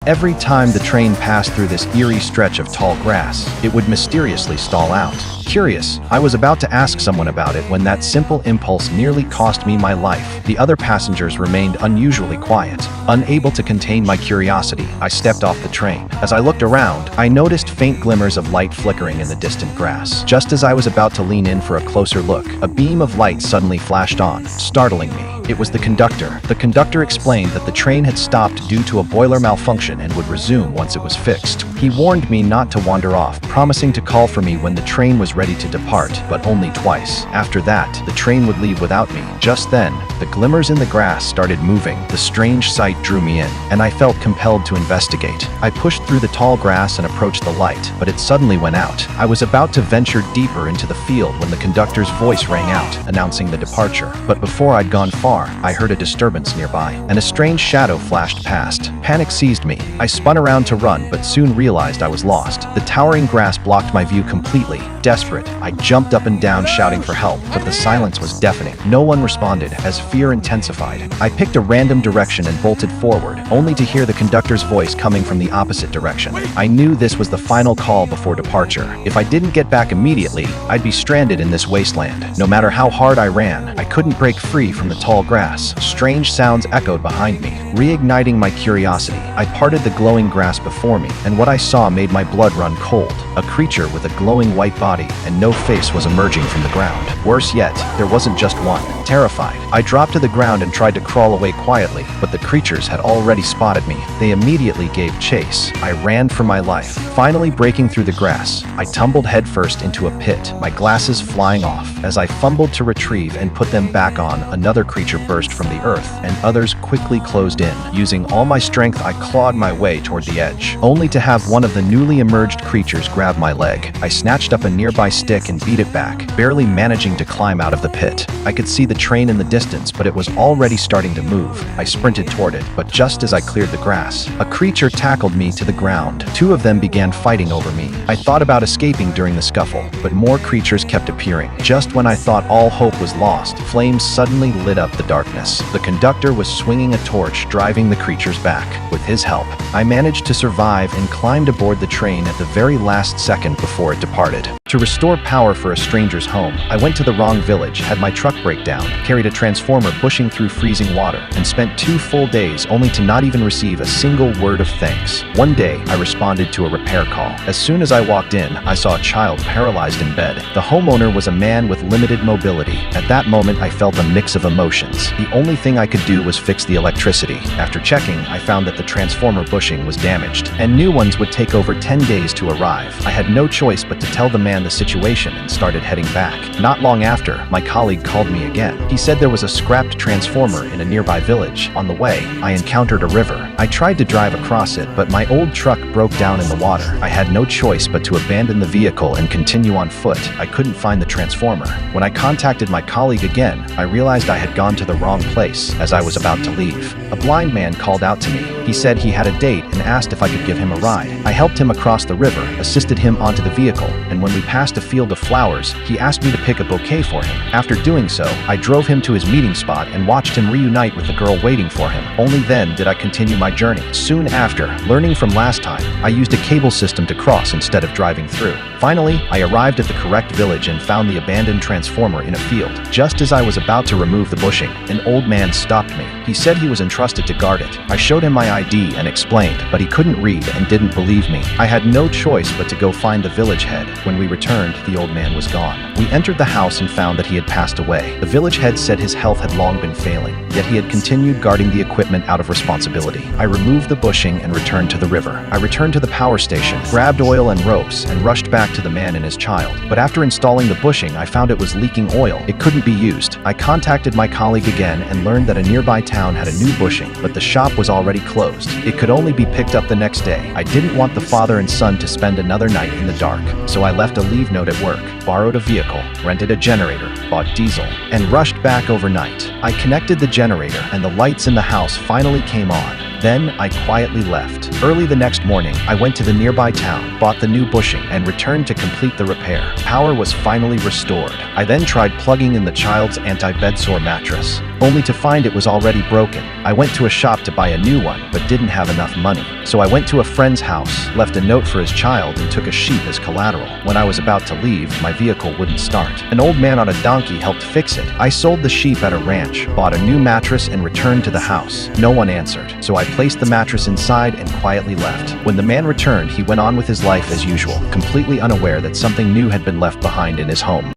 Every time the train passed through this eerie stretch of tall grass, it would mysteriously stall out. Curious, I was about to ask someone about it when that simple impulse nearly cost me my life. The other passengers remained unusually quiet. Unable to contain my curiosity, I stepped off the train. As I looked around, I noticed faint glimmers of light flickering in the distant grass. Just as I was about to lean in for a closer look, a beam of light suddenly flashed on, startling me. It was the conductor. The conductor explained that the train had stopped due to a boiler malfunction and would resume once it was fixed. He warned me not to wander off, promising to call for me when the train was ready to depart, but only twice. After that, the train would leave without me. Just then, the glimmers in the grass started moving. The strange sight drew me in, and I felt compelled to investigate. I pushed through the tall grass and approached the light, but it suddenly went out. I was about to venture deeper into the field when the conductor's voice rang out, announcing the departure. But before I'd gone far, I heard a disturbance nearby, and a strange shadow flashed past. Panic seized me. I spun around to run, but soon realized I was lost. The towering grass blocked my view completely. Desperate, I jumped up and down shouting for help, but the silence was deafening. No one responded, as fear intensified. I picked a random direction and bolted forward, only to hear the conductor's voice coming from the opposite direction. I knew this was the final call before departure. If I didn't get back immediately, I'd be stranded in this wasteland. No matter how hard I ran, I couldn't break free from the tall grass. Strange sounds echoed behind me, reigniting my curiosity. I parted the glowing grass before me, and what I saw made my blood run cold. A creature with a glowing white body and no face was emerging from the ground. Worse yet, there wasn't just one. Terrified, I dropped to the ground and tried to crawl away quietly, but the creatures had already spotted me. They immediately gave chase. I ran for my life. Finally breaking through the grass, I tumbled headfirst into a pit, my glasses flying off. As I fumbled to retrieve and put them back on, another creature burst from the earth, and others quickly closed in. Using all my strength, I clawed my way toward the edge, only to have one of the newly emerged creatures grab my leg. I snatched up a nearby stick and beat it back, barely managing to climb out of the pit. I could see the train in the distance, but it was already starting to move. I sprinted toward it, but just as I cleared the grass, a creature tackled me to the ground. Two of them began fighting over me. I thought about escaping during the scuffle, but more creatures kept appearing. Just when I thought all hope was lost, flames suddenly lit up the darkness. The conductor was swinging a torch, driving the creatures back. With his help, I managed to survive and climbed aboard the train at the very last second before it departed. To restore power for a stranger's home, I went to the wrong village, had my truck break down, carried a transformer bushing through freezing water, and spent 2 full days only to not even receive a single word of thanks. One day, I responded to a repair call. As soon as I walked in, I saw a child paralyzed in bed. The homeowner was a man with limited mobility. At that moment, I felt a mix of emotions. The only thing I could do was fix the electricity. After checking, I found that the transformer bushing was damaged, and new ones would take over 10 days to arrive. I had no choice but to tell the man the situation and started heading back. Not long after, my colleague called me again. He said there was a scrapped transformer in a nearby village. On the way, I encountered a river. I tried to drive across it, but my old truck broke down in the water. I had no choice but to abandon the vehicle and continue on foot. I couldn't find the transformer. When I contacted my colleague again, I realized I had gone to the wrong place as I was about to leave. A blind man called out to me. He said he had a date and asked if I could give him a ride. I helped him across the river, assisted him onto the vehicle, and when we passed a field of flowers, he asked me to pick a bouquet for him. After doing so, I drove him to his meeting spot and watched him reunite with the girl waiting for him. Only then did I continue my journey. Soon after, learning from last time, I used a cable system to cross instead of driving through. Finally, I arrived at the correct village and found the abandoned transformer in a field. Just as I was about to remove the bushing, an old man stopped me. He said he was entrusted to guard it. I showed him my ID and explained, but he couldn't read and didn't believe me. I had no choice but to go find the village head. When we returned, the old man was gone. We entered the house and found that he had passed away. The village head said his health had long been failing, yet he had continued guarding the equipment out of responsibility. I removed the bushing and returned to the river. I returned to the power station, grabbed oil and ropes, and rushed back to the man and his child. But after installing the bushing, I found it was leaking oil. It couldn't be used. I contacted my colleague again and learned that a nearby town had a new bushing, but the shop was already closed. It could only be picked up the next day. I didn't want the father and son to spend another night in the dark, so I left a leave note at work, borrowed a vehicle, rented a generator, bought diesel, and rushed back overnight. I connected the generator and the lights in the house finally came on. Then I quietly left. Early the next morning, I went to the nearby town, bought the new bushing, and returned to complete the repair. Power was finally restored. I then tried plugging in the child's anti-bedsore mattress. only to find it was already broken. I went to a shop to buy a new one, but didn't have enough money. So I went to a friend's house, left a note for his child, and took a sheep as collateral. When I was about to leave, my vehicle wouldn't start. An old man on a donkey helped fix it. I sold the sheep at a ranch, bought a new mattress, and returned to the house. No one answered, so I placed the mattress inside and quietly left. When the man returned, he went on with his life as usual, completely unaware that something new had been left behind in his home.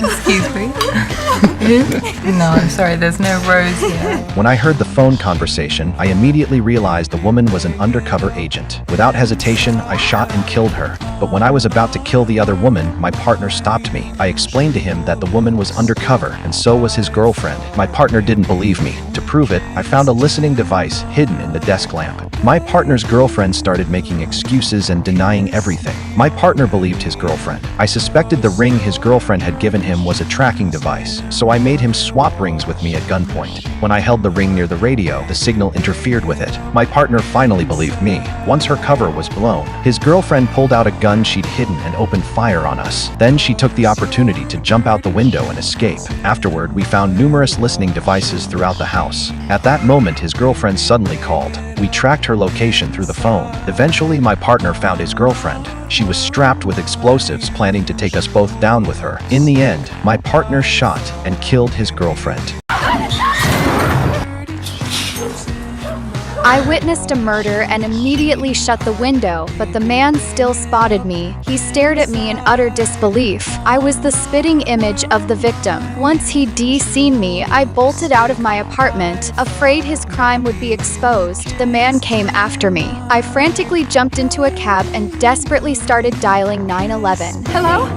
Excuse me? No, I'm sorry, there's no rose here. When I heard the phone conversation, I immediately realized the woman was an undercover agent. Without hesitation, I shot and killed her. But when I was about to kill the other woman, my partner stopped me. I explained to him that the woman was undercover, and so was his girlfriend. My partner didn't believe me. To prove it, I found a listening device hidden in the desk lamp. My partner's girlfriend started making excuses and denying everything. My partner believed his girlfriend. I suspected the ring his girlfriend had given him was a tracking device, so I made him swap rings with me at gunpoint. When I held the ring near the radio, the signal interfered with it. My partner finally believed me. Once her cover was blown, his girlfriend pulled out a gun she'd hidden and opened fire on us. Then she took the opportunity to jump out the window and escape. Afterward, we found numerous listening devices throughout the house. At that moment, his girlfriend suddenly called. We tracked her location through the phone. Eventually, my partner found his girlfriend. She was strapped with explosives, planning to take us both down with her. In the end, my partner shot and killed his girlfriend. I witnessed a murder and immediately shut the window, but the man still spotted me. He stared at me in utter disbelief. I was the spitting image of the victim. Once he'd seen me, I bolted out of my apartment, afraid his crime would be exposed. The man came after me. I frantically jumped into a cab and desperately started dialing 911. Hello?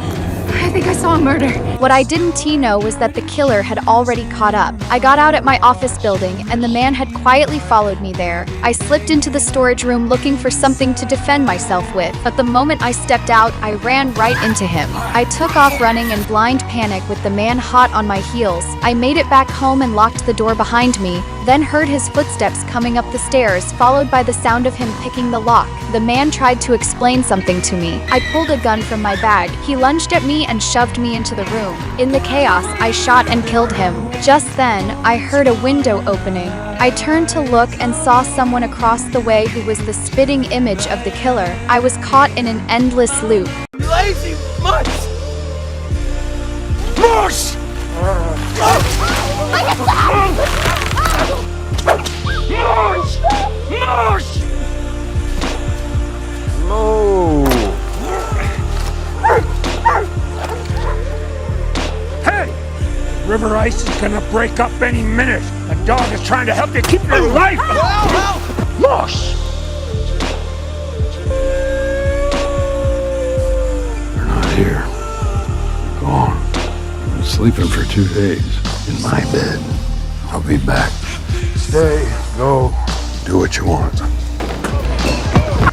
I think I saw a murder. What I didn't know was that the killer had already caught up. I got out at my office building, and the man had quietly followed me there. I slipped into the storage room looking for something to defend myself with, but the moment I stepped out, I ran right into him. I took off running in blind panic with the man hot on my heels. I made it back home and locked the door behind me, then heard his footsteps coming up the stairs, followed by the sound of him picking the lock. The man tried to explain something to me. I pulled a gun from my bag. He lunged at me and shoved me into the room. In the chaos, I shot and killed him. Just then, I heard a window opening. I turned to look and saw someone across the way who was the spitting image of the killer. I was caught in an endless loop. Lazy much! Mush! Mush! Mush! No! Hey! River ice is gonna break up any minute. A dog is trying to help you keep your life! Mush! They're not here. They're gone. I've been sleeping for 2 days in my bed. I'll be back. Stay, go, do what you want.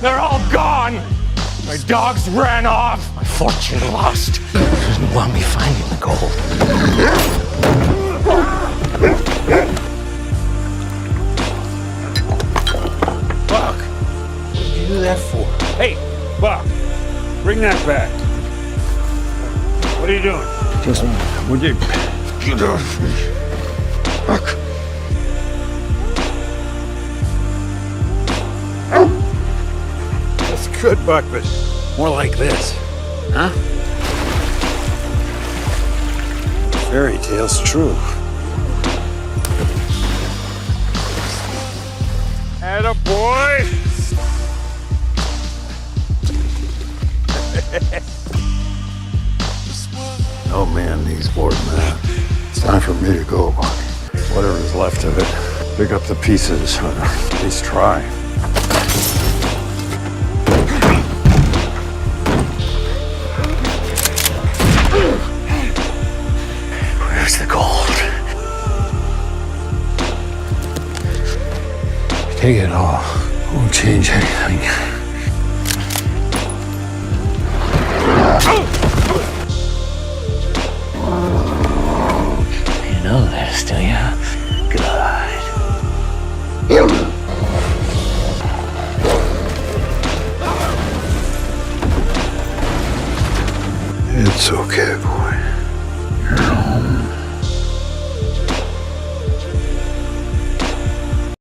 They're all gone! My dogs ran off! My fortune lost! He doesn't want me finding the gold. Buck! What did you do that for? Hey, Buck! Bring that back. What are you doing? Just, would you get off me? Buck. That's good, Buck, but more like this. Huh? Fairy tale's true. Atta boy! No man needs more than that. It's time for me to go, Buck. Whatever's left of it, pick up the pieces, or at least try. Where's the gold? Take it all. Won't change anything. You know this, do you? Good. It's okay, boy. You're home.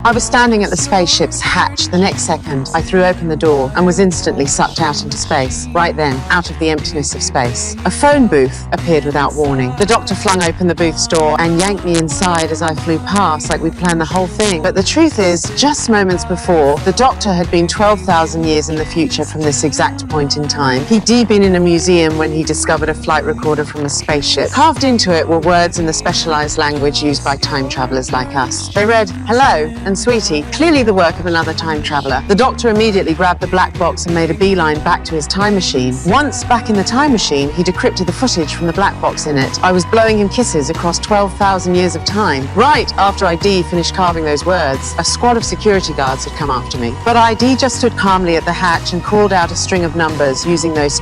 I was standing at the spaceship's hatch. The next second, I threw open the door and was instantly sucked out into space. Right then, out of the emptiness of space. A phone booth appeared without warning. The doctor flung open the booth's door and yanked me inside as I flew past like we'd planned the whole thing. But the truth is, just moments before, the doctor had been 12,000 years in the future from this exact point in time. He'd been in a museum when he discovered a flight recorder from a spaceship. Carved into it were words in the specialized language used by time travelers like us. They read, "Hello," and "Sweetie," clearly the work of another time traveler. The doctor immediately grabbed the black box and made a beeline back to his time machine. Once back in the time machine, he decrypted the footage from the black box in it. I was blowing him kisses across 12,000 years of time. Right after ID finished carving those words, a squad of security guards had come after me. But ID just stood calmly at the hatch and called out a string of numbers using those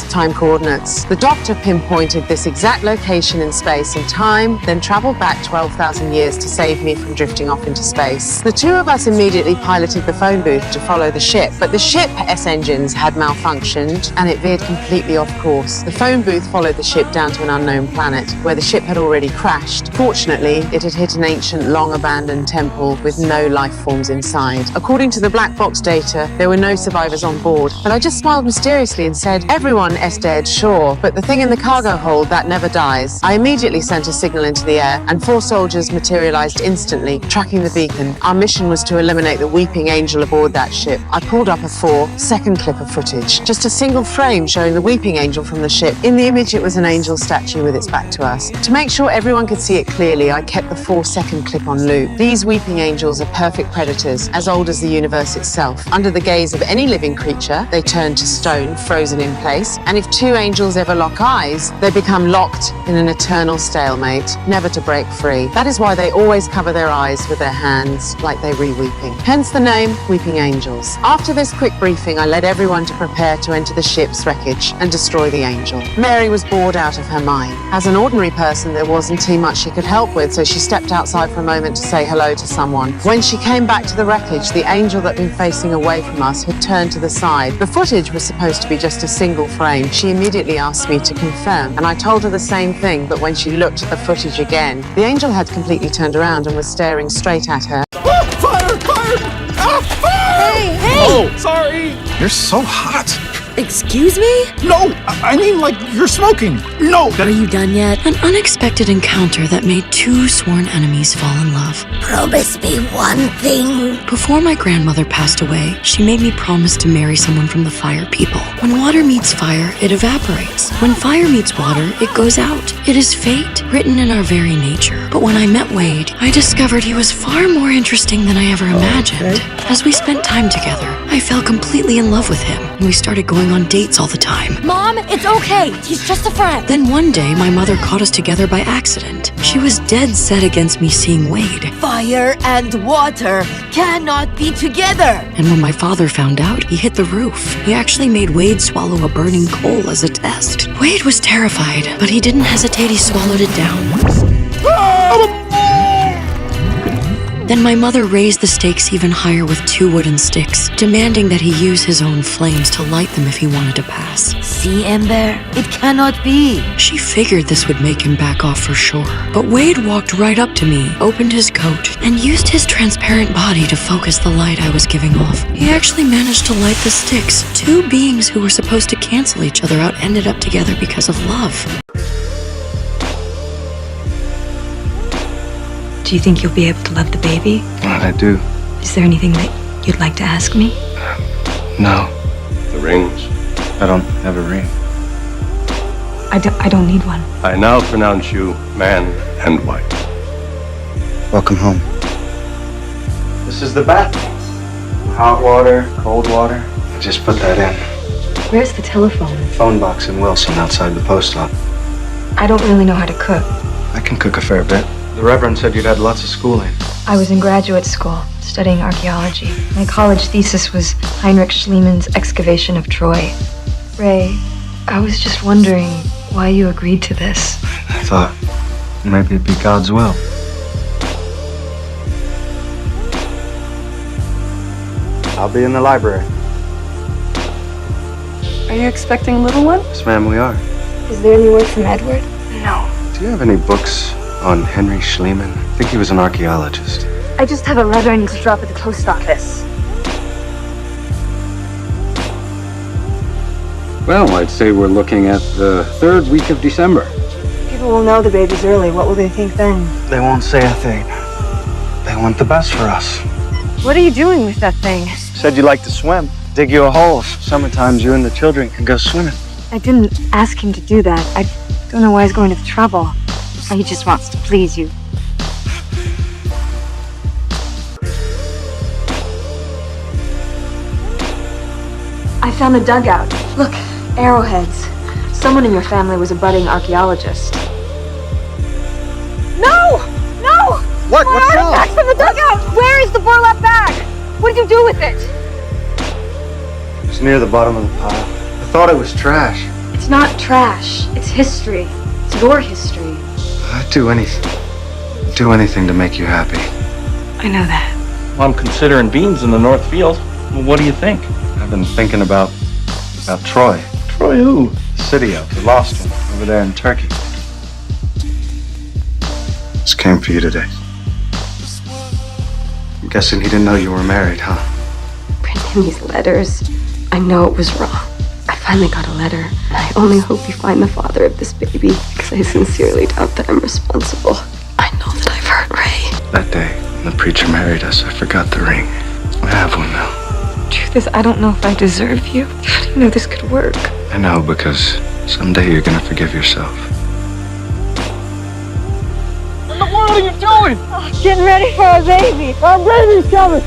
time coordinates. The doctor pinpointed this exact location in space and time, then traveled back 12,000 years to save me from drifting off into space. The two of us immediately piloted the phone booth to follow the ship, but the ship's engines had malfunctioned and it veered completely off course. The phone booth followed the ship down to an unknown planet where the ship had already crashed. Fortunately, it had hit an ancient, long-abandoned temple with no life forms inside. According to the black box data, there were no survivors on board, but I just smiled mysteriously and said, "Everyone is dead, sure, but the thing in the cargo hold, that never dies." I immediately sent a signal into the air and 4 soldiers materialized instantly, tracking the beacon. Our mission was to eliminate the weeping angel aboard that ship. I pulled up a 4-second clip of footage, just a single frame showing the weeping angel from the ship. In the image, it was an angel statue with its back to us. To make sure everyone could see it clearly, I kept the 4-second clip on loop. These weeping angels are perfect predators, as old as the universe itself. Under the gaze of any living creature, they turn to stone, frozen in place, and if 2 angels ever lock eyes, they become locked in an eternal stalemate, never to break free. That is why they always cover their eyes with their hands, like they re-weeping. Hence the name, Weeping Angels. After this quick briefing, I led everyone to prepare to enter the ship's wreckage and destroy the angel. Mary was bored out of her mind. As an ordinary person, there wasn't too much she could help with, so she stepped outside for a moment to say hello to someone. When she came back to the wreckage, the angel that had been facing away from us had turned to the side. The footage was supposed to be just a single frame. She immediately asked me to confirm, and I told her the same thing, but when she looked at the footage again, the angel had completely turned around and was staring straight at her. Fire! Fire! Ah, fire! Hey! Oh, sorry! You're so hot. Excuse me? No, I mean, like, you're smoking. No! Are you done yet? An unexpected encounter that made 2 sworn enemies fall in love. Promise me one thing. Before my grandmother passed away, she made me promise to marry someone from the fire people. When water meets fire, it evaporates. When fire meets water, it goes out. It is fate, written in our very nature. But when I met Wade, I discovered he was far more interesting than I ever imagined. As we spent time together, I fell completely in love with him, and we started going on dates all the time. Mom, it's okay. He's just a friend. Then one day, my mother caught us together by accident. She was dead set against me seeing Wade. Fire and water cannot be together. And when my father found out, he hit the roof. He actually made Wade swallow a burning coal as a test. Wade was terrified, but he didn't hesitate. He swallowed it down. Then my mother raised the stakes even higher with 2 wooden sticks, demanding that he use his own flames to light them if he wanted to pass. See, Ember? It cannot be. She figured this would make him back off for sure. But Wade walked right up to me, opened his coat, and used his transparent body to focus the light I was giving off. He actually managed to light the sticks. 2 beings who were supposed to cancel each other out ended up together because of love. Do you think you'll be able to love the baby? I do. Is there anything that you'd like to ask me? No. The rings. I don't have a ring. I don't need one. I now pronounce you man and wife. Welcome home. This is the bathroom. Hot water, cold water. I just put that in. Where's the telephone? Phone box in Wilson outside the post office. I don't really know how to cook. I can cook a fair bit. The Reverend said you'd had lots of schooling. I was in graduate school, studying archaeology. My college thesis was Heinrich Schliemann's excavation of Troy. Ray, I was just wondering why you agreed to this. I thought maybe it'd be God's will. I'll be in the library. Are you expecting a little one? Yes, ma'am, we are. Is there any word from Edward? No. Do you have any books on Henry Schliemann? I think he was an archaeologist. I just have a letter I need to drop at the post office. Well, I'd say we're looking at the 3rd week of December. People will know the baby's early. What will they think then? They won't say a thing. They want the best for us. What are you doing with that thing? Said you like to swim. Dig you a hole. Summertimes you and the children can go swimming. I didn't ask him to do that. I don't know why he's going to the trouble. Or he just wants to please you. I found the dugout. Look, arrowheads. Someone in your family was a budding archaeologist. No! No! What? What's wrong? Artifacts from the dugout! Where is the burlap bag? What did you do with it? It's near the bottom of the pile. I thought it was trash. It's not trash. It's history. It's your history. I'd do anything. Do anything to make you happy. I know that. Well, I'm considering beans in the North Field. Well, what do you think? I've been thinking about Troy. Troy who? The city of the lost one over there in Turkey. Just came for you today. I'm guessing he didn't know you were married, huh? Printing these letters. I know it was wrong. I finally got a letter, and I only hope you find the father of this baby, because I sincerely doubt that I'm responsible. I know that I've hurt Ray. That day, when the preacher married us, I forgot the ring. I have one now. Truth is, I don't know if I deserve you. How do you know this could work? I know, because someday you're gonna forgive yourself. What in the world are you doing? Getting ready for our baby. Our baby's coming.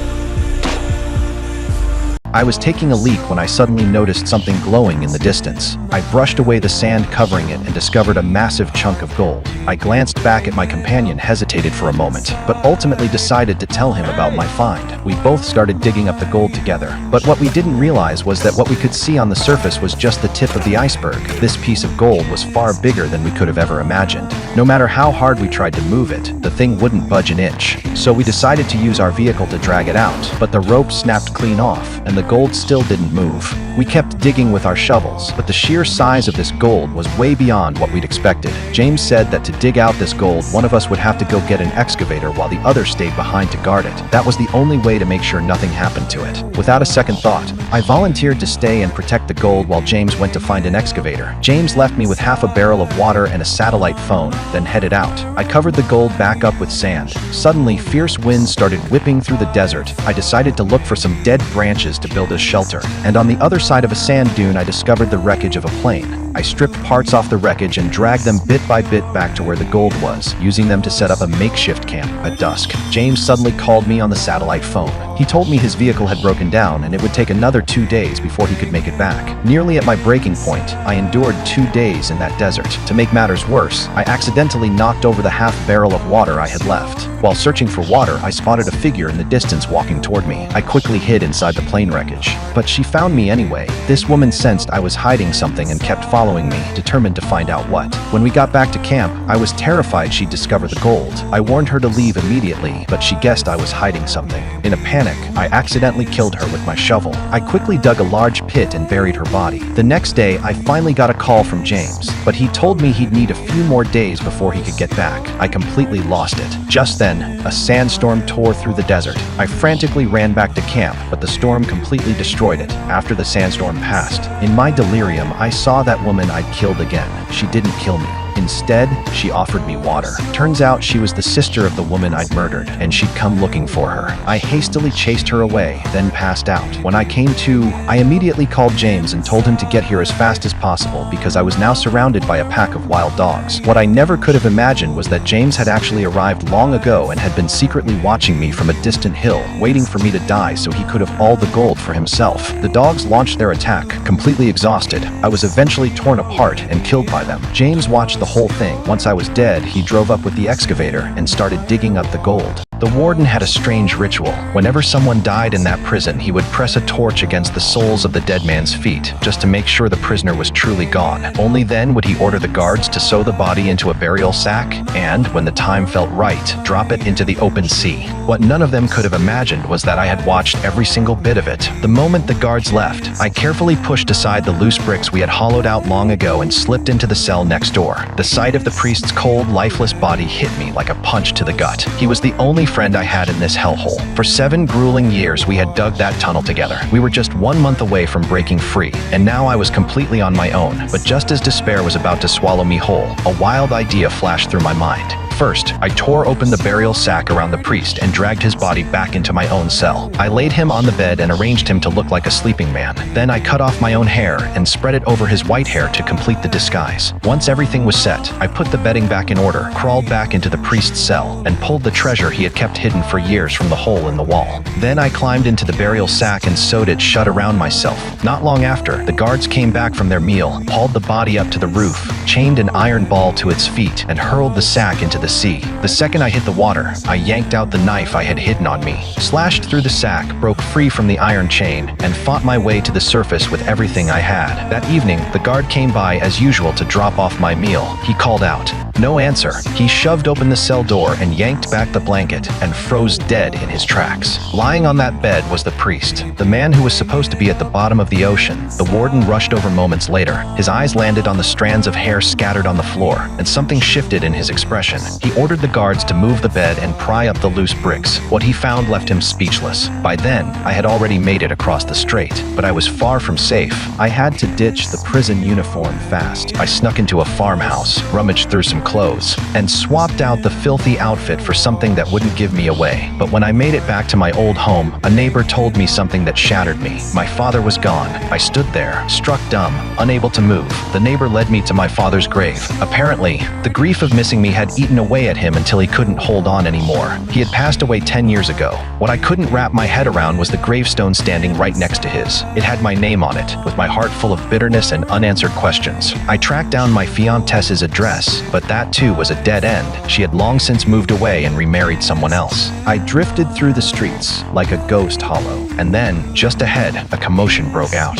I was taking a leak when I suddenly noticed something glowing in the distance. I brushed away the sand covering it and discovered a massive chunk of gold. I glanced back at my companion, hesitated for a moment, but ultimately decided to tell him about my find. We both started digging up the gold together, but what we didn't realize was that what we could see on the surface was just the tip of the iceberg. This piece of gold was far bigger than we could have ever imagined. No matter how hard we tried to move it, the thing wouldn't budge an inch. So we decided to use our vehicle to drag it out, but the rope snapped clean off, and the gold still didn't move. We kept digging with our shovels, but the sheer size of this gold was way beyond what we'd expected. James said that to dig out this gold, one of us would have to go get an excavator while the other stayed behind to guard it. That was the only way to make sure nothing happened to it. Without a second thought, I volunteered to stay and protect the gold while James went to find an excavator. James left me with half a barrel of water and a satellite phone, then headed out. I covered the gold back up with sand. Suddenly, fierce winds started whipping through the desert. I decided to look for some dead branches to build a shelter, and on the other side of a sand dune I discovered the wreckage of a plane. I stripped parts off the wreckage and dragged them bit by bit back to where the gold was, using them to set up a makeshift camp at dusk. James suddenly called me on the satellite phone. He told me his vehicle had broken down and it would take another 2 days before he could make it back. Nearly at my breaking point, I endured 2 days in that desert. To make matters worse, I accidentally knocked over the half barrel of water I had left. While searching for water, I spotted a figure in the distance walking toward me. I quickly hid inside the plane wreckage, but she found me anyway. This woman sensed I was hiding something and kept following me, determined to find out what. When we got back to camp, I was terrified she'd discover the gold. I warned her to leave immediately, but she guessed I was hiding something. In a panic, I accidentally killed her with my shovel. I quickly dug a large pit and buried her body. The next day, I finally got a call from James, but he told me he'd need a few more days before he could get back. I completely lost it. Just then, a sandstorm tore through the desert. I frantically ran back to camp, but the storm completely destroyed it. After the sandstorm passed, in my delirium, I saw that woman I'd killed again. She didn't kill me. Instead, she offered me water. Turns out she was the sister of the woman I'd murdered, and she'd come looking for her. I hastily chased her away, then passed out. When I came to, I immediately called James and told him to get here as fast as possible because I was now surrounded by a pack of wild dogs. What I never could have imagined was that James had actually arrived long ago and had been secretly watching me from a distant hill, waiting for me to die so he could have all the gold for himself. The dogs launched their attack, completely exhausted. I was eventually torn apart and killed by them. James watched the whole thing. Once I was dead, he drove up with the excavator and started digging up the gold. The warden had a strange ritual. Whenever someone died in that prison, he would press a torch against the soles of the dead man's feet, just to make sure the prisoner was truly gone. Only then would he order the guards to sew the body into a burial sack, and, when the time felt right, drop it into the open sea. What none of them could have imagined was that I had watched every single bit of it. The moment the guards left, I carefully pushed aside the loose bricks we had hollowed out long ago and slipped into the cell next door. The sight of the priest's cold, lifeless body hit me like a punch to the gut. He was the only friend I had in this hellhole. For 7 grueling years, we had dug that tunnel together. We were just 1 month away from breaking free, and now I was completely on my own. But just as despair was about to swallow me whole, a wild idea flashed through my mind. First, I tore open the burial sack around the priest and dragged his body back into my own cell. I laid him on the bed and arranged him to look like a sleeping man. Then I cut off my own hair and spread it over his white hair to complete the disguise. Once everything was set, I put the bedding back in order, crawled back into the priest's cell, and pulled the treasure he had kept hidden for years from the hole in the wall. Then I climbed into the burial sack and sewed it shut around myself. Not long after, the guards came back from their meal, hauled the body up to the roof, chained an iron ball to its feet, and hurled the sack into the sea. The second I hit the water, I yanked out the knife I had hidden on me, slashed through the sack, broke free from the iron chain, and fought my way to the surface with everything I had. That evening, the guard came by as usual to drop off my meal. He called out. No answer. He shoved open the cell door and yanked back the blanket and froze dead in his tracks. Lying on that bed was the priest, the man who was supposed to be at the bottom of the ocean. The warden rushed over moments later. His eyes landed on the strands of hair scattered on the floor, and something shifted in his expression. He ordered the guards to move the bed and pry up the loose bricks. What he found left him speechless. By then, I had already made it across the strait, but I was far from safe. I had to ditch the prison uniform fast. I snuck into a farmhouse, rummaged through some clothes, and swapped out the filthy outfit for something that wouldn't give me away. But when I made it back to my old home, a neighbor told me something that shattered me. My father was gone. I stood there, struck dumb, unable to move. The neighbor led me to my father's grave. Apparently, the grief of missing me had eaten away at him until he couldn't hold on anymore. He had passed away 10 years ago. What I couldn't wrap my head around was the gravestone standing right next to his. It had my name on it, with my heart full of bitterness and unanswered questions. I tracked down my fiancé's address, but that too was a dead end. She had long since moved away and remarried someone else. I drifted through the streets like a ghost hollow, and then, just ahead, a commotion broke out.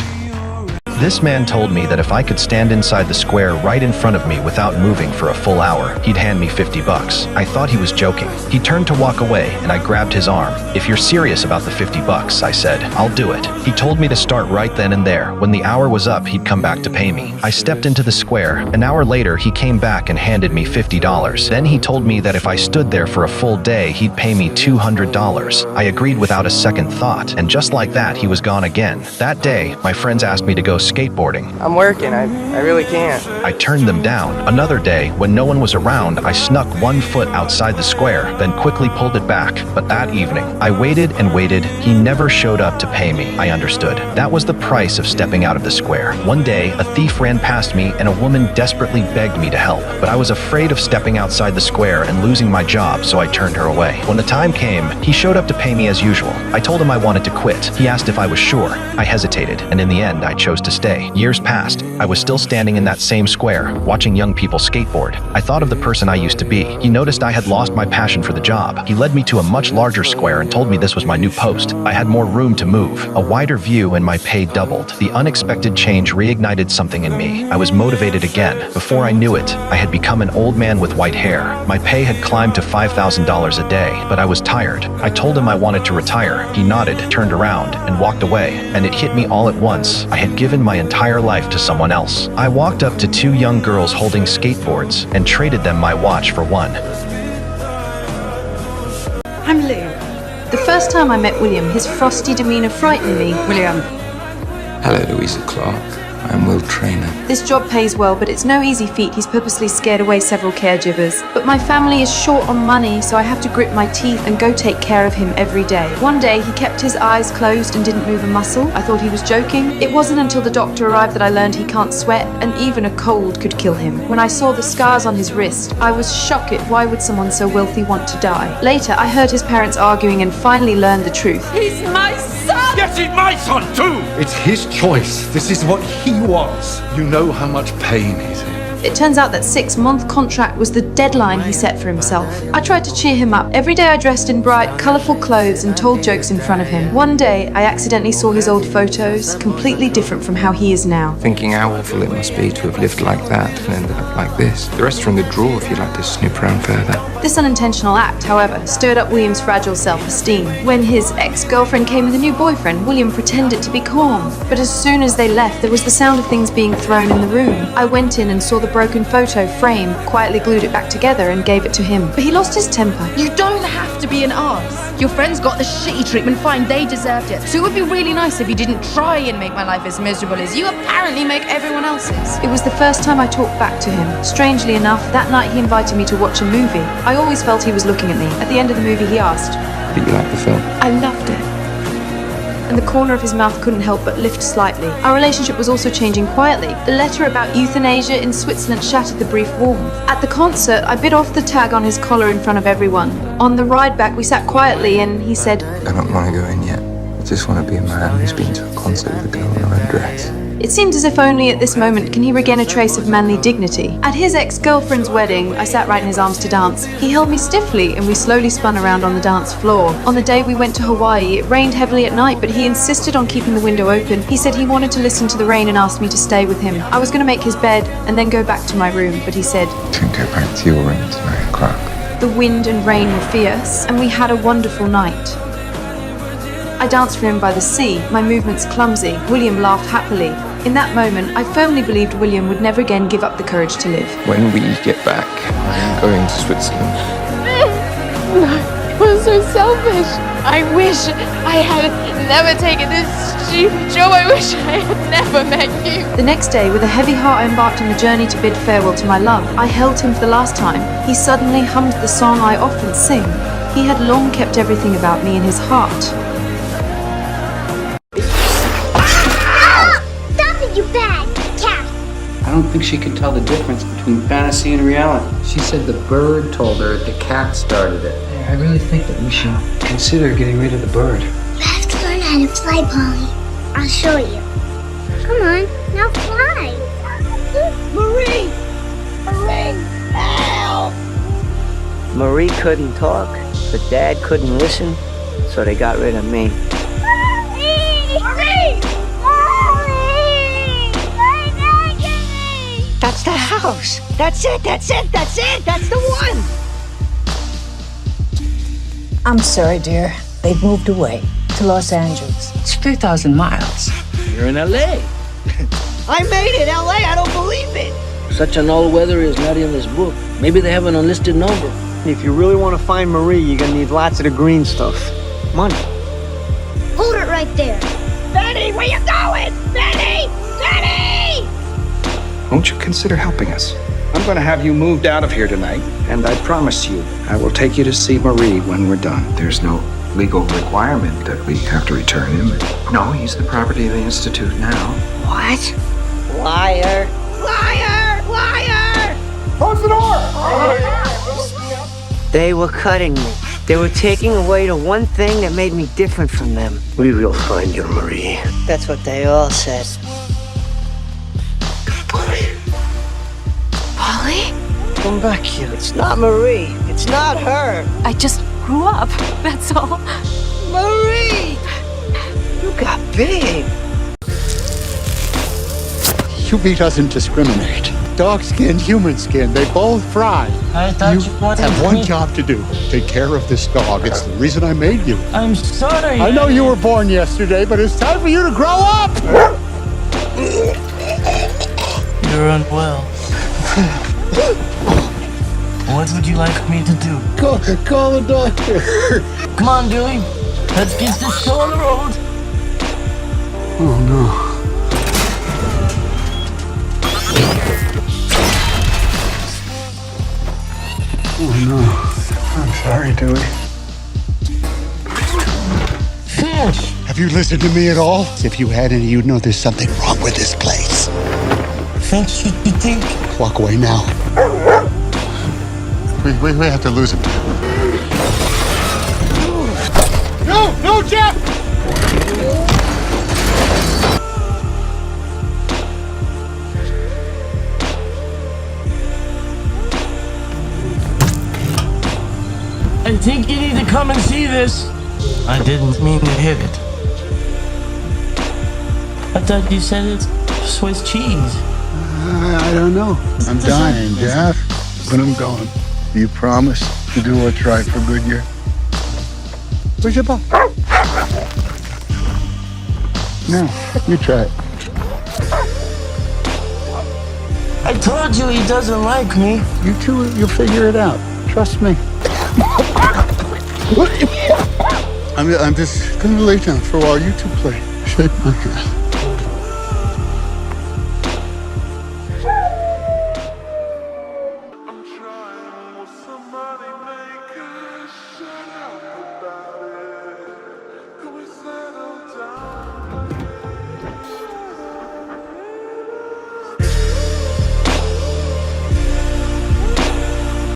This man told me that if I could stand inside the square right in front of me without moving for a full hour, he'd hand me $50. I thought he was joking. He turned to walk away, and I grabbed his arm. If you're serious about the $50, I said, I'll do it. He told me to start right then and there. When the hour was up, he'd come back to pay me. I stepped into the square. An hour later, he came back and handed me $50. Then he told me that if I stood there for a full day, he'd pay me $200. I agreed without a second thought, and just like that, he was gone again. That day, my friends asked me to go skateboarding. I'm working, I really can't. I turned them down. Another day, when no one was around, I snuck 1 foot outside the square, then quickly pulled it back. But that evening, I waited and waited. He never showed up to pay me. I understood. That was the price of stepping out of the square. One day, a thief ran past me and a woman desperately begged me to help. But I was afraid of stepping outside the square and losing my job, so I turned her away. When the time came, he showed up to pay me as usual. I told him I wanted to quit. He asked if I was sure. I hesitated, and in the end, I chose to stay. Years passed. I was still standing in that same square, watching young people skateboard. I thought of the person I used to be. He noticed I had lost my passion for the job. He led me to a much larger square and told me this was my new post. I had more room to move, a wider view, and my pay doubled. The unexpected change reignited something in me. I was motivated again. Before I knew it, I had become an old man with white hair. My pay had climbed to $5,000 a day, but I was tired. I told him I wanted to retire. He nodded, turned around, and walked away. And it hit me all at once. I had given my entire life to someone else. I walked up to 2 young girls holding skateboards and traded them my watch for one. I'm Lou. The first time I met William, his frosty demeanor frightened me. William. Hello, Louisa Clark. I'm Will Trainer. This job pays well, but it's no easy feat. He's purposely scared away several caregivers. But my family is short on money, so I have to grit my teeth and go take care of him every day. One day, he kept his eyes closed and didn't move a muscle. I thought he was joking. It wasn't until the doctor arrived that I learned he can't sweat, and even a cold could kill him. When I saw the scars on his wrist, I was shocked at why would someone so wealthy want to die. Later, I heard his parents arguing and finally learned the truth. He's my son! Yes, he's my son too! It's his choice. This is what he wants. You know how much pain he's in. It turns out that 6-month contract was the deadline he set for himself. I tried to cheer him up. Every day I dressed in bright, colourful clothes and told jokes in front of him. One day, I accidentally saw his old photos, completely different from how he is now. Thinking how awful it must be to have lived like that and ended up like this. The rest are in the drawer if you'd like to snoop around further. This unintentional act, however, stirred up William's fragile self-esteem. When his ex-girlfriend came with a new boyfriend, William pretended to be calm. But as soon as they left, there was the sound of things being thrown in the room. I went in and saw the broken photo frame, quietly glued it back together and gave it to him. But he lost his temper. You don't have to be an arse. Your friends got the shitty treatment, fine, they deserved it. So it would be really nice if you didn't try and make my life as miserable as you apparently make everyone else's. It was the first time I talked back to him. Strangely enough, that night he invited me to watch a movie. I always felt he was looking at me. At the end of the movie, he asked, Did you like the film? I loved it. And the corner of his mouth couldn't help but lift slightly. Our relationship was also changing quietly. The letter about euthanasia in Switzerland shattered the brief warmth. At the concert, I bit off the tag on his collar in front of everyone. On the ride back, we sat quietly and he said, I don't want to go in yet. I just want to be a man who's been to a concert with a girl in her own dress. It seemed as if only at this moment can he regain a trace of manly dignity. At his ex-girlfriend's wedding, I sat right in his arms to dance. He held me stiffly and we slowly spun around on the dance floor. On the day we went to Hawaii, it rained heavily at night, but he insisted on keeping the window open. He said he wanted to listen to the rain and asked me to stay with him. I was going to make his bed and then go back to my room, but he said, Don't go back to your room to 9 o'clock. The wind and rain were fierce, and we had a wonderful night. I danced for him by the sea, my movements clumsy. William laughed happily. In that moment, I firmly believed William would never again give up the courage to live. When we get back, I'm going to Switzerland. I was so selfish. I wish I had never taken this stupid job. I wish I had never met you. The next day, with a heavy heart, I embarked on the journey to bid farewell to my love. I held him for the last time. He suddenly hummed the song I often sing. He had long kept everything about me in his heart. I don't think she could tell the difference between fantasy and reality. She said the bird told her the cat started it. I really think that we should consider getting rid of the bird. You have to learn how to fly, Polly. I'll show you. Come on, now fly. Marie! Marie! Help! Marie couldn't talk, but Dad couldn't listen, so they got rid of me. Marie! That's the house. That's it. That's it. That's it. That's the one. I'm sorry, dear. They've moved away to Los Angeles. It's 2,000 miles. You're in L.A. I made it, L.A. I don't believe it. Such an all-weather is not in this book. Maybe they have an unlisted number. If you really want to find Marie, you're gonna need lots of the green stuff. Money. Hold it right there. Benny, where you going? Benny! Benny! Won't you consider helping us? I'm going to have you moved out of here tonight, and I promise you, I will take you to see Marie when we're done. There's no legal requirement that we have to return him. No, he's the property of the Institute now. What? Liar. Liar! Liar! Close the door! They were cutting me. They were taking away the one thing that made me different from them. We will find you, Marie. That's what they all said. Polly? Come back here. It's not Marie. It's not her. I just grew up, that's all. Marie! You got big. You beat doesn't discriminate. Dog skin, human skin, they both fry. I thought you wanted have one me. job to do. Take care of this dog. It's the reason I made you. I'm sorry. I know you were born yesterday, but it's time for you to grow up! You're unwell. What would you like me to do? Call the doctor. Come on, Dewey. Let's get this show on the road. Oh, no. Oh, no. I'm sorry, Dewey. Fish! Have you listened to me at all? If you had any, you'd know there's something wrong with this place. Finch, you think? Walk away now. We have to lose him. No! No, Jeff! I think you need to come and see this. I didn't mean to hit it. I thought you said it's Swiss cheese. I don't know. I'm dying, Jeff. But I'm going. You promise to do what's right for Goodyear? Where's your ball? No, you try it. I told you he doesn't like me. You two, you'll figure it out. Trust me. I'm just gonna lay down for a while. You two play. Shake my hand.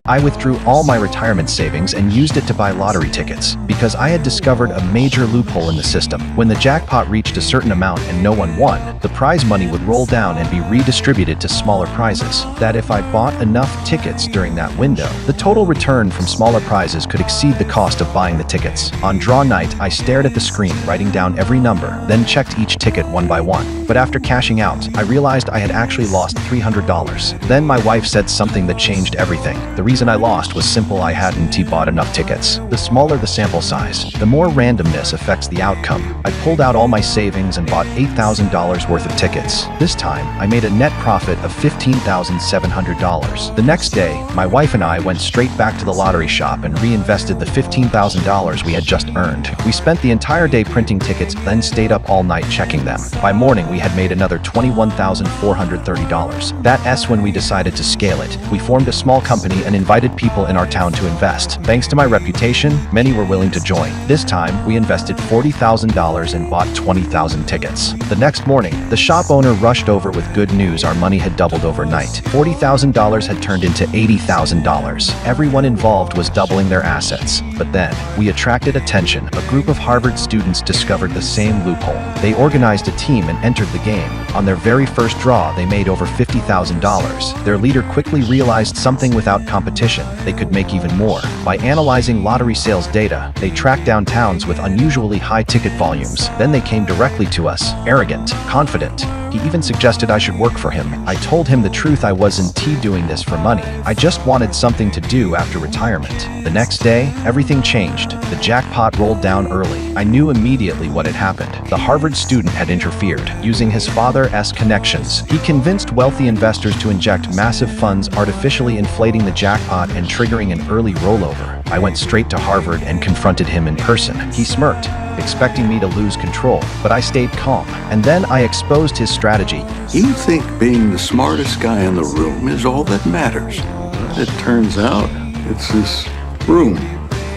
I withdrew all my retirement savings and used it to buy lottery tickets, because I had discovered a major loophole in the system. When the jackpot reached a certain amount and no one won, the prize money would roll down and be redistributed to smaller prizes. That if I bought enough tickets during that window, the total return from smaller prizes could exceed the cost of buying the tickets. On draw night, I stared at the screen, writing down every number, then checked each ticket one by one. But after cashing out, I realized I had actually lost $300. Then my wife said something that changed everything. The reason I lost was simple: I hadn't bought enough tickets. The smaller the sample size, the more randomness affects the outcome. I pulled out all my savings and bought $8,000 worth of tickets. This time, I made a net profit of $15,700. The next day, my wife and I went straight back to the lottery shop and reinvested the $15,000 we had just earned. We spent the entire day printing tickets, then stayed up all night checking them. By morning, we had made another $21,430. That's when we decided to scale it. We formed a small company and invited people in our town to invest. Thanks to my reputation, many were willing to join. This time, we invested $40,000 and bought 20,000 tickets. The next morning, the shop owner rushed over with good news: our money had doubled overnight. $40,000 had turned into $80,000. Everyone involved was doubling their assets. But then, we attracted attention. A group of Harvard students discovered the same loophole. They organized a team and entered the game. On their very first draw, they made over $50,000. Their leader quickly realized something: without competition, they could make even more. By analyzing lottery sales data, they tracked down towns with unusually high ticket volumes. Then they came directly to us, arrogant, confident. He even suggested I should work for him. I told him the truth: I wasn't doing this for money. I just wanted something to do after retirement. The next day, everything changed. The jackpot rolled down early. I knew immediately what had happened. The Harvard student had interfered. Using his father's connections, he convinced wealthy investors to inject massive funds, artificially inflating the jackpot and triggering an early rollover. I went straight to Harvard and confronted him in person. He smirked, expecting me to lose control, but I stayed calm. And then I exposed his strategy. You think being the smartest guy in the room is all that matters. But it turns out it's this room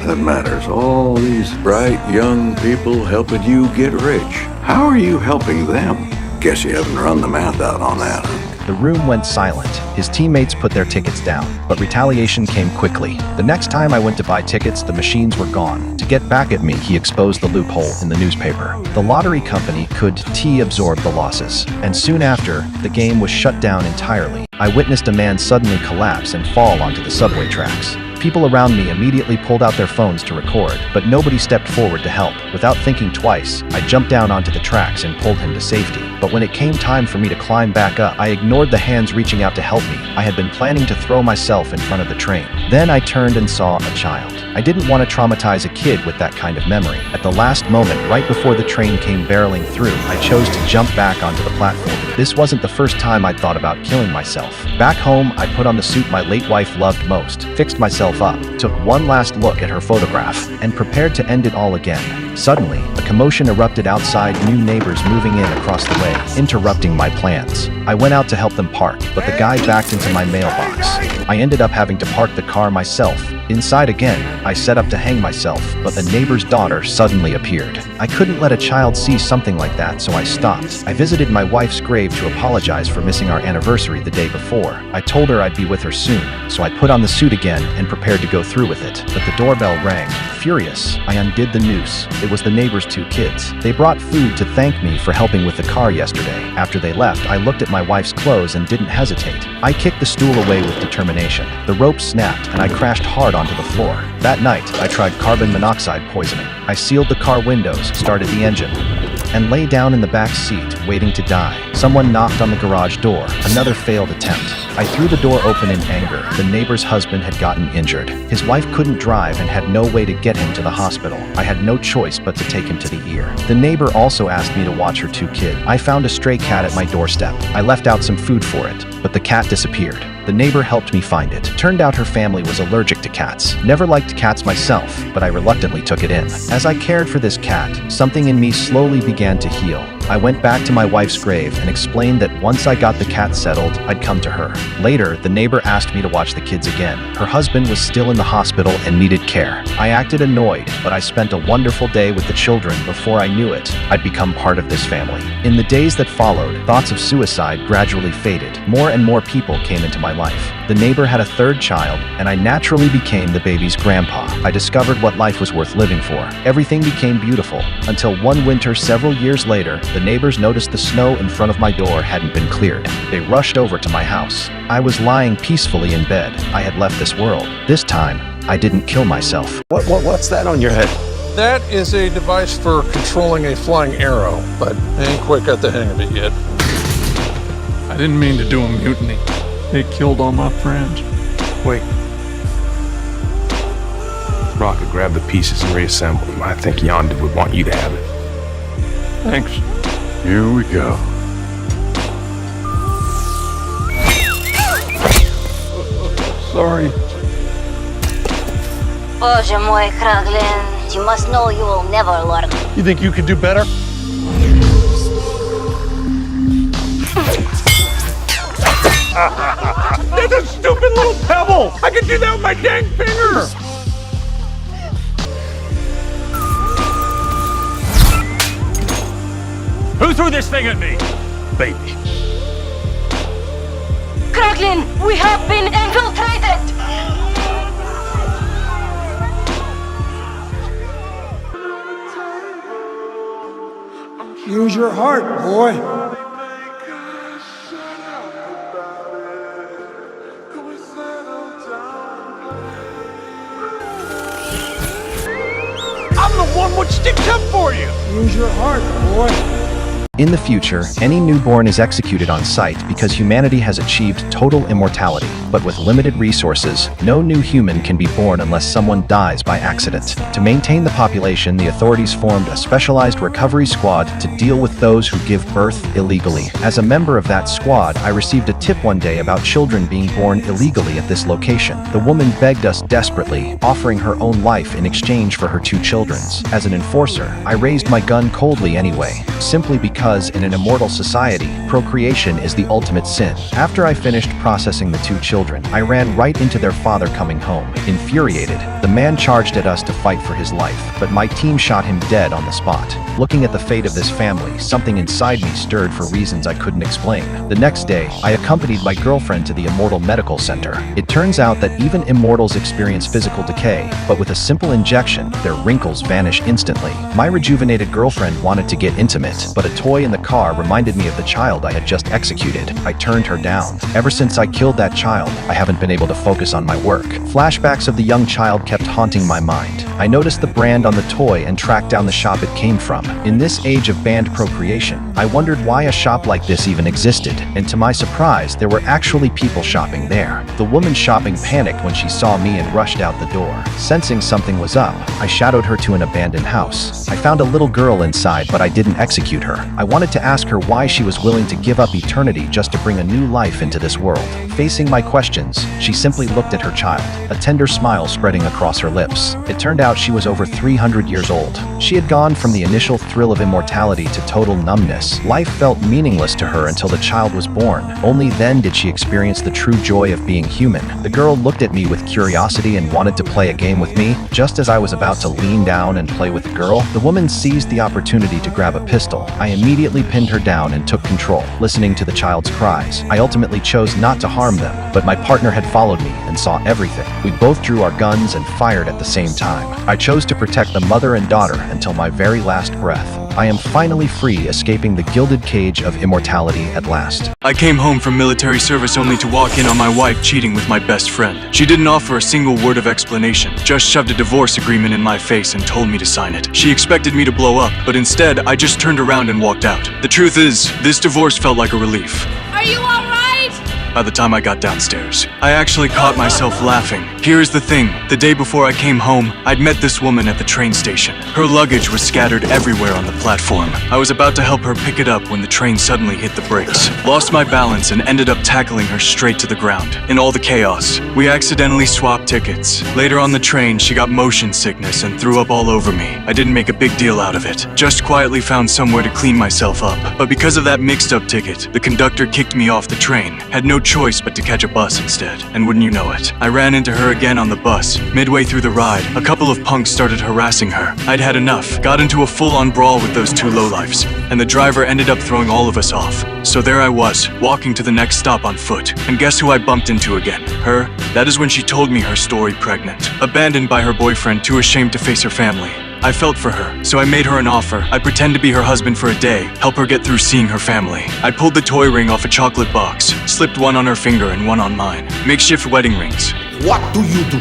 that matters. All these bright young people helping you get rich. How are you helping them? Guess you haven't run the math out on that, huh? The room went silent. His teammates put their tickets down, but retaliation came quickly. The next time I went to buy tickets, the machines were gone. To get back at me, he exposed the loophole in the newspaper. The lottery company could absorb the losses, and soon after, the game was shut down entirely. I witnessed a man suddenly collapse and fall onto the subway tracks. People around me immediately pulled out their phones to record, but nobody stepped forward to help. Without thinking twice, I jumped down onto the tracks and pulled him to safety. But when it came time for me to climb back up, I ignored the hands reaching out to help me. I had been planning to throw myself in front of the train. Then I turned and saw a child. I didn't want to traumatize a kid with that kind of memory. At the last moment, right before the train came barreling through, I chose to jump back onto the platform. This wasn't the first time I'd thought about killing myself. Back home, I put on the suit my late wife loved most, fixed myself up, took one last look at her photograph, and prepared to end it all again. Suddenly, a commotion erupted outside, new neighbors moving in across the way, interrupting my plans. I went out to help them park, but the guy backed into my mailbox. I ended up having to park the car myself. Inside again, I set up to hang myself, but the neighbor's daughter suddenly appeared. I couldn't let a child see something like that, so I stopped. I visited my wife's grave to apologize for missing our anniversary the day before. I told her I'd be with her soon, so I put on the suit again and prepared to go through with it. But the doorbell rang. Furious, I undid the noose. It was the neighbor's 2 kids. They brought food to thank me for helping with the car yesterday. After they left, I looked at my wife's clothes and didn't hesitate. I kicked the stool away with determination. The rope snapped and I crashed hard onto the floor. That night, I tried carbon monoxide poisoning. I sealed the car windows, started the engine, and lay down in the back seat, waiting to die. Someone knocked on the garage door, another failed attempt. I threw the door open in anger. The neighbor's husband had gotten injured. His wife couldn't drive and had no way to get him to the hospital. I had no choice but to take him to the ER. The neighbor also asked me to watch her 2 kids. I found a stray cat at my doorstep. I left out some food for it, but the cat disappeared. The neighbor helped me find it. Turned out her family was allergic to cats. Never liked cats myself, but I reluctantly took it in. As I cared for this cat, something in me slowly began to heal. I went back to my wife's grave and explained that once I got the cat settled, I'd come to her. Later, the neighbor asked me to watch the kids again. Her husband was still in the hospital and needed care. I acted annoyed, but I spent a wonderful day with the children. Before I knew it, I'd become part of this family. In the days that followed, thoughts of suicide gradually faded. More and more people came into my life. The neighbor had a 3rd child, and I naturally became the baby's grandpa. I discovered what life was worth living for. Everything became beautiful, until one winter several years later, the neighbors noticed the snow in front of my door hadn't been cleared. They rushed over to my house. I was lying peacefully in bed. I had left this world. This time, I didn't kill myself. What's that on your head? That is a device for controlling a flying arrow, but I ain't quite got the hang of it yet. I didn't mean to do a mutiny. They killed all my friends. Wait. Rocket, grab the pieces and reassemble them. I think Yondu would want you to have it. Thanks. Here we go. Sorry. Боже мой, Kraglin, you must know you will never learn. You think you could do better? That's a stupid little pebble! I can do that with my dang finger! Who threw this thing at me? Baby. Kraglin, we have been infiltrated! Use your heart, boy. I'm the one which sticks up for you! Use your heart, boy. In the future, any newborn is executed on sight because humanity has achieved total immortality. But with limited resources, no new human can be born unless someone dies by accident. To maintain the population, the authorities formed a specialized recovery squad to deal with those who give birth illegally. As a member of that squad, I received a tip one day about children being born illegally at this location. The woman begged us desperately, offering her own life in exchange for her 2 children's. As an enforcer, I raised my gun coldly anyway, simply because in an immortal society, procreation is the ultimate sin. After I finished processing the 2 children, I ran right into their father coming home. Infuriated, the man charged at us to fight for his life, but my team shot him dead on the spot. Looking at the fate of this family, something inside me stirred for reasons I couldn't explain. The next day, I accompanied my girlfriend to the Immortal Medical Center. It turns out that even immortals experience physical decay, but with a simple injection, their wrinkles vanish instantly. My rejuvenated girlfriend wanted to get intimate, but a toy in the car reminded me of the child I had just executed. I turned her down. Ever since I killed that child, I haven't been able to focus on my work. Flashbacks of the young child kept haunting my mind. I noticed the brand on the toy and tracked down the shop it came from. In this age of banned procreation, I wondered why a shop like this even existed, and to my surprise, there were actually people shopping there. The woman shopping panicked when she saw me and rushed out the door. Sensing something was up, I shadowed her to an abandoned house. I found a little girl inside, but I didn't execute her. I wanted to ask her why she was willing to give up eternity just to bring a new life into this world. Facing my questions, she simply looked at her child, a tender smile spreading across her lips. It turned out she was over 300 years old. She had gone from the initial thrill of immortality to total numbness. Life felt meaningless to her until the child was born. Only then did she experience the true joy of being human. The girl looked at me with curiosity and wanted to play a game with me. Just as I was about to lean down and play with the girl, the woman seized the opportunity to grab a pistol. I immediately pinned her down and took control, listening to the child's cries. I ultimately chose not to harm them, but my partner had followed me and saw everything. We both drew our guns and fired at the same time. I chose to protect the mother and daughter until my very last breath. I am finally free, escaping the gilded cage of immortality at last. I came home from military service only to walk in on my wife cheating with my best friend. She didn't offer a single word of explanation, just shoved a divorce agreement in my face and told me to sign it. She expected me to blow up, but instead, I just turned around and walked out. The truth is, this divorce felt like a relief. Are you alright? By the time I got downstairs, I actually caught myself laughing. Here's the thing, the day before I came home, I'd met this woman at the train station. Her luggage was scattered everywhere on the platform. I was about to help her pick it up when the train suddenly hit the brakes. Lost my balance and ended up tackling her straight to the ground. In all the chaos, we accidentally swapped tickets. Later on the train, she got motion sickness and threw up all over me. I didn't make a big deal out of it, just quietly found somewhere to clean myself up. But because of that mixed up ticket, the conductor kicked me off the train. Had no choice but to catch a bus instead. And wouldn't you know it, I ran into her again on the bus. Midway through the ride, a couple of punks started harassing her. I'd had enough, got into a full-on brawl with those two lowlifes, and the driver ended up throwing all of us off. So there I was, walking to the next stop on foot. And guess who I bumped into again? Her. That is when she told me her story pregnant. Abandoned by her boyfriend, too ashamed to face her family. I felt for her, so I made her an offer. I'd pretend to be her husband for a day, help her get through seeing her family. I pulled the toy ring off a chocolate box, slipped one on her finger and one on mine. Makeshift wedding rings. What do you do?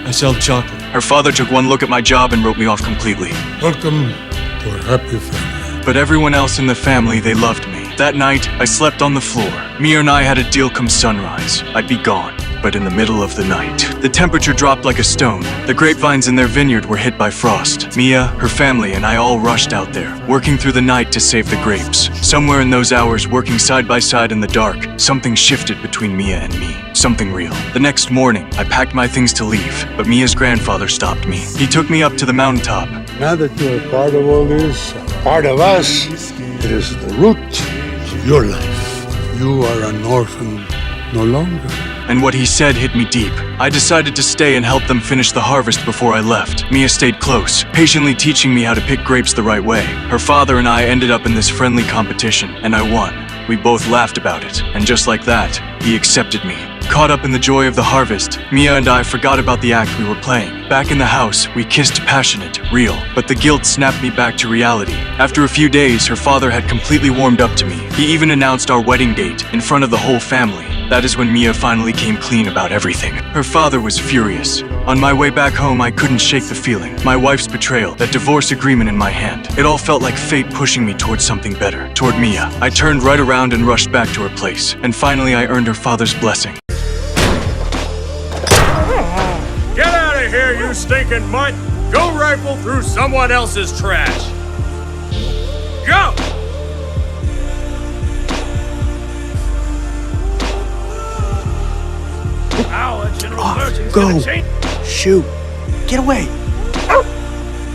I sell chocolate. Her father took one look at my job and wrote me off completely. Welcome to a happy family. But everyone else in the family, they loved me. That night, I slept on the floor. Mia and I had a deal come sunrise. I'd be gone. But in the middle of the night, the temperature dropped like a stone. The grapevines in their vineyard were hit by frost. Mia, her family, and I all rushed out there, working through the night to save the grapes. Somewhere in those hours, working side by side in the dark, something shifted between Mia and me. Something real. The next morning, I packed my things to leave, but Mia's grandfather stopped me. He took me up to the mountaintop. Now that you're part of all this, part of us, it is the root of your life. You are an orphan no longer. And what he said hit me deep. I decided to stay and help them finish the harvest before I left. Mia stayed close, patiently teaching me how to pick grapes the right way. Her father and I ended up in this friendly competition, and I won. We both laughed about it, and just like that, he accepted me. Caught up in the joy of the harvest, Mia and I forgot about the act we were playing. Back in the house, we kissed passionate, real, but the guilt snapped me back to reality. After a few days, her father had completely warmed up to me. He even announced our wedding date in front of the whole family. That is when Mia finally came clean about everything. Her father was furious. On my way back home, I couldn't shake the feeling. My wife's betrayal, that divorce agreement in my hand. It all felt like fate pushing me towards something better, toward Mia. I turned right around and rushed back to her place. And finally, I earned her father's blessing. Get out of here, you stinking mutt! Go rifle through someone else's trash! Go! Go! Shoot! Get away!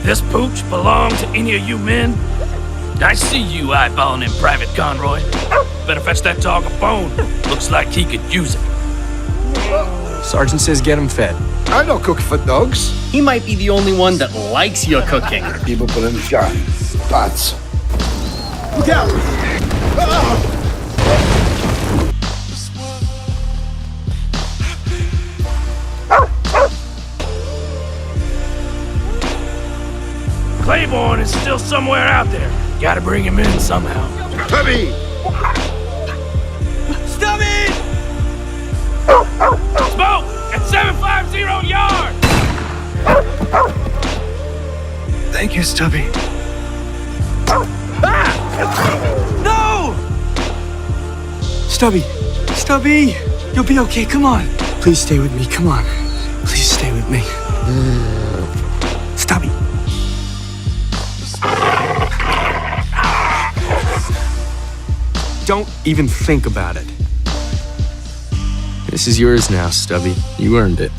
This pooch belong to any of you men? I see you eyeballing in Private Conroy. Better fetch that dog a bone. Looks like he could use it. Sergeant says get him fed. I don't cook for dogs. He might be the only one that likes your cooking. People put in shot. That's. Look out! Claiborne is still somewhere out there. Gotta bring him in somehow. Stubby! Stubby! Smoke at 750 yard! Thank you, Stubby. No! Stubby! Stubby! You'll be okay, come on. Please stay with me, come on. Please stay with me. Stubby. Don't even think about it. This is yours now, Stubby. You earned it.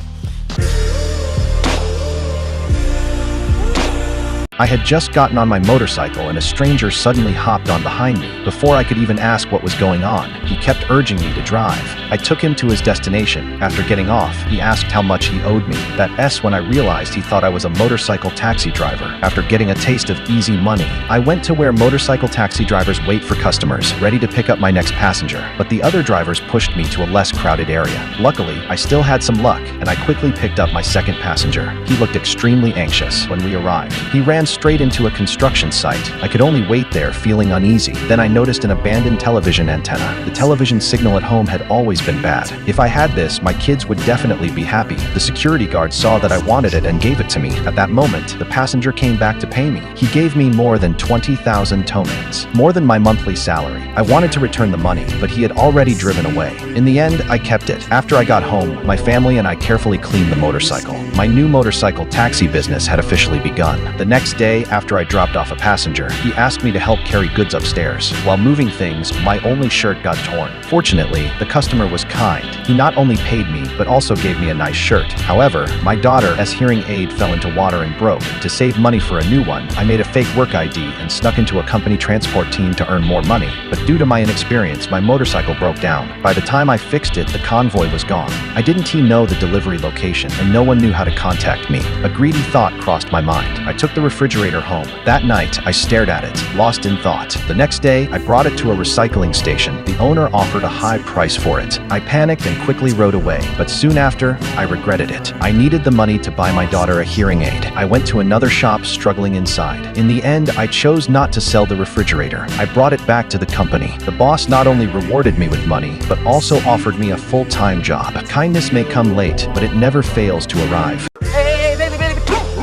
I had just gotten on my motorcycle and a stranger suddenly hopped on behind me. Before I could even ask what was going on, he kept urging me to drive. I took him to his destination. After getting off, he asked how much he owed me. That S when I realized he thought I was a motorcycle taxi driver. After getting a taste of easy money, I went to where motorcycle taxi drivers wait for customers, ready to pick up my next passenger. But the other drivers pushed me to a less crowded area. Luckily, I still had some luck, and I quickly picked up my second passenger. He looked extremely anxious when we arrived. He ran straight into a construction site. I could only wait there, feeling uneasy. Then I noticed an abandoned television antenna. The television signal at home had always been bad. If I had this, my kids would definitely be happy. The security guard saw that I wanted it and gave it to me. At that moment, the passenger came back to pay me. He gave me more than 20,000 tomains, more than my monthly salary. I wanted to return the money, but he had already driven away. In the end, I kept it. After I got home, my family and I carefully cleaned the motorcycle. My new motorcycle taxi business had officially begun. The next day, after I dropped off a passenger, he asked me to help carry goods upstairs. While moving things, my only shirt got torn. Fortunately, the customer was kind. He not only paid me, but also gave me a nice shirt. However, my daughter's hearing aid fell into water and broke. To save money for a new one, I made a fake work ID and snuck into a company transport team to earn more money. But due to my inexperience, my motorcycle broke down. By the time I fixed it, the convoy was gone. I didn't know the delivery location, and no one knew how to contact me. A greedy thought crossed my mind. I took the refrigerator home. That night, I stared at it, lost in thought. The next day, I brought it to a recycling station. The owner offered a high price for it. I panicked and quickly rode away, but soon after, I regretted it. I needed the money to buy my daughter a hearing aid. I went to another shop, struggling inside. In the end, I chose not to sell the refrigerator. I brought it back to the company. The boss not only rewarded me with money, but also offered me a full-time job. Kindness may come late, but it never fails to arrive. Hey, Bailey!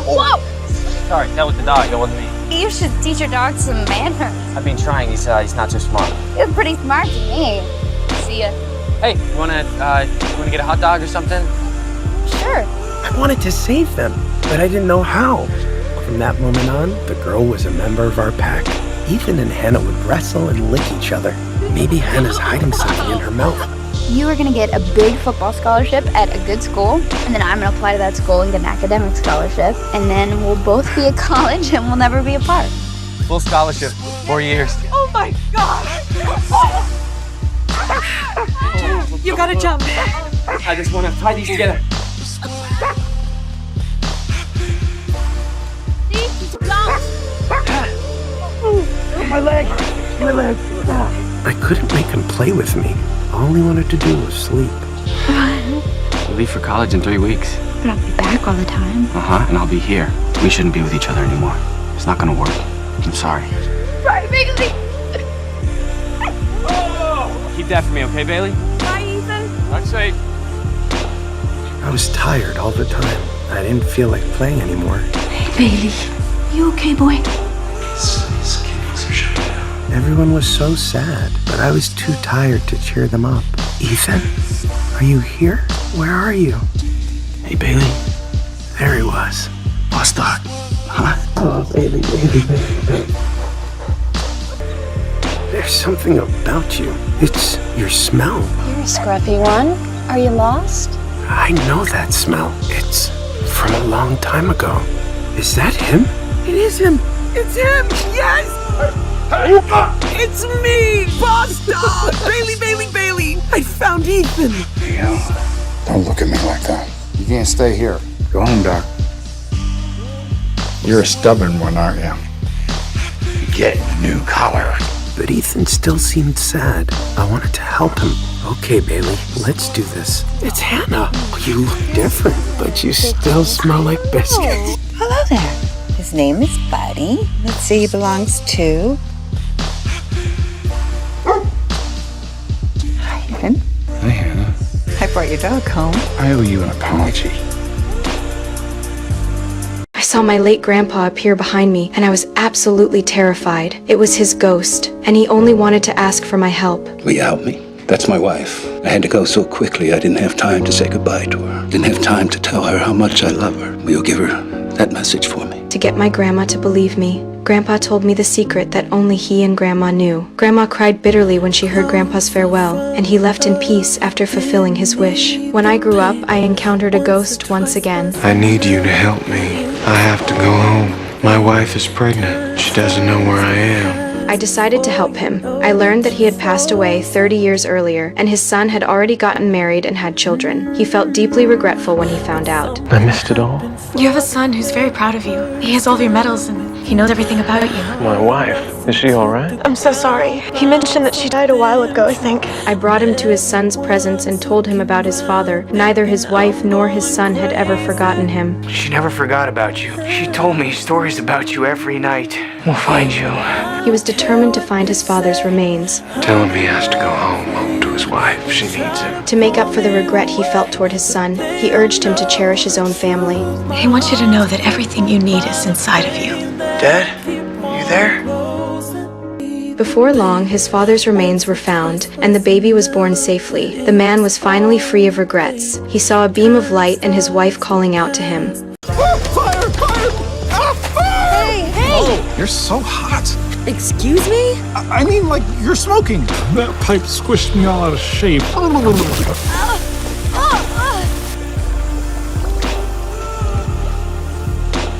Whoa! Sorry, that was the dog, that wasn't me. You should teach your dog some manners. I've been trying, he's not too smart. You're pretty smart to me. See ya. Hey, you wanna get a hot dog or something? Sure. I wanted to save them, but I didn't know how. From that moment on, the girl was a member of our pack. Ethan and Hannah would wrestle and lick each other. Maybe Hannah's hiding something in her mouth. You are gonna get a big football scholarship at a good school, and then I'm gonna apply to that school and get an academic scholarship, and then we'll both be at college and we'll never be apart. Full scholarship, 4 years. Oh my God! You gotta jump. I just wanna tie these together. My leg! I couldn't make him play with me. All he wanted to do was sleep. We leave for college in 3 weeks. But I'll be back all the time. And I'll be here. We shouldn't be with each other anymore. It's not gonna work. I'm sorry. Right, Bailey! Keep that for me, okay, Bailey? Bye, Ethan. Drive safe. I was tired all the time. I didn't feel like playing anymore. Hey, Bailey. You okay, boy? Everyone was so sad, but I was too tired to cheer them up. Ethan, are you here? Where are you? Hey, Bailey. There he was. Lost dog. Huh? Oh, baby. There's something about you. It's your smell. You're a scruffy one. Are you lost? I know that smell. It's from a long time ago. Is that him? It is him. It's him. Yes. It's me, boss dog. Bailey. I found Ethan. Don't look at me like that. You can't stay here. Go home, Doc. You're a stubborn one, aren't you? Get a new collar. But Ethan still seemed sad. I wanted to help him. Okay, Bailey, let's do this. It's Hannah. You look different, but you still smell like biscuits. Hello there. His name is Buddy. Let's see, he belongs to... Hi, Ethan. Hey, Hannah. I brought your dog home. I owe you an apology. I saw my late grandpa appear behind me, and I was absolutely terrified. It was his ghost, and he only wanted to ask for my help. Will you help me? That's my wife. I had to go so quickly I didn't have time to say goodbye to her. Didn't have time to tell her how much I love her. Will you give her that message for me? To get my grandma to believe me, Grandpa told me the secret that only he and Grandma knew. Grandma cried bitterly when she heard Grandpa's farewell, and he left in peace after fulfilling his wish. When I grew up, I encountered a ghost once again. I need you to help me. I have to go home. My wife is pregnant. She doesn't know where I am. I decided to help him. I learned that he had passed away 30 years earlier, and his son had already gotten married and had children. He felt deeply regretful when he found out. I missed it all. You have a son who's very proud of you. He has all of your medals and He knows everything about you. My wife. Is she all right? I'm so sorry. He mentioned that she died a while ago, I think. I brought him to his son's presence and told him about his father. Neither his wife nor his son had ever forgotten him. She never forgot about you. She told me stories about you every night. We'll find you. He was determined to find his father's remains. Tell him he has to go home to his wife. She needs him. To make up for the regret he felt toward his son, he urged him to cherish his own family. He wants you to know that everything you need is inside of you. Dad, you there? Before long, his father's remains were found, and the baby was born safely. The man was finally free of regrets. He saw a beam of light and his wife calling out to him. Fire! Fire! Ah, fire! Hey, hey! Oh, you're so hot. Excuse me? I mean, like, you're smoking. That pipe squished me all out of shape.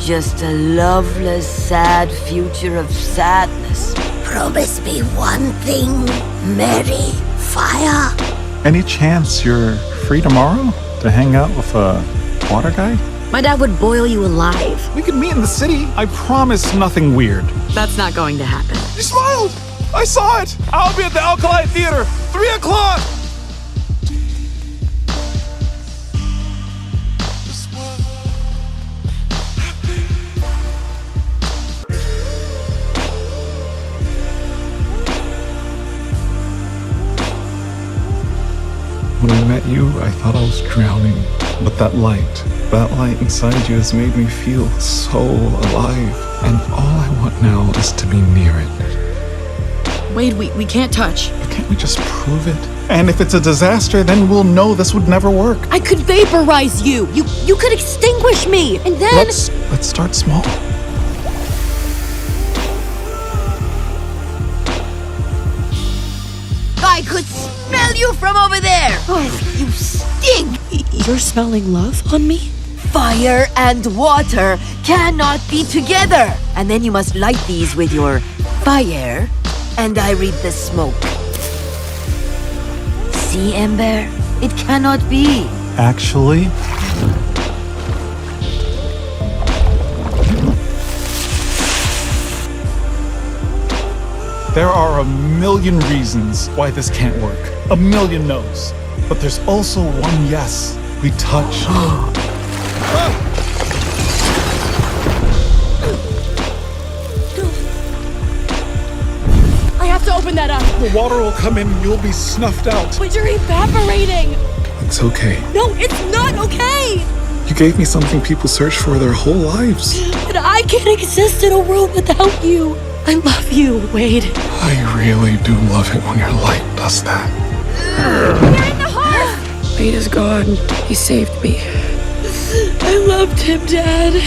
Just a loveless, sad future of sadness. Promise me one thing, Mary. Fire. Any chance you're free tomorrow to hang out with a water guy? My dad would boil you alive. We could meet in the city. I promise nothing weird. That's not going to happen. You smiled! I saw it! I'll be at the Alkali Theater, 3 o'clock! When I met you, I thought I was drowning. But that light inside you has made me feel so alive. And all I want now is to be near it. Wade, we can't touch. But can't we just prove it? And if it's a disaster, then we'll know this would never work. I could vaporize you. You could extinguish me. And then... Let's start small. I could smell you from over there. Oh, you stink. You're smelling love on me? Fire and water cannot be together. And then you must light these with your fire, and I read the smoke. See, Ember? It cannot be. Actually... there are a million reasons why this can't work. A million no's. But there's also one yes. We touch. I have to open that up. The water will come in and you'll be snuffed out. But you're evaporating. It's okay. No, it's not okay. You gave me something people search for their whole lives. But I can't exist in a world without you. I love you, Wade. I really do love it when your light does that. You're in the heart! Wade is gone. He saved me. I loved him, Dad.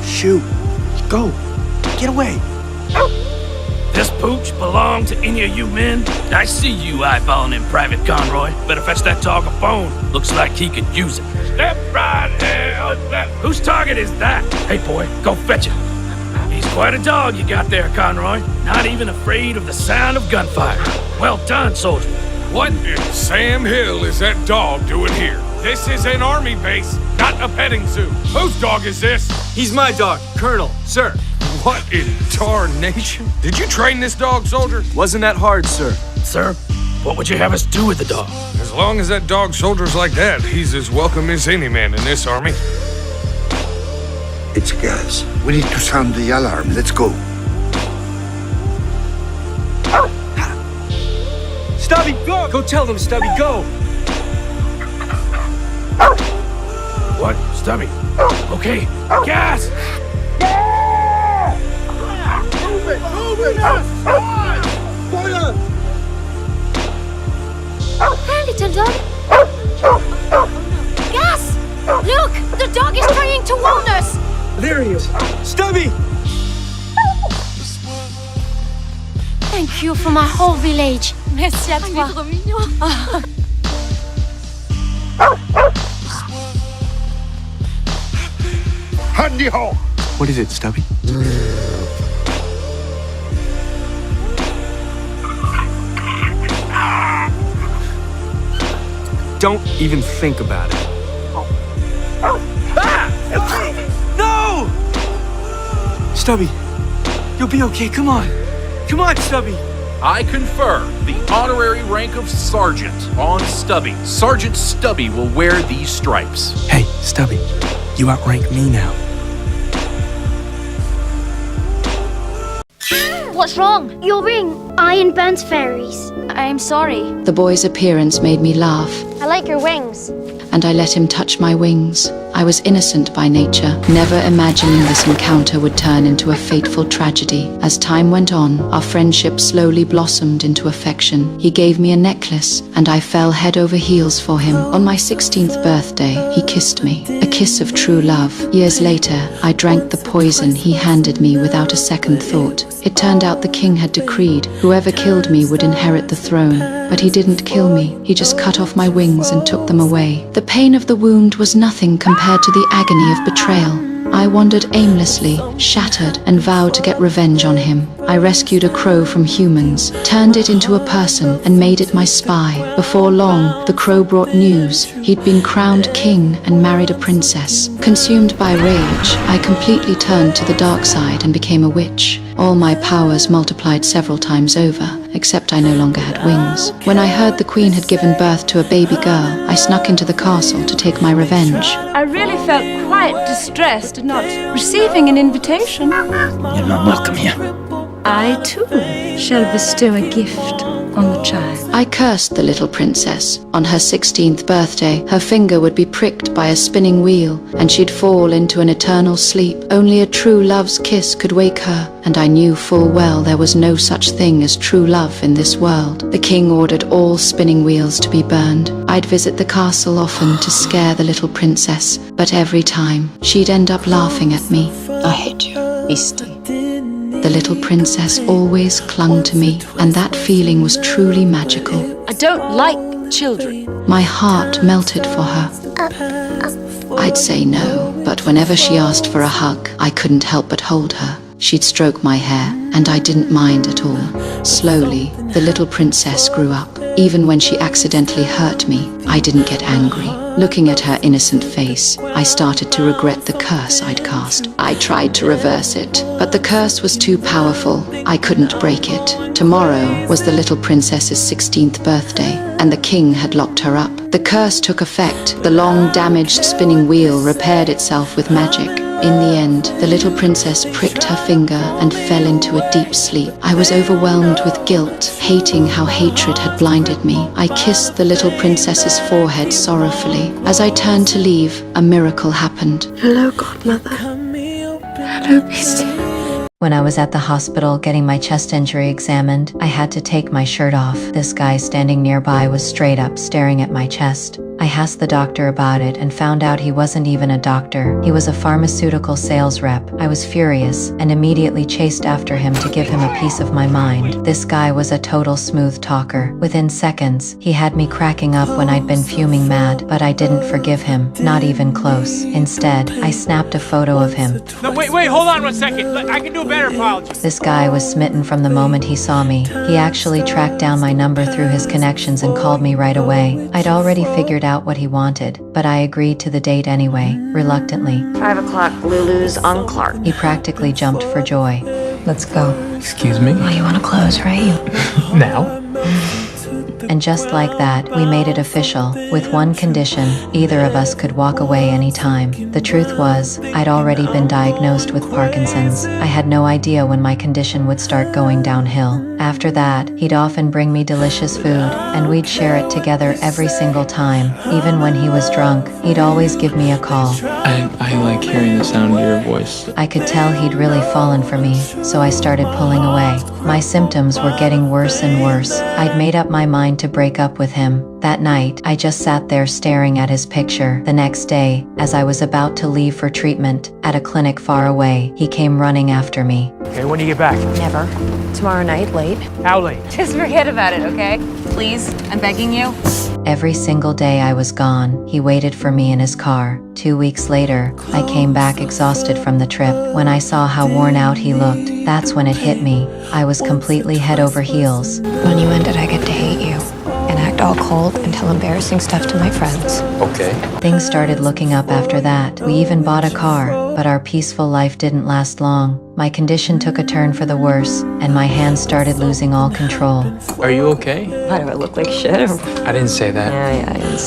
Shoot. Go. Get away. This pooch belong to any of you men? I see you eyeballing in Private Conroy. Better fetch that dog a bone. Looks like he could use it. Step right here. Whose target is that? Hey, boy, go fetch it. He's quite a dog you got there, Conroy. Not even afraid of the sound of gunfire. Well done, soldier. What in Sam Hill is that dog doing here? This is an army base, not a petting zoo. Whose dog is this? He's my dog, Colonel, sir. What in tarnation? Did you train this dog, soldier? Wasn't that hard, sir. Sir, what would you have us do with the dog? As long as that dog soldiers like that, he's as welcome as any man in this army. It's gas. We need to sound the alarm. Let's go. Stubby, go! Go tell them, Stubby, go! What? Stubby? Okay, gas! Move it! Fire! Hey, little dog. Gas! Look! The dog is trying to wound us! There he is. Stubby! Thank you for my whole village. Merci à toi. Trop mignon. Handy ho! What is it, Stubby? Don't even think about it. Stubby, you'll be okay. Come on. Come on, Stubby. I confer the honorary rank of Sergeant on Stubby. Sergeant Stubby will wear these stripes. Hey, Stubby, you outrank me now. What's wrong? Your ring. Iron burns fairies. I'm sorry. The boy's appearance made me laugh, I like your wings. and I let him touch my wings. I was innocent by nature, never imagining this encounter would turn into a fateful tragedy. As time went on, our friendship slowly blossomed into affection. He gave me a necklace, and I fell head over heels for him. On my 16th birthday, he kissed me, a kiss of true love. Years later, I drank the poison he handed me without a second thought. It turned out the king had decreed whoever killed me would inherit the throne. But he didn't kill me, he just cut off my wings and took them away. The pain of the wound was nothing compared to the agony of betrayal. I wandered aimlessly, shattered, and vowed to get revenge on him. I rescued a crow from humans, turned it into a person, and made it my spy. Before long, the crow brought news. He'd been crowned king and married a princess. Consumed by rage, I completely turned to the dark side and became a witch. All my powers multiplied several times over, except I no longer had wings. When I heard the queen had given birth to a baby girl, I snuck into the castle to take my revenge. I really felt quite distressed at not receiving an invitation. You're not welcome here. I, too, shall bestow a gift on the child. I cursed the little princess. On her 16th birthday, her finger would be pricked by a spinning wheel, and she'd fall into an eternal sleep. Only a true love's kiss could wake her, and I knew full well there was no such thing as true love in this world. The king ordered all spinning wheels to be burned. I'd visit the castle often to scare the little princess, but every time, she'd end up laughing at me. I hate you, beastie. The little princess always clung to me, and that feeling was truly magical. I don't like children. My heart melted for her. I'd say no, but whenever she asked for a hug, I couldn't help but hold her. She'd stroke my hair, and I didn't mind at all. Slowly, the little princess grew up. Even when she accidentally hurt me, I didn't get angry. Looking at her innocent face, I started to regret the curse I'd cast. I tried to reverse it, but the curse was too powerful. I couldn't break it. Tomorrow was the little princess's 16th birthday, and the king had locked her up. The curse took effect. The long, damaged spinning wheel repaired itself with magic. In the end, the little princess pricked her finger and fell into a deep sleep. I was overwhelmed with guilt, hating how hatred had blinded me. I kissed the little princess's forehead sorrowfully. As I turned to leave, a miracle happened. Hello, godmother. Hello, beastie. When I was at the hospital getting my chest injury examined, I had to take my shirt off. This guy standing nearby was straight up staring at my chest. I asked the doctor about it and found out he wasn't even a doctor. He was a pharmaceutical sales rep. I was furious and immediately chased after him to give him a piece of my mind. This guy was a total smooth talker. Within seconds, he had me cracking up when I'd been fuming mad, but I didn't forgive him, not even close. Instead, I snapped a photo of him. No, wait, hold on 1 second. I can do a better apology. This guy was smitten from the moment he saw me. He actually tracked down my number through his connections and called me right away. I'd already figured out what he wanted, but I agreed to the date anyway, reluctantly. 5 o'clock, Lulu's on Clark. He practically jumped for joy. Let's go. Excuse me? Well, you want to close, right? Now? And just like that, we made it official, with one condition: either of us could walk away anytime. The truth was, I'd already been diagnosed with Parkinson's. I had no idea when my condition would start going downhill. After that, he'd often bring me delicious food, and we'd share it together every single time. Even when he was drunk, he'd always give me a call. I like hearing the sound of your voice. I could tell he'd really fallen for me, so I started pulling away. My symptoms were getting worse and worse. I'd made up my mind to break up with him. That night, I just sat there staring at his picture. The next day, as I was about to leave for treatment at a clinic far away, he came running after me. Okay, when do you get back? Never. Tomorrow night, late. How late? Just forget about it, okay? Please, I'm begging you. Every single day I was gone, he waited for me in his car. 2 weeks later, I came back exhausted from the trip. When I saw how worn out he looked, that's when it hit me. I was completely head over heels. When you ended, I get to hate you and act all cold and tell embarrassing stuff to my friends. Okay. Things started looking up after that. We even bought a car. But our peaceful life didn't last long. My condition took a turn for the worse, and my hands started losing all control. Are you okay? Why do I look like shit? I didn't say that. Yeah, I didn't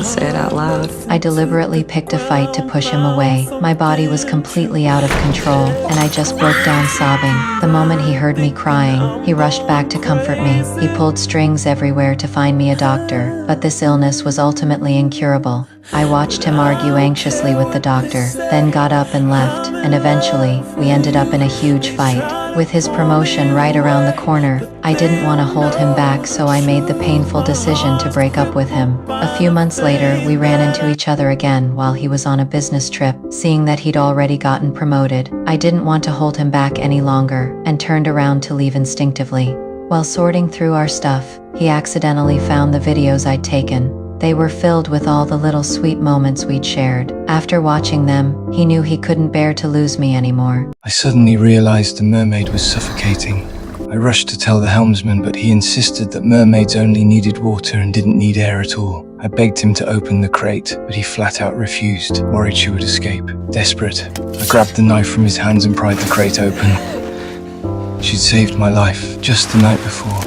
say it out loud. I deliberately picked a fight to push him away. My body was completely out of control, and I just broke down sobbing. The moment he heard me crying, he rushed back to comfort me. He pulled strings everywhere to find me a doctor, but this illness was ultimately incurable. I watched him argue anxiously with the doctor, then got up and left, and eventually, we ended up in a huge fight. With his promotion right around the corner, I didn't want to hold him back, so I made the painful decision to break up with him. A few months later, we ran into each other again while he was on a business trip. Seeing that he'd already gotten promoted, I didn't want to hold him back any longer, and turned around to leave instinctively. While sorting through our stuff, he accidentally found the videos I'd taken. They were filled with all the little sweet moments we'd shared. After watching them, he knew he couldn't bear to lose me anymore. I suddenly realized the mermaid was suffocating. I rushed to tell the helmsman, but he insisted that mermaids only needed water and didn't need air at all. I begged him to open the crate, but he flat out refused, worried she would escape. Desperate, I grabbed the knife from his hands and pried the crate open. She'd saved my life just the night before.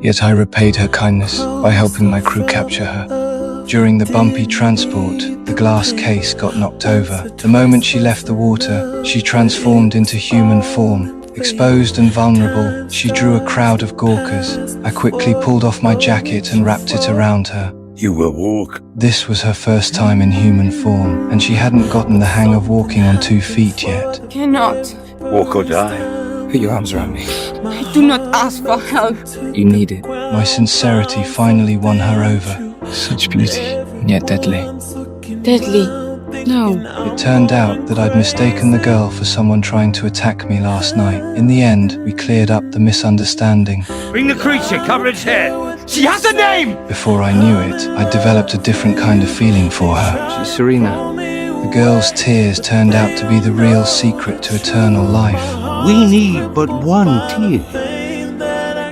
Yet I repaid her kindness by helping my crew capture her. During the bumpy transport, the glass case got knocked over. The moment she left the water, she transformed into human form. Exposed and vulnerable, she drew a crowd of gawkers. I quickly pulled off my jacket and wrapped it around her. You will walk. This was her first time in human form, and she hadn't gotten the hang of walking on 2 feet yet. Cannot. Walk or die. Put your arms around me. I do not ask for help. You need it. My sincerity finally won her over. Such beauty, and yet deadly. Deadly. No. It turned out that I'd mistaken the girl for someone trying to attack me last night. In the end, we cleared up the misunderstanding. Bring the creature, cover its head. She has a name! Before I knew it, I developed a different kind of feeling for her. She's Serena. The girl's tears turned out to be the real secret to eternal life. We need but one tear.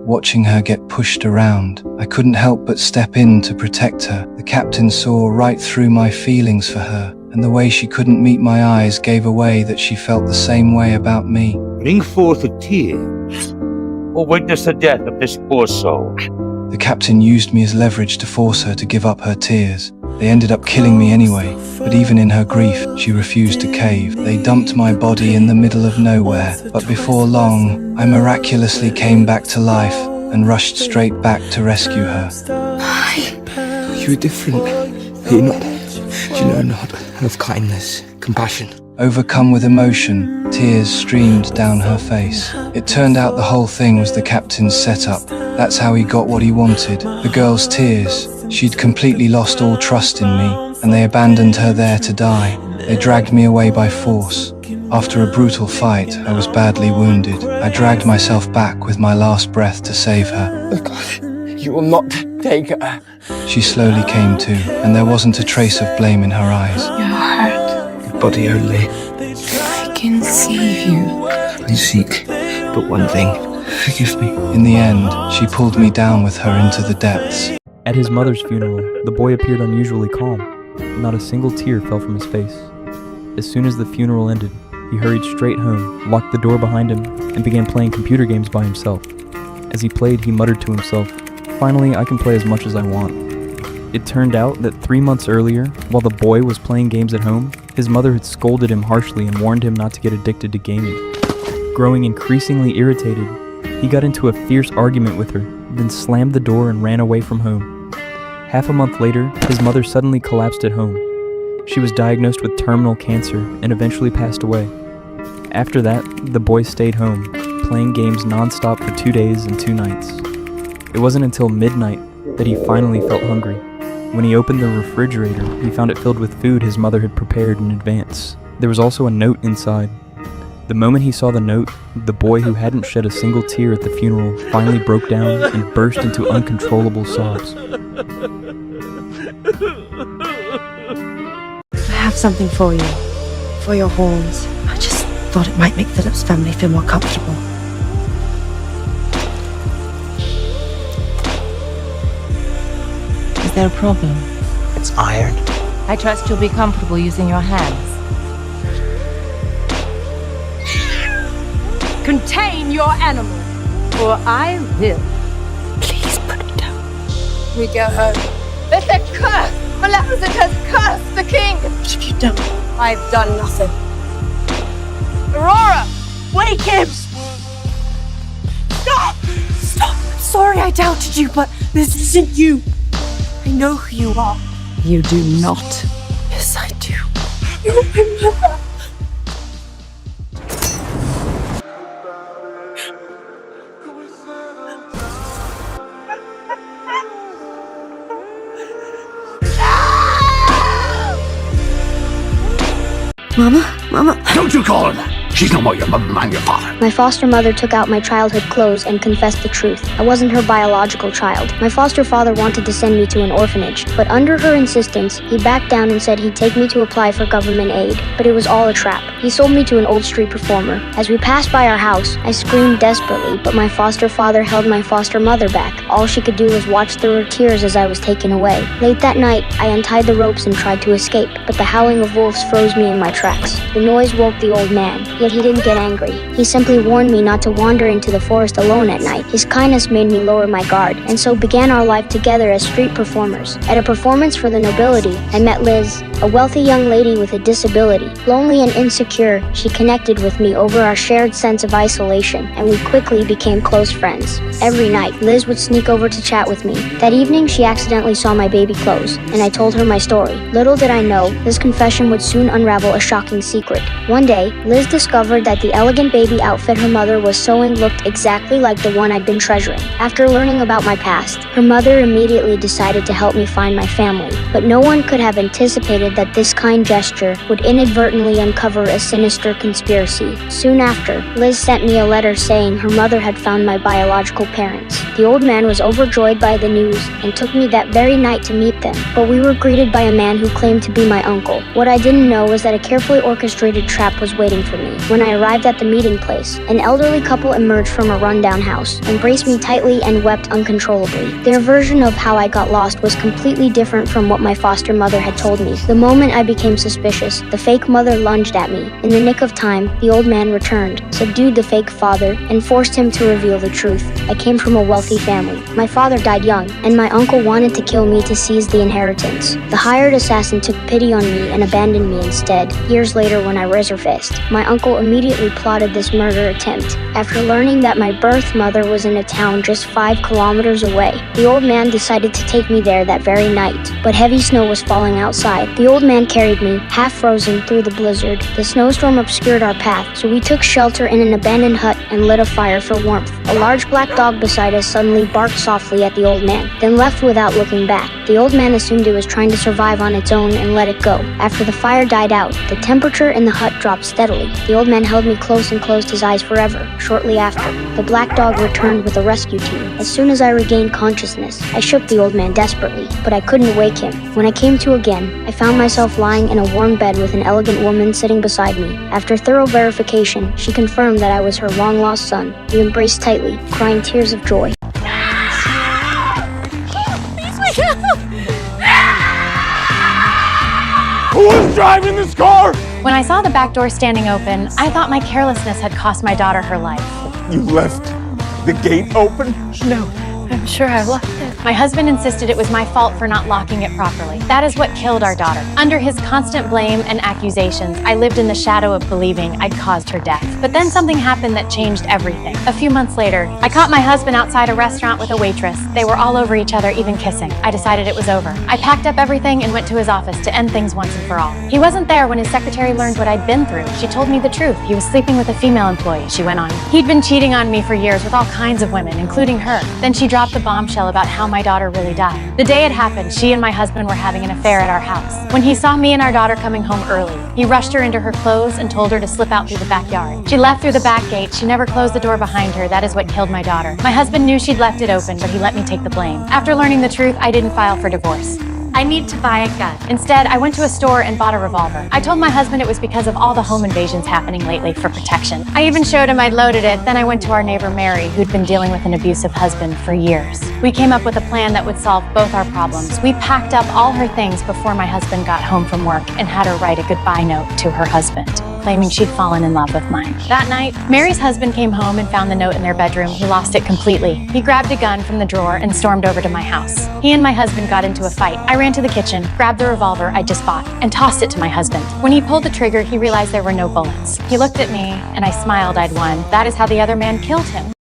Watching her get pushed around, I couldn't help but step in to protect her. The captain saw right through my feelings for her, and the way she couldn't meet my eyes gave away that she felt the same way about me. Bring forth a tear, or witness the death of this poor soul. The captain used me as leverage to force her to give up her tears. They ended up killing me anyway, but even in her grief, she refused to cave. They dumped my body in the middle of nowhere, but before long, I miraculously came back to life and rushed straight back to rescue her. You are different. You're not. You know not of kindness, compassion. Overcome with emotion, tears streamed down her face. It turned out the whole thing was the captain's setup. That's how he got what he wanted. The girl's tears. She'd completely lost all trust in me, and they abandoned her there to die. They dragged me away by force. After a brutal fight, I was badly wounded. I dragged myself back with my last breath to save her. Oh God, you will not take her. She slowly came to, and there wasn't a trace of blame in her eyes. Your heart. Your body only. I can save you. I seek but one thing. Forgive me. In the end, she pulled me down with her into the depths. At his mother's funeral, the boy appeared unusually calm. Not a single tear fell from his face. As soon as the funeral ended, he hurried straight home, locked the door behind him, and began playing computer games by himself. As he played, he muttered to himself, "Finally, I can play as much as I want." It turned out that 3 months earlier, while the boy was playing games at home, his mother had scolded him harshly and warned him not to get addicted to gaming. Growing increasingly irritated, he got into a fierce argument with her, then slammed the door and ran away from home. Half a month later, his mother suddenly collapsed at home. She was diagnosed with terminal cancer and eventually passed away. After that, the boy stayed home, playing games non-stop for 2 days and 2 nights. It wasn't until midnight that he finally felt hungry. When he opened the refrigerator, he found it filled with food his mother had prepared in advance. There was also a note inside. The moment he saw the note, the boy who hadn't shed a single tear at the funeral finally broke down and burst into uncontrollable sobs. I have something for you. For your horns. I just thought it might make Philip's family feel more comfortable. Is there a problem? It's iron. I trust you'll be comfortable using your hands. Contain your animal, or I will. Please put it down. We go home. Let the curse! Maleficent has cursed the king! If you don't, I've done nothing. Aurora! wake him! Stop! Stop! I'm sorry I doubted you, but this isn't you. I know who you are. You do not. Yes, I do. You're my mother. Mama? Don't you call her that. She's no more your mother than I'm your father. My foster mother took out my childhood clothes and confessed the truth. I wasn't her biological child. My foster father wanted to send me to an orphanage, but under her insistence, he backed down and said he'd take me to apply for government aid. But it was all a trap. He sold me to an old street performer. As we passed by our house, I screamed desperately, but my foster father held my foster mother back. All she could do was watch through her tears as I was taken away. Late that night, I untied the ropes and tried to escape, but the howling of wolves froze me in my tracks. The noise woke the old man, yet he didn't get angry. He simply warned me not to wander into the forest alone at night. His kindness made me lower my guard, and so began our life together as street performers. At a performance for the nobility, I met Liz, a wealthy young lady with a disability. Lonely and insecure, she connected with me over our shared sense of isolation, and we quickly became close friends. Every night, Liz would sneak over to chat with me. That evening, she accidentally saw my baby clothes, and I told her my story. Little did I know, this confession would soon unravel a shocking secret. One day, Liz discovered that the elegant baby outfit her mother was sewing looked exactly like the one I'd been treasuring. After learning about my past, her mother immediately decided to help me find my family, but no one could have anticipated that this kind gesture would inadvertently uncover a sinister conspiracy. Soon after, Liz sent me a letter saying her mother had found my biological parents. The old man was overjoyed by the news and took me that very night to meet them, but we were greeted by a man who claimed to be my uncle. What I didn't know was that a carefully orchestrated trap was waiting for me. When I arrived at the meeting place, an elderly couple emerged from a rundown house, embraced me tightly, and wept uncontrollably. Their version of how I got lost was completely different from what my foster mother had told me. The moment I became suspicious, the fake mother lunged at me. In the nick of time, the old man returned, subdued the fake father, and forced him to reveal the truth. I came from a wealthy family. My father died young, and my uncle wanted to kill me to seize the inheritance. The hired assassin took pity on me and abandoned me instead. Years later, when I resurfaced, my uncle immediately plotted this murder attempt. After learning that my birth mother was in a town just 5 kilometers away, the old man decided to take me there that very night. But heavy snow was falling outside. The old man carried me, half frozen, through the blizzard. The snowstorm obscured our path, so we took shelter in an abandoned hut and lit a fire for warmth. A large black dog beside us suddenly barked softly at the old man, then left without looking back. The old man assumed it was trying to survive on its own and let it go. After the fire died out, the temperature in the hut dropped steadily. The old man held me close and closed his eyes forever. Shortly after, the black dog returned with a rescue team. As soon as I regained consciousness, I shook the old man desperately, but I couldn't wake him. When I came to again, I found myself lying in a warm bed with an elegant woman sitting beside me. After thorough verification, she confirmed that I was her long-lost son. We embraced tightly, crying tears of joy. Who was driving this car? When I saw the back door standing open, I thought my carelessness had cost my daughter her life. You left the gate open? No, I'm sure I left it. My husband insisted it was my fault for not locking it properly. That is what killed our daughter. Under his constant blame and accusations, I lived in the shadow of believing I'd caused her death. But then something happened that changed everything. A few months later, I caught my husband outside a restaurant with a waitress. They were all over each other, even kissing. I decided it was over. I packed up everything and went to his office to end things once and for all. He wasn't there when his secretary learned what I'd been through. She told me the truth. He was sleeping with a female employee, she went on. He'd been cheating on me for years with all kinds of women, including her. Then she dropped the bombshell about how my daughter really died. The day it happened, she and my husband were having an affair at our house. When he saw me and our daughter coming home early, he rushed her into her clothes and told her to slip out through the backyard. She left through the back gate. She never closed the door behind her. That is what killed my daughter. My husband knew she'd left it open, but he let me take the blame. After learning the truth, I didn't file for divorce. I need to buy a gun. Instead, I went to a store and bought a revolver. I told my husband it was because of all the home invasions happening lately for protection. I even showed him I'd loaded it. Then I went to our neighbor Mary, who'd been dealing with an abusive husband for years. We came up with a plan that would solve both our problems. We packed up all her things before my husband got home from work and had her write a goodbye note to her husband, claiming she'd fallen in love with mine. That night, Mary's husband came home and found the note in their bedroom. He lost it completely. He grabbed a gun from the drawer and stormed over to my house. He and my husband got into a fight. I ran to the kitchen, grabbed the revolver I just bought, and tossed it to my husband. When he pulled the trigger, he realized there were no bullets. He looked at me, and I smiled I'd won. That is how the other man killed him.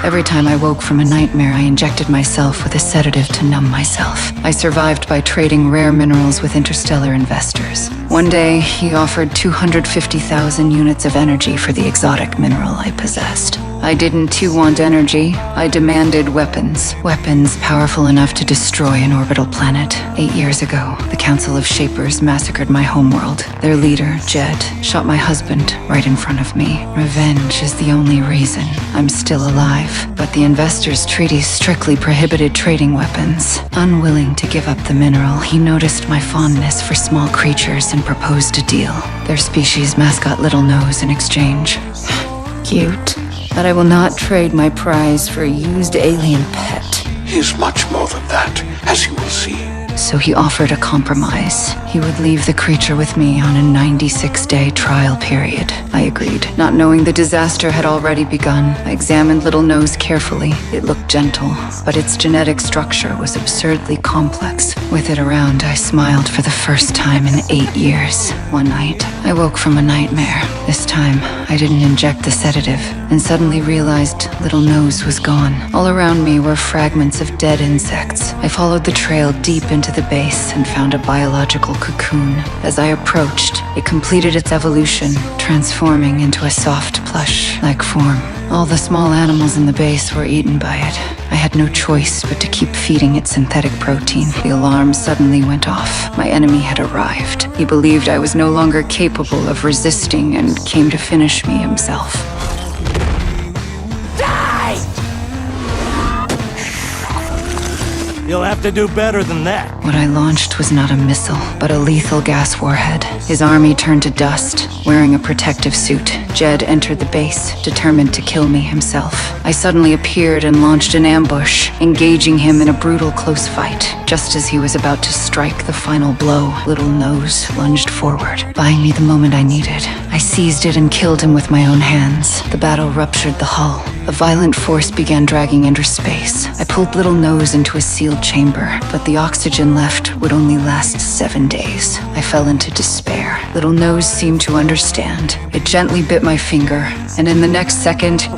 Every time I woke from a nightmare, I injected myself with a sedative to numb myself. I survived by trading rare minerals with interstellar investors. One day, he offered 250,000 units of energy for the exotic mineral I possessed. I didn't too want energy. I demanded weapons. Weapons powerful enough to destroy an orbital planet. 8 years ago, the Council of Shapers massacred my homeworld. Their leader, Jed, shot my husband right in front of me. Revenge is the only reason I'm still alive. But the investors' treaty strictly prohibited trading weapons. Unwilling to give up the mineral, he noticed my fondness for small creatures and proposed a deal. Their species mascot Little Nose in exchange. Cute. But I will not trade my prize for a used alien pet. He's much more than that, as you will see. So he offered a compromise. He would leave the creature with me on a 96-day trial period. I agreed. Not knowing the disaster had already begun, I examined Little Nose carefully. It looked gentle, but its genetic structure was absurdly complex. With it around, I smiled for the first time in 8 years. One night, I woke from a nightmare. This time, I didn't inject the sedative, and suddenly realized Little Nose was gone. All around me were fragments of dead insects. I followed the trail deep into the base and found a biological cocoon. As I approached, it completed its evolution, transforming into a soft, plush-like form. All the small animals in the base were eaten by it. I had no choice but to keep feeding it synthetic protein. The alarm suddenly went off. My enemy had arrived. He believed I was no longer capable of resisting and came to finish me himself. You'll have to do better than that. What I launched was not a missile, but a lethal gas warhead. His army turned to dust. Wearing a protective suit, Jed entered the base, determined to kill me himself. I suddenly appeared and launched an ambush, engaging him in a brutal close fight. Just as he was about to strike the final blow, Little Nose lunged forward, buying me the moment I needed. I seized it and killed him with my own hands. The battle ruptured the hull. A violent force began dragging into space. I pulled Little Nose into a sealed chamber, but the oxygen left would only last 7 days. I fell into despair. Little Nose seemed to understand. It gently bit my finger, and in the next second,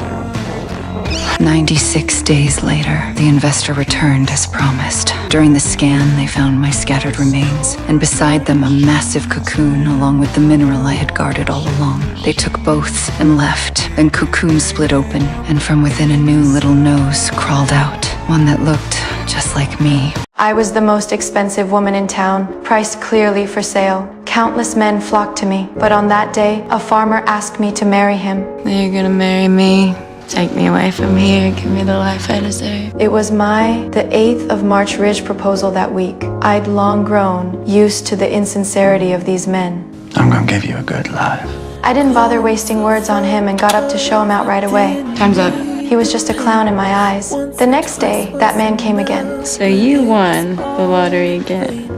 96 days later, the investor returned as promised. During the scan, they found my scattered remains, and beside them a massive cocoon along with the mineral I had guarded all along. They took both and left. Then cocoon split open, and from within a new Little Nose crawled out, one that looked just like me. I was the most expensive woman in town, priced clearly for sale. Countless men flocked to me, but on that day, a farmer asked me to marry him. You're gonna marry me? Take me away from here, give me the life I deserve. It was the 8th of March Ridge proposal that week. I'd long grown used to the insincerity of these men. I'm gonna give you a good life. I didn't bother wasting words on him and got up to show him out right away. Time's up. He was just a clown in my eyes. The next day, that man came again. So you won the lottery again.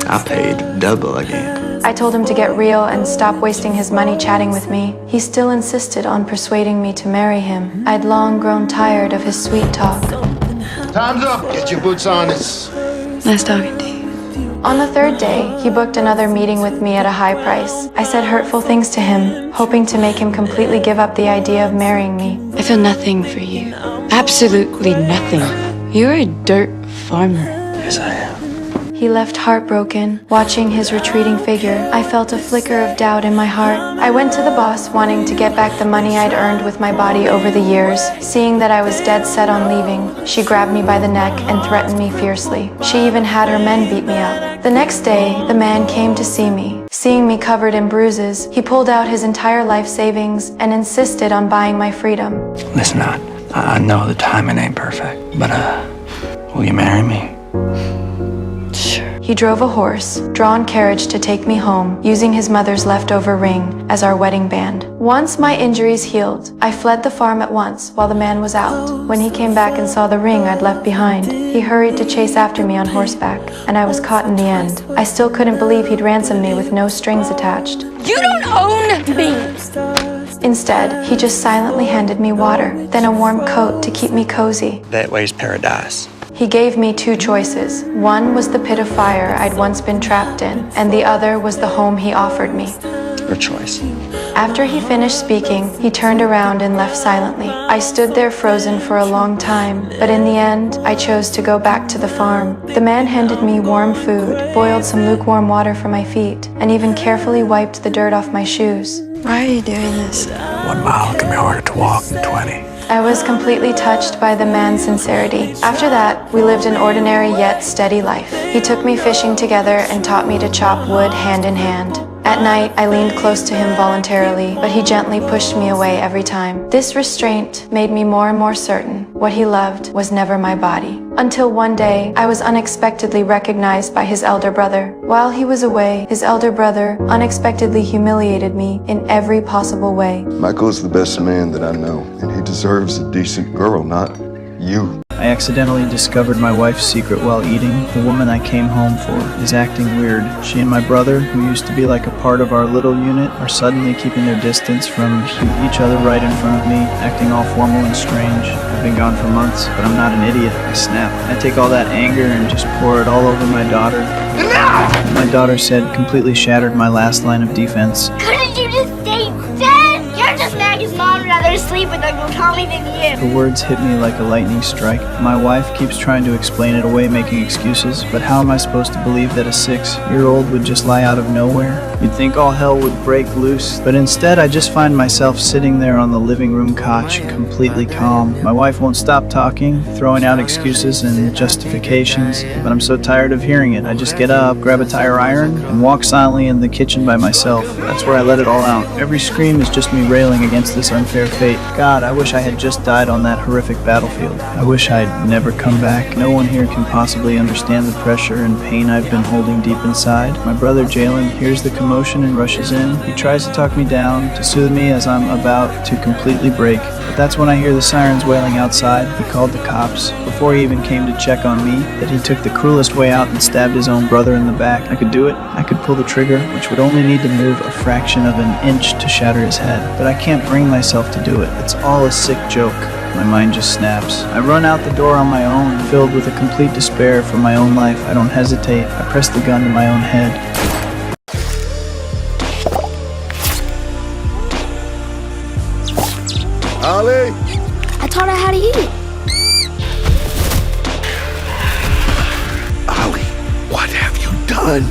I paid double again. I told him to get real and stop wasting his money chatting with me. He still insisted on persuading me to marry him. I'd long grown tired of his sweet talk. Time's up. Get your boots on. It's Nice talking to you. On the 3rd day, he booked another meeting with me at a high price. I said hurtful things to him, hoping to make him completely give up the idea of marrying me. I feel nothing for you. Absolutely nothing. You're a dirt farmer. Yes, I am. He left heartbroken. Watching his retreating figure, I felt a flicker of doubt in my heart. I went to the boss wanting to get back the money I'd earned with my body over the years. Seeing that I was dead set on leaving, she grabbed me by the neck and threatened me fiercely. She even had her men beat me up. The next day, the man came to see me. Seeing me covered in bruises, he pulled out his entire life savings and insisted on buying my freedom. Listen, I know the timing ain't perfect, but will you marry me? He drove a horse, drawn carriage to take me home, using his mother's leftover ring as our wedding band. Once my injuries healed, I fled the farm at once while the man was out. When he came back and saw the ring I'd left behind, he hurried to chase after me on horseback, and I was caught in the end. I still couldn't believe he'd ransomed me with no strings attached. You don't own me! Instead, he just silently handed me water, then a warm coat to keep me cozy. That way's paradise. He gave me two choices. One was the pit of fire I'd once been trapped in, and the other was the home he offered me. Your choice. After he finished speaking, he turned around and left silently. I stood there frozen for a long time, but in the end, I chose to go back to the farm. The man handed me warm food, boiled some lukewarm water for my feet, and even carefully wiped the dirt off my shoes. Why are you doing this? 1 mile can be harder to walk than 20. I was completely touched by the man's sincerity. After that, we lived an ordinary yet steady life. He took me fishing together and taught me to chop wood hand in hand. At night, I leaned close to him voluntarily, but he gently pushed me away every time. This restraint made me more and more certain what he loved was never my body. Until one day, I was unexpectedly recognized by his elder brother. While he was away, his elder brother unexpectedly humiliated me in every possible way. Michael's the best man that I know, and he deserves a decent girl, not you. I accidentally discovered my wife's secret while eating. The woman I came home for is acting weird. She and my brother, who used to be like a part of our little unit, are suddenly keeping their distance from each other right in front of me, acting all formal and strange. I've been gone for months, but I'm not an idiot. I snap. I take all that anger and just pour it all over my daughter. Enough! My daughter said completely shattered my last line of defense. Couldn't you just stay dead? You're just mad his mom would rather sleep with Uncle Tommy than you. The words hit me like a lightning strike. My wife keeps trying to explain it away, making excuses, but how am I supposed to believe that a 6-year-old would just lie out of nowhere? You'd think all hell would break loose, but instead I just find myself sitting there on the living room couch, completely calm. My wife won't stop talking, throwing out excuses and justifications, but I'm so tired of hearing it. I just get up, grab a tire iron, and walk silently in the kitchen by myself. That's where I let it all out. Every scream is just me railing against this unfair fate. God, I wish I had just died on that horrific battlefield. I wish I'd never come back. No one here can possibly understand the pressure and pain I've been holding deep inside. My brother Jalen hears the commotion and rushes in. He tries to talk me down, to soothe me as I'm about to completely break. But that's when I hear the sirens wailing outside. He called the cops. Before he even came to check on me, that he took the cruelest way out and stabbed his own brother in the back. I could do it. I could pull the trigger, which would only need to move a fraction of an inch to shatter his head. But I can't bring myself to do it. It's all a sick joke. My mind just snaps. I run out the door on my own, filled with a complete despair for my own life. I don't hesitate. I press the gun to my own head. Ali? I taught her how to eat. Ali, what have you done?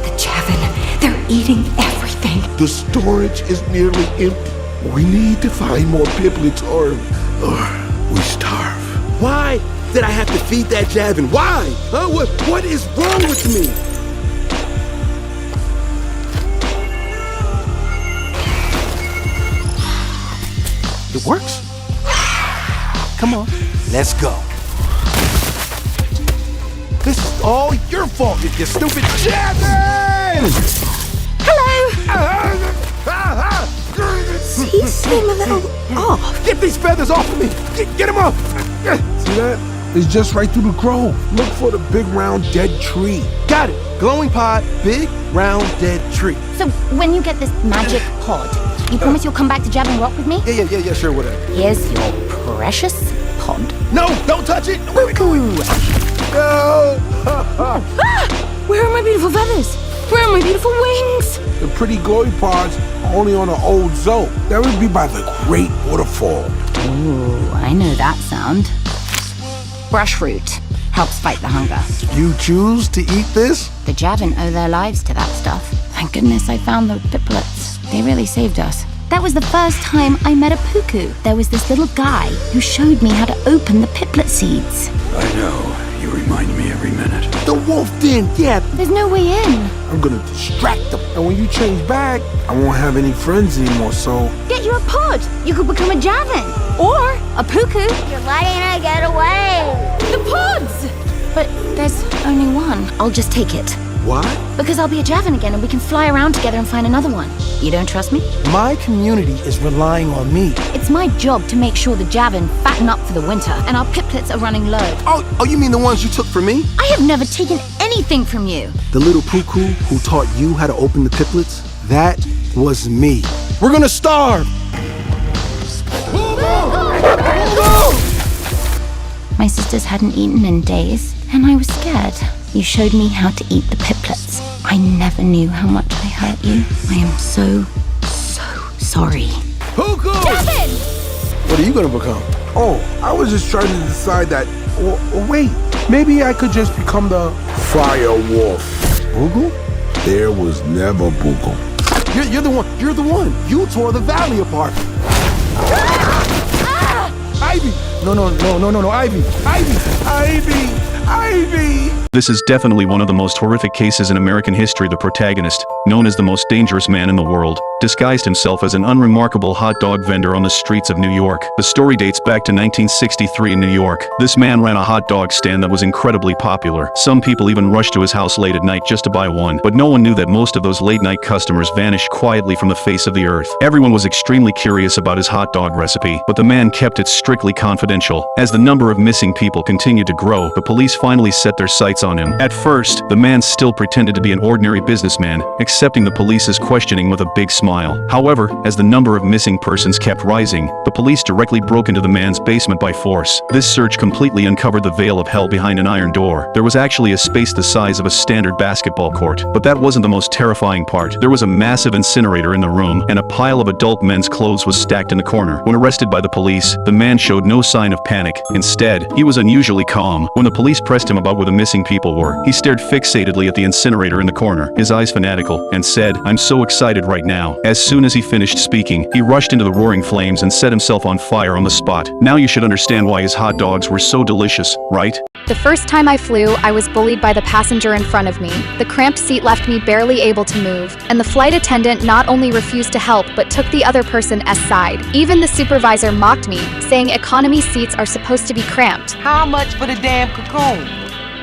The Javin, they're eating everything. The storage is nearly empty. We need to find more piglets or we starve. Why did I have to feed that Javin? Why? Huh? What is wrong with me? It works. Come on, let's go. This is all your fault, you stupid Javin! Hello! He seemed a little off. Get these feathers off of me! Get him off! See that? It's just right through the grove. Look for the big round dead tree. Got it! Glowing pod, big round dead tree. So when you get this magic pod, you promise you'll come back to Javin Rock with me? Yeah, sure, whatever. Here's your precious pod. No, don't touch it! Where are we going? No! Where are my beautiful feathers? Where are my beautiful wings? The pretty glowy pods are only on an old zoe. That would be by the great waterfall. Ooh, I know that sound. Brushroot helps fight the hunger. You choose to eat this? The Javin owe their lives to that stuff. Thank goodness I found the piplets. They really saved us. That was the first time I met a puku. There was this little guy who showed me how to open the piplet seeds. I know. You remind me every minute. The wolf den, yeah. There's no way in. I'm gonna distract them. And when you change back, I won't have any friends anymore, so... Get you a pod. You could become a Javin. Or a puku. You're letting her get away. The pods! But there's only one. I'll just take it. Why? Because I'll be a Javin again and we can fly around together and find another one. You don't trust me? My community is relying on me. It's my job to make sure the Javin fatten up for the winter and our piplets are running low. Oh, you mean the ones you took from me? I have never taken anything from you. The little puku who taught you how to open the piplets? That was me. We're gonna starve! My sisters hadn't eaten in days, and I was scared. You showed me how to eat the piplets. I never knew how much I hurt you. I am so sorry. Puku! Javin! What are you gonna become? Oh, I was just trying to decide that. Oh, wait, maybe I could just become the Fire Wolf. Bugle? There was never Bugle. You're the one. You're the one. You tore the valley apart. Ivy! No, Ivy! This is definitely one of the most horrific cases in American history. The protagonist, known as the most dangerous man in the world, disguised himself as an unremarkable hot dog vendor on the streets of New York. The story dates back to 1963 in New York. This man ran a hot dog stand that was incredibly popular. Some people even rushed to his house late at night just to buy one. But no one knew that most of those late-night customers vanished quietly from the face of the earth. Everyone was extremely curious about his hot dog recipe, but the man kept it strictly confidential. As the number of missing people continued to grow, the police finally set their sights on him. At first, the man still pretended to be an ordinary businessman, accepting the police's questioning with a big smile. However, as the number of missing persons kept rising, the police directly broke into the man's basement by force. This search completely uncovered the veil of hell behind an iron door. There was actually a space the size of a standard basketball court. But that wasn't the most terrifying part. There was a massive incinerator in the room, and a pile of adult men's clothes was stacked in the corner. When arrested by the police, the man showed no sign of panic. Instead, he was unusually calm. When the police pressed him about where the missing people were, he stared fixatedly at the incinerator in the corner, his eyes fanatical, and said, "I'm so excited right now." As soon as he finished speaking, he rushed into the roaring flames and set himself on fire on the spot. Now you should understand why his hot dogs were so delicious, right? The first time I flew, I was bullied by the passenger in front of me. The cramped seat left me barely able to move, and the flight attendant not only refused to help, but took the other person's side. Even the supervisor mocked me, saying economy seats are supposed to be cramped. How much for the damn cocoon?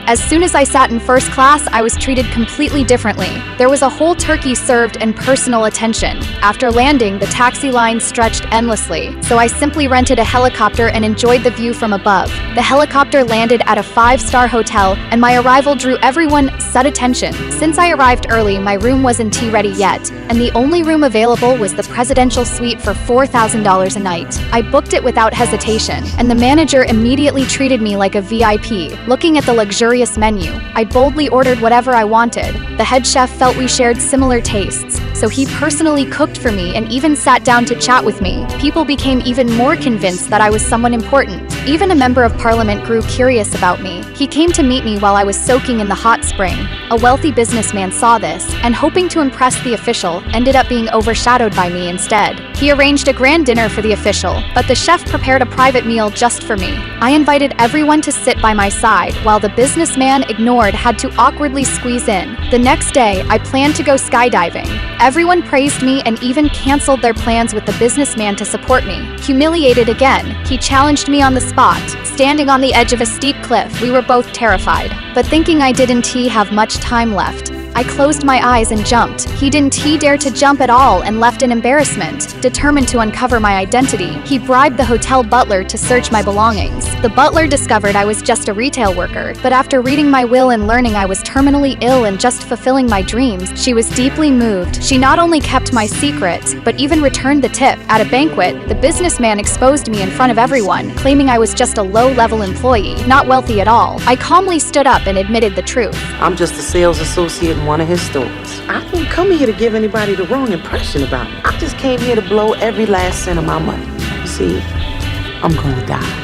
As soon as I sat in first class, I was treated completely differently. There was a whole turkey served and personal attention. After landing, the taxi line stretched endlessly, so I simply rented a helicopter and enjoyed the view from above. The helicopter landed at a 5-star hotel, and my arrival drew everyone's attention. Since I arrived early, my room wasn't tea-ready yet, and the only room available was the presidential suite for $4,000 a night. I booked it without hesitation, and the manager immediately treated me like a VIP. Looking at the luxurious menu, I boldly ordered whatever I wanted. The head chef felt we shared similar tastes, so he personally cooked for me and even sat down to chat with me. People became even more convinced that I was someone important. Even a member of parliament grew curious about me. He came to meet me while I was soaking in the hot spring. A wealthy businessman saw this, and hoping to impress the official, ended up being overshadowed by me instead. He arranged a grand dinner for the official, but the chef prepared a private meal just for me. I invited everyone to sit by my side, while the businessman ignored had to awkwardly squeeze in. The next day, I planned to go skydiving. Everyone praised me and even canceled their plans with the businessman to support me. Humiliated again, he challenged me on the spot. Standing on the edge of a steep cliff, we were both terrified. But thinking I didn't have much time left, I closed my eyes and jumped. He didn't dare to jump at all and left in embarrassment. Determined to uncover my identity, he bribed the hotel butler to search my belongings. The butler discovered I was just a retail worker, but after reading my will and learning I was terminally ill and just fulfilling my dreams, she was deeply moved. She not only kept my secret, but even returned the tip. At a banquet, the businessman exposed me in front of everyone, claiming I was just a low-level employee, not wealthy at all. I calmly stood up and admitted the truth. I'm just a sales associate in one of his stores. I didn't come here to give anybody the wrong impression about me. I just came here to blow every last cent of my money. You see, I'm gonna die.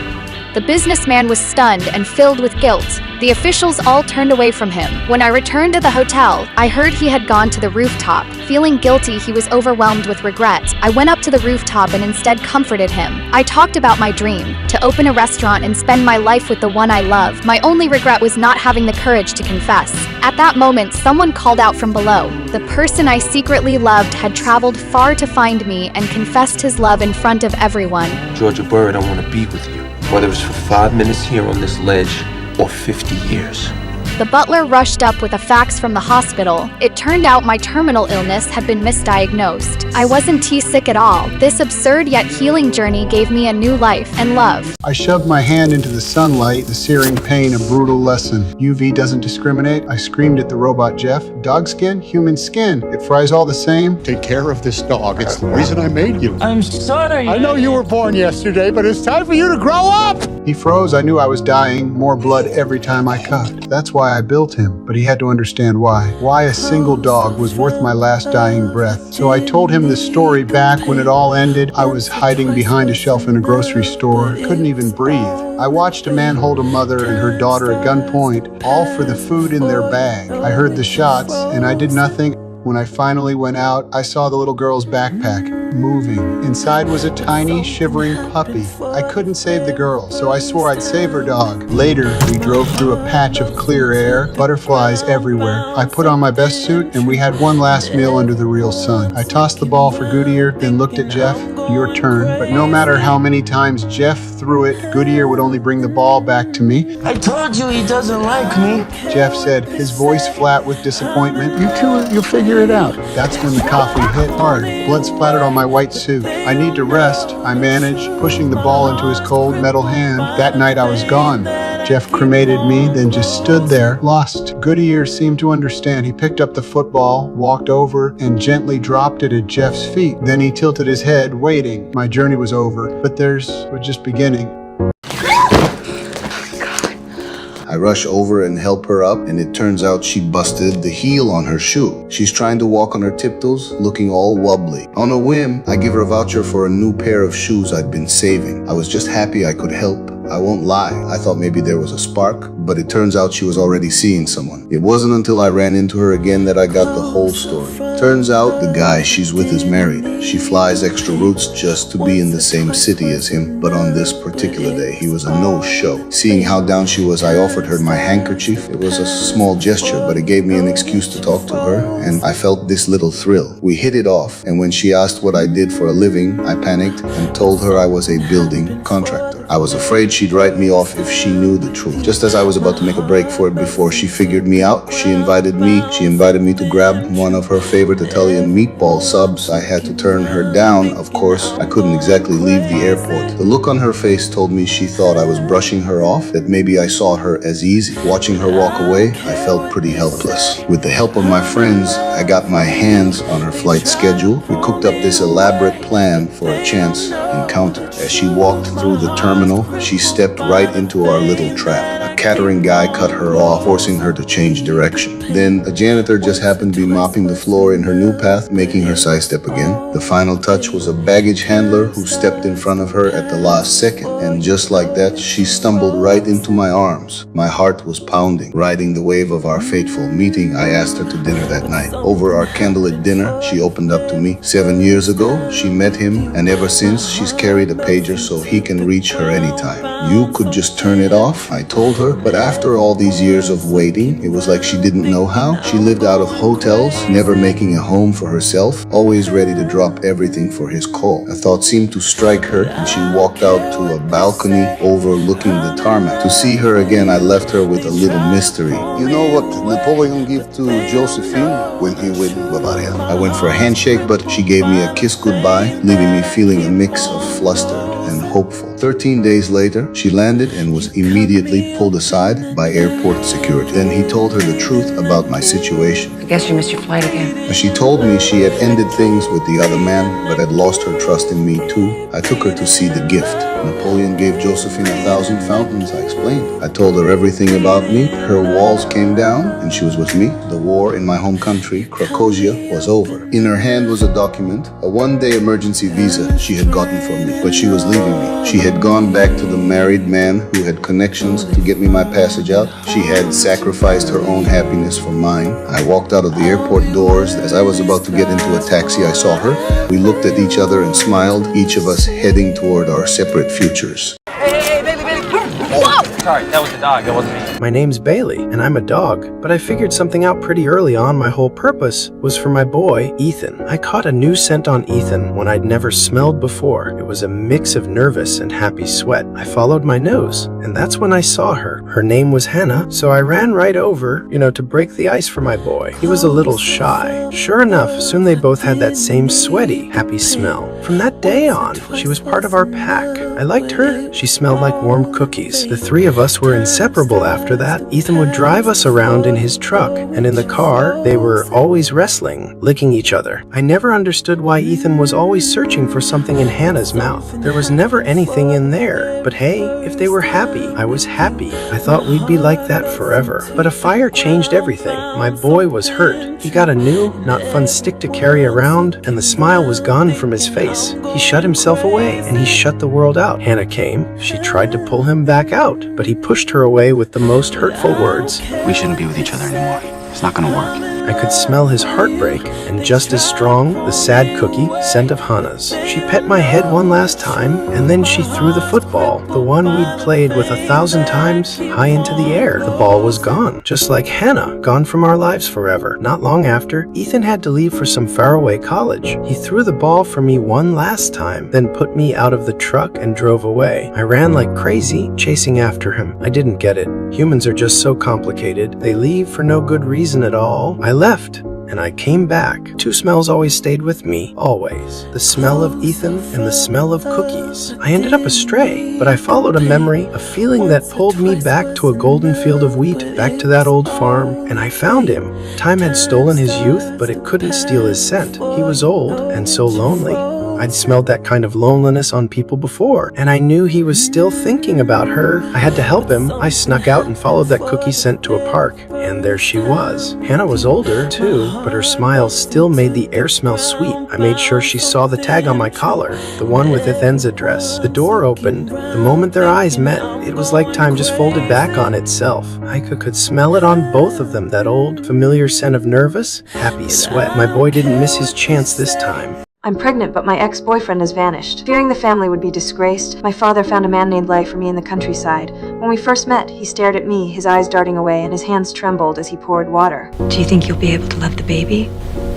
The businessman was stunned and filled with guilt. The officials all turned away from him. When I returned to the hotel, I heard he had gone to the rooftop. Feeling guilty, he was overwhelmed with regret. I went up to the rooftop and instead comforted him. I talked about my dream, to open a restaurant and spend my life with the one I love. My only regret was not having the courage to confess. At that moment, someone called out from below. The person I secretly loved had traveled far to find me and confessed his love in front of everyone. Georgia Bird, I want to be with you. Whether it's for 5 minutes here on this ledge or 50 years. The butler rushed up with a fax from the hospital. It turned out my terminal illness had been misdiagnosed. I wasn't sick at all. This absurd yet healing journey gave me a new life and love. I shoved my hand into the sunlight, the searing pain a brutal lesson. UV doesn't discriminate. I screamed at the robot Jeff. Dog skin, human skin. It fries all the same. Take care of this dog. It's the reason I made you. I'm sorry. I know you were born yesterday, but it's time for you to grow up! He froze. I knew I was dying. More blood every time I cuffed. That's why I built him, but he had to understand why. Why a single dog was worth my last dying breath. So I told him the story back when it all ended. I was hiding behind a shelf in a grocery store. Couldn't even breathe. I watched a man hold a mother and her daughter at gunpoint, all for the food in their bag. I heard the shots, and I did nothing. When I finally went out, I saw the little girl's backpack moving. Inside was a tiny, shivering puppy. I couldn't save the girl, so I swore I'd save her dog. Later, we drove through a patch of clear air, butterflies everywhere. I put on my best suit, and we had one last meal under the real sun. I tossed the ball for Goodyear, then looked at Jeff. Your turn. But no matter how many times Jeff threw it, Goodyear would only bring the ball back to me. I told you he doesn't like me. Jeff said, his voice flat with disappointment. You two, you'll figure it out. That's when the coffee hit hard. Blood splattered on my white suit. I need to rest, I managed, pushing the ball into his cold metal hand. That night I was gone. Jeff cremated me, then just stood there, lost. Goodyear seemed to understand. He picked up the football, walked over, and gently dropped it at Jeff's feet. Then he tilted his head, waiting. My journey was over, but theirs was just beginning. I rush over and help her up, and it turns out she busted the heel on her shoe. She's trying to walk on her tiptoes, looking all wobbly. On a whim, I give her a voucher for a new pair of shoes I'd been saving. I was just happy I could help. I won't lie, I thought maybe there was a spark, but it turns out she was already seeing someone. It wasn't until I ran into her again that I got the whole story. Turns out the guy she's with is married. She flies extra routes just to be in the same city as him, but on this particular day, he was a no-show. Seeing how down she was, I offered her my handkerchief. It was a small gesture, but it gave me an excuse to talk to her, and I felt this little thrill. We hit it off, and when she asked what I did for a living, I panicked and told her I was a building contractor. I was afraid she'd write me off if she knew the truth. Just as I was about to make a break for it before she figured me out, she invited me to grab one of her favorite Italian meatball subs. I had to turn her down. Of course, I couldn't exactly leave the airport. The look on her face told me she thought I was brushing her off, that maybe I saw her as easy. Watching her walk away, I felt pretty helpless. With the help of my friends, I got my hands on her flight schedule. We cooked up this elaborate plan for a chance encounter. As she walked through the terminal, she stepped right into our little trap. A catering guy cut her off, forcing her to change direction. Then a janitor just happened to be mopping the floor in her new path, making her sidestep again. The final touch was a baggage handler who stepped in front of her at the last second. And just like that, she stumbled right into my arms. My heart was pounding. Riding the wave of our fateful meeting, I asked her to dinner that night. Over our candlelit dinner, she opened up to me. 7 years ago, she met him, and ever since, she's carried a pager so he can reach her anytime. You could just turn it off, I told her, but after all these years of waiting, it was like she didn't know how. She lived out of hotels, never making a home for herself, always ready to drop everything for his call. A thought seemed to strike her, and she walked out to a balcony overlooking the tarmac. To see her again, I left her with a little mystery. You know what Napoleon gave to Josephine when he went to Bavaria? I went for a handshake, but she gave me a kiss goodbye, leaving me feeling a mix of flustered and hopeful. 13 days later, she landed and was immediately pulled aside by airport security. Then he told her the truth about my situation. I guess you missed your flight again. She told me she had ended things with the other man, but had lost her trust in me too. I took her to see the gift. Napoleon gave Josephine 1,000 fountains, I explained. I told her everything about me. Her walls came down, and she was with me. The war in my home country, Krakosia, was over. In her hand was a document, a one-day emergency visa she had gotten from me, but she was leaving me. She had gone back to the married man who had connections to get me my passage out. She had sacrificed her own happiness for mine. I walked out of the airport doors. As I was about to get into a taxi, I saw her. We looked at each other and smiled, each of us heading toward our separate futures. Hey, baby, come on. Whoa! sorry. That was the dog. That wasn't me. My name's Bailey, and I'm a dog, but I figured something out pretty early on. My whole purpose was for my boy, Ethan. I caught a new scent on Ethan one I'd never smelled before. It was a mix of nervous and happy sweat. I followed my nose, and that's when I saw her. Her name was Hannah, so I ran right over, to break the ice for my boy. He was a little shy. Sure enough, soon they both had that same sweaty, happy smell. From that day on, she was part of our pack. I liked her. She smelled like warm cookies. The three of us were inseparable after that. Ethan would drive us around in his truck, and in the car, they were always wrestling, licking each other. I never understood why Ethan was always searching for something in Hannah's mouth. There was never anything in there. But hey, if they were happy, I was happy. I thought we'd be like that forever. But a fire changed everything. My boy was hurt. He got a new, not fun stick to carry around, and the smile was gone from his face. He shut himself away, and he shut the world out. Hannah came. She tried to pull him back out, but he pushed her away with the most hurtful words. We shouldn't be with each other anymore. It's not gonna work. I could smell his heartbreak, and just as strong, the sad cookie scent of Hannah's. She pet my head one last time, and then she threw the football, the one we'd played with 1,000 times, high into the air. The ball was gone, just like Hannah, gone from our lives forever. Not long after, Ethan had to leave for some faraway college. He threw the ball for me one last time, then put me out of the truck and drove away. I ran like crazy, chasing after him. I didn't get it. Humans are just so complicated. They leave for no good reason at all. I left, and I came back. Two smells always stayed with me, always. The smell of Ethan and the smell of cookies. I ended up astray, but I followed a memory, a feeling that pulled me back to a golden field of wheat, back to that old farm, and I found him. Time had stolen his youth, but it couldn't steal his scent. He was old and so lonely. I'd smelled that kind of loneliness on people before, and I knew he was still thinking about her. I had to help him. I snuck out and followed that cookie scent to a park, and there she was. Hannah was older, too, but her smile still made the air smell sweet. I made sure she saw the tag on my collar, the one with Ethan's address. The door opened. The moment their eyes met, it was like time just folded back on itself. I could smell it on both of them, that old, familiar scent of nervous, happy sweat. My boy didn't miss his chance this time. I'm pregnant, but my ex-boyfriend has vanished. Fearing the family would be disgraced, my father found a man named Lay for me in the countryside. When we first met, he stared at me, his eyes darting away, and his hands trembled as he poured water. Do you think you'll be able to love the baby?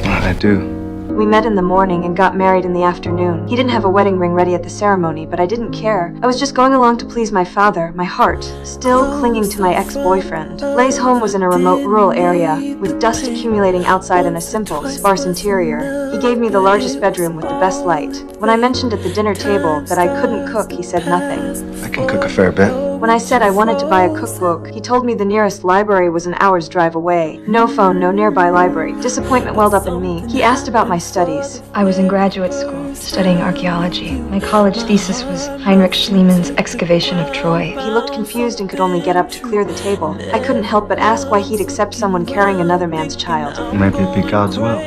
I do. We met in the morning and got married in the afternoon. He didn't have a wedding ring ready at the ceremony, but I didn't care. I was just going along to please my father, my heart, still clinging to my ex-boyfriend. Lay's home was in a remote rural area, with dust accumulating outside and a simple, sparse interior. He gave me the largest bedroom with the best light. When I mentioned at the dinner table that I couldn't cook, he said nothing. I can cook a fair bit. When I said I wanted to buy a cookbook, he told me the nearest library was an hour's drive away. No phone, no nearby library. Disappointment welled up in me. He asked about my studies. I was in graduate school, studying archaeology. My college thesis was Heinrich Schliemann excavation of Troy. He looked confused and could only get up to clear the table. I couldn't help but ask why he'd accept someone carrying another man's child. Maybe it'd be God's will.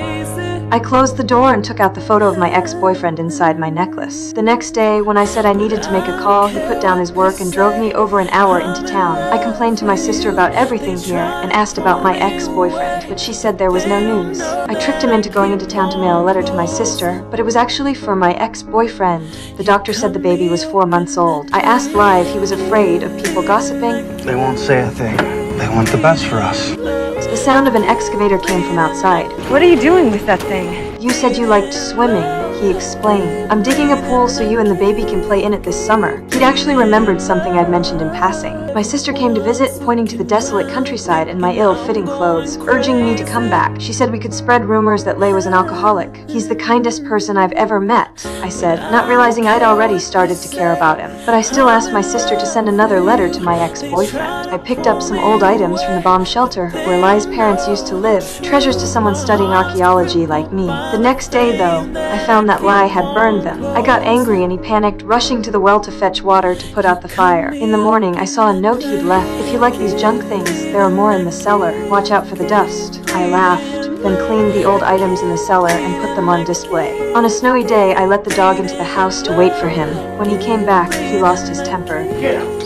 I closed the door and took out the photo of my ex-boyfriend inside my necklace. The next day, when I said I needed to make a call, he put down his work and drove me over an hour into town. I complained to my sister about everything here and asked about my ex-boyfriend, but she said there was no news. I tricked him into going into town to mail a letter to my sister, but it was actually for my ex-boyfriend. The doctor said the baby was 4 months old. I asked Lai if he was afraid of people gossiping. They won't say a thing. They want the best for us. The sound of an excavator came from outside. What are you doing with that thing? You said you liked swimming, he explained. I'm digging a pool so you and the baby can play in it this summer. He'd actually remembered something I'd mentioned in passing. My sister came to visit, pointing to the desolate countryside and my ill-fitting clothes, urging me to come back. She said we could spread rumors that Lay was an alcoholic. He's the kindest person I've ever met, I said, not realizing I'd already started to care about him. But I still asked my sister to send another letter to my ex-boyfriend. I picked up some old items from the bomb shelter where Lai's parents used to live, treasures to someone studying archaeology like me. The next day, though, I found that Lai had burned them. I got angry and he panicked, rushing to the well to fetch water to put out the fire. In the morning, I saw a note he'd left. If you like these junk things, there are more in the cellar. Watch out for the dust. I laughed, then cleaned the old items in the cellar and put them on display. On a snowy day, I let the dog into the house to wait for him. When he came back, he lost his temper. Get out!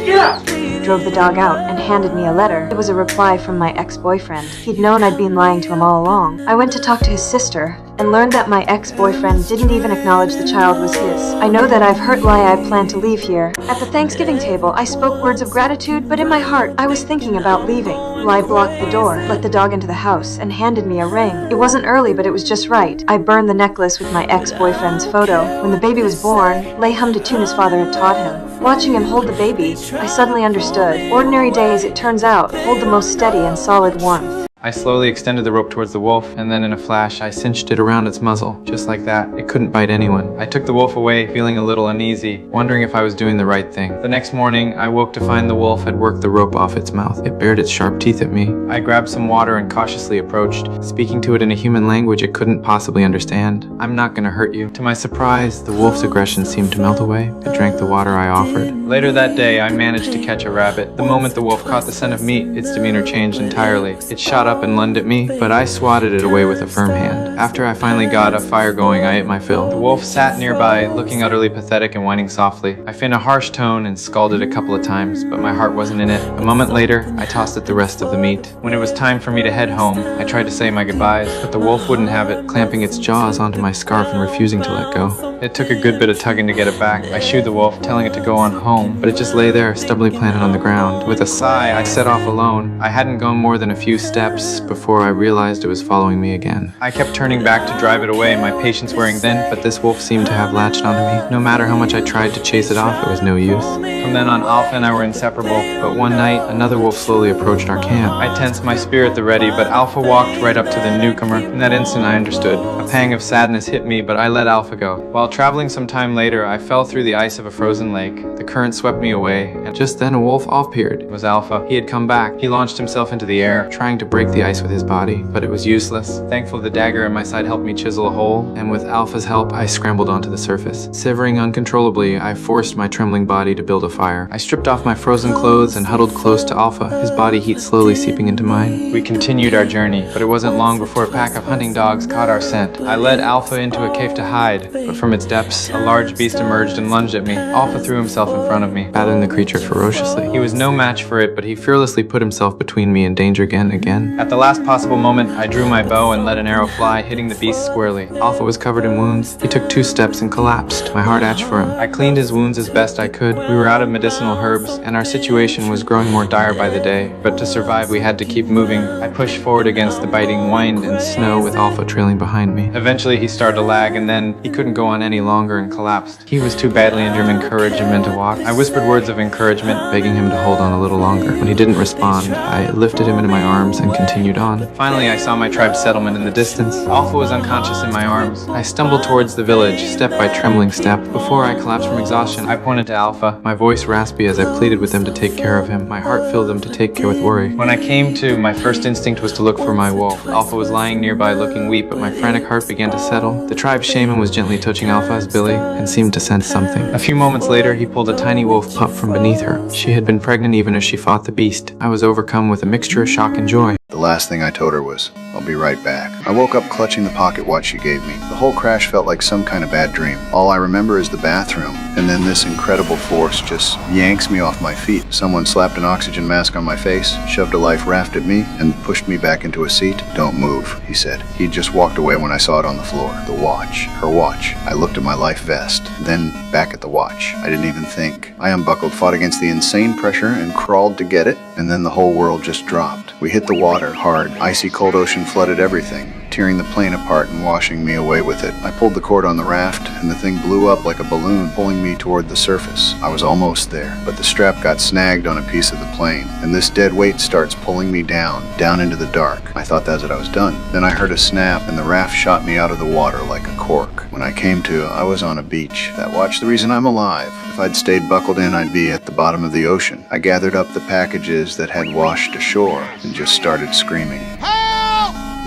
Get out! Drove the dog out and handed me a letter. It was a reply from my ex-boyfriend. He'd known I'd been lying to him all along. I went to talk to his sister, and learned that my ex-boyfriend didn't even acknowledge the child was his. I know that I've hurt Lai. I plan to leave here. At the Thanksgiving table, I spoke words of gratitude, but in my heart, I was thinking about leaving. Lai blocked the door, let the dog into the house, and handed me a ring. It wasn't early, but it was just right. I burned the necklace with my ex-boyfriend's photo. When the baby was born, Lai hummed a tune his father had taught him. Watching him hold the baby, I suddenly understood. Ordinary days, it turns out, hold the most steady and solid warmth. I slowly extended the rope towards the wolf, and then in a flash, I cinched it around its muzzle. Just like that, it couldn't bite anyone. I took the wolf away, feeling a little uneasy, wondering if I was doing the right thing. The next morning, I woke to find the wolf had worked the rope off its mouth. It bared its sharp teeth at me. I grabbed some water and cautiously approached, speaking to it in a human language it couldn't possibly understand. "I'm not gonna hurt you." To my surprise, the wolf's aggression seemed to melt away. It drank the water I offered. Later that day, I managed to catch a rabbit. The moment the wolf caught the scent of meat, its demeanor changed entirely. It shot up and lunged at me, but I swatted it away with a firm hand. After I finally got a fire going, I ate my fill. The wolf sat nearby, looking utterly pathetic and whining softly. I feigned a harsh tone and scalded a couple of times, but my heart wasn't in it. A moment later, I tossed it the rest of the meat. When it was time for me to head home, I tried to say my goodbyes, but the wolf wouldn't have it, clamping its jaws onto my scarf and refusing to let go. It took a good bit of tugging to get it back. I shooed the wolf, telling it to go on home, but it just lay there, stubbly planted on the ground. With a sigh, I set off alone. I hadn't gone more than a few steps before I realized it was following me again. I kept turning back to drive it away, my patience wearing thin, but this wolf seemed to have latched onto me. No matter how much I tried to chase it off, it was no use. From then on, Alpha and I were inseparable, but one night, another wolf slowly approached our camp. I tensed my spirit at the ready, but Alpha walked right up to the newcomer. In that instant, I understood. A pang of sadness hit me, but I let Alpha go. While traveling some time later, I fell through the ice of a frozen lake. The current swept me away, and just then a wolf appeared. It was Alpha. He had come back. He launched himself into the air, trying to break the ice with his body, but it was useless. Thankfully, the dagger in my side helped me chisel a hole, and with Alpha's help, I scrambled onto the surface. Shivering uncontrollably, I forced my trembling body to build a fire. I stripped off my frozen clothes and huddled close to Alpha, his body heat slowly seeping into mine. We continued our journey, but it wasn't long before a pack of hunting dogs caught our scent. I led Alpha into a cave to hide, but from its depths, a large beast emerged and lunged at me. Alpha threw himself in front of me, battling the creature ferociously. He was no match for it, but he fearlessly put himself between me and danger again. At the last possible moment, I drew my bow and let an arrow fly, hitting the beast squarely. Alpha was covered in wounds. He took 2 steps and collapsed. My heart ached for him. I cleaned his wounds as best I could. We were out of medicinal herbs, and our situation was growing more dire by the day. But to survive, we had to keep moving. I pushed forward against the biting wind and snow with Alpha trailing behind me. Eventually, he started to lag, and then he couldn't go on any longer and collapsed. He was too badly injured in courage and meant to walk. I whispered words of encouragement, begging him to hold on a little longer. When he didn't respond, I lifted him into my arms and continued on. Finally, I saw my tribe's settlement in the distance. Alpha was unconscious in my arms. I stumbled towards the village, step by trembling step. Before I collapsed from exhaustion, I pointed to Alpha, my voice raspy as I pleaded with them to take care of him. My heart filled them to take care with worry. When I came to, my first instinct was to look for my wolf. Alpha was lying nearby looking weak, but my frantic heart began to settle. The tribe shaman was gently touching Alpha's belly and seemed to sense something. A few moments later, he pulled a tiny wolf pup from beneath her. She had been pregnant even as she fought the beast. I was overcome with a mixture of shock and joy. The last thing I told her was, "I'll be right back." I woke up clutching the pocket watch she gave me. The whole crash felt like some kind of bad dream. All I remember is the bathroom, and then this incredible force just yanks me off my feet. Someone slapped an oxygen mask on my face, shoved a life raft at me, and pushed me back into a seat. "Don't move," he said. He just walked away when I saw it on the floor. The watch. Her watch. I looked at my life vest, then back at the watch. I didn't even think. I unbuckled, fought against the insane pressure, and crawled to get it, and then the whole world just dropped. We hit the water hard. Icy cold ocean flooded everything, tearing the plane apart and washing me away with it. I pulled the cord on the raft, and the thing blew up like a balloon, pulling me toward the surface. I was almost there, but the strap got snagged on a piece of the plane, and this dead weight starts pulling me down into the dark. I thought that's it, I was done. Then I heard a snap, and the raft shot me out of the water like a cork. When I came to, I was on a beach. That watch, the reason I'm alive. If I'd stayed buckled in, I'd be at the bottom of the ocean. I gathered up the packages that had washed ashore and just started screaming.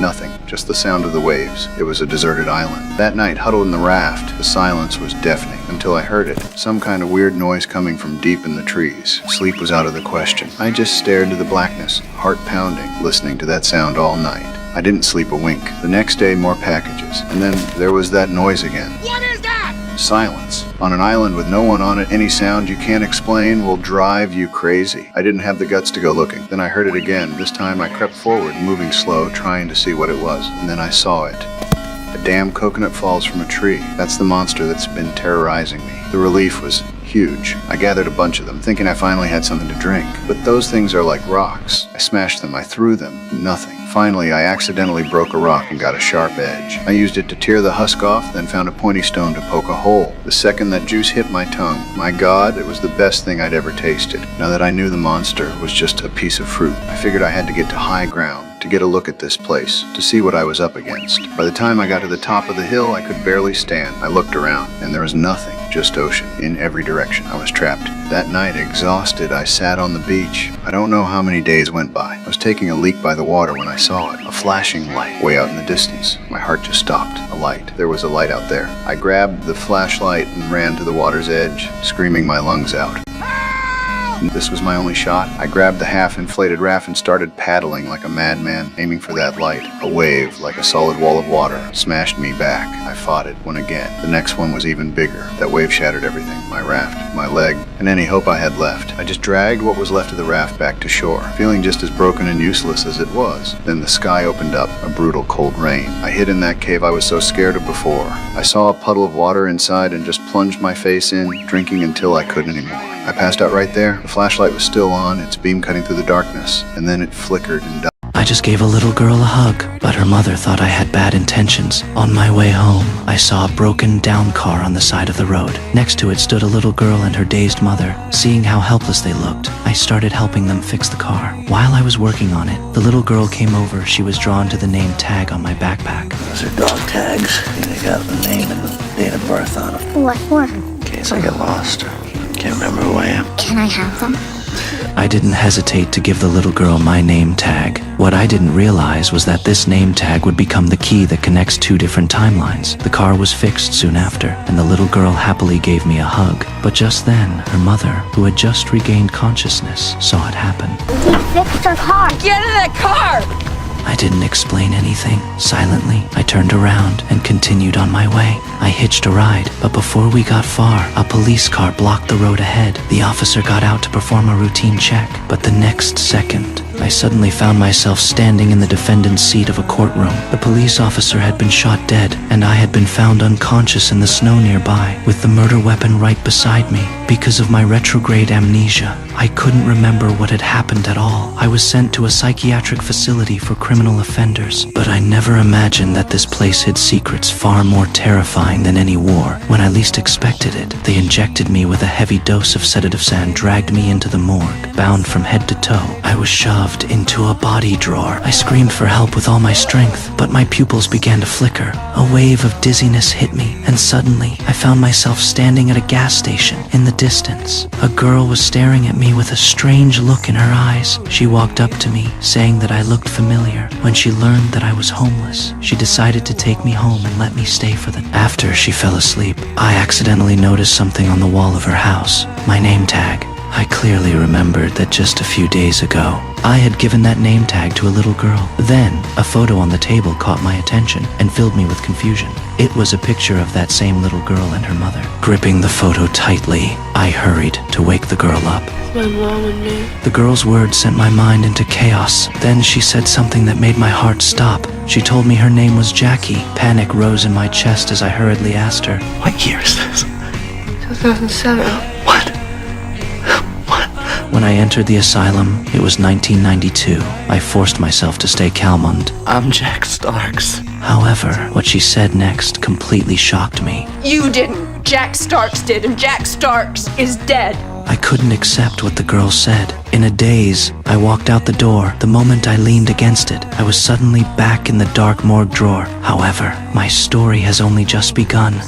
Nothing, just the sound of the waves. It was a deserted island. That night, huddled in the raft, the silence was deafening until I heard it. Some kind of weird noise coming from deep in the trees. Sleep was out of the question. I just stared into the blackness, heart pounding, listening to that sound all night. I didn't sleep a wink. The next day, more packages. And then there was that noise again. What is that? Silence. On an island with no one on it, any sound you can't explain will drive you crazy. I didn't have the guts to go looking. Then I heard it again. This time I crept forward, moving slow, trying to see what it was. And then I saw it. A damn coconut falls from a tree. That's the monster that's been terrorizing me. The relief was huge. I gathered a bunch of them, thinking I finally had something to drink. But those things are like rocks. I smashed them, I threw them, nothing. Finally, I accidentally broke a rock and got a sharp edge. I used it to tear the husk off, then found a pointy stone to poke a hole. The second that juice hit my tongue, my God, it was the best thing I'd ever tasted. Now that I knew the monster was just a piece of fruit, I figured I had to get to high ground to get a look at this place, to see what I was up against. By the time I got to the top of the hill, I could barely stand. I looked around, and there was nothing, just ocean, in every direction. I was trapped. That night, exhausted, I sat on the beach. I don't know how many days went by. I was taking a leak by the water when I saw it, a flashing light way out in the distance. My heart just stopped. A light. There was a light out there. I grabbed the flashlight and ran to the water's edge, screaming my lungs out. This was my only shot. I grabbed the half-inflated raft and started paddling like a madman, aiming for that light. A wave, like a solid wall of water, smashed me back. I fought it, won again. The next one was even bigger. That wave shattered everything. My raft, my leg, and any hope I had left. I just dragged what was left of the raft back to shore, feeling just as broken and useless as it was. Then the sky opened up, a brutal cold rain. I hid in that cave I was so scared of before. I saw a puddle of water inside and just plunged my face in, drinking until I couldn't anymore. I passed out right there. The flashlight was still on, its beam cutting through the darkness, and then it flickered and died. I just gave a little girl a hug, but her mother thought I had bad intentions. On my way home, I saw a broken down car on the side of the road. Next to it stood a little girl and her dazed mother. Seeing how helpless they looked, I started helping them fix the car. While I was working on it, the little girl came over. She was drawn to the name tag on my backpack. Those are dog tags. They got the name and the date of birth on them. What for? In case I get lost or can't remember who I am. Can I have them? I didn't hesitate to give the little girl my name tag. What I didn't realize was that this name tag would become the key that connects two different timelines. The car was fixed soon after, and the little girl happily gave me a hug. But just then, her mother, who had just regained consciousness, saw it happen. We fixed her car! Get in that car! I didn't explain anything. Silently, I turned around and continued on my way. I hitched a ride, but before we got far, a police car blocked the road ahead. The officer got out to perform a routine check, but the next second, I suddenly found myself standing in the defendant's seat of a courtroom. The police officer had been shot dead, and I had been found unconscious in the snow nearby, with the murder weapon right beside me. Because of my retrograde amnesia, I couldn't remember what had happened at all. I was sent to a psychiatric facility for criminal offenders, but I never imagined that this place hid secrets far more terrifying than any war. When I least expected it, they injected me with a heavy dose of sedatives and dragged me into the morgue, bound from head to toe. I was shoved into a body drawer. I screamed for help with all my strength, but my pupils began to flicker. A wave of dizziness hit me, and suddenly I found myself standing at a gas station. In the distance, a girl was staring at me with a strange look in her eyes. She walked up to me, saying that I looked familiar. When she learned that I was homeless, she decided to take me home and let me stay for the night. After she fell asleep, I accidentally noticed something on the wall of her house. My name tag. I clearly remembered that just a few days ago, I had given that name tag to a little girl. Then, a photo on the table caught my attention and filled me with confusion. It was a picture of that same little girl and her mother. Gripping the photo tightly, I hurried to wake the girl up. My mom and me. The girl's words sent my mind into chaos. Then she said something that made my heart stop. She told me her name was Jackie. Panic rose in my chest as I hurriedly asked her, What year is this? 2007. What? When I entered the asylum, it was 1992. I forced myself to stay calm and... I'm Jack Starks. However, what she said next completely shocked me. You didn't. Jack Starks did, and Jack Starks is dead. I couldn't accept what the girl said. In a daze, I walked out the door. The moment I leaned against it, I was suddenly back in the dark morgue drawer. However, my story has only just begun.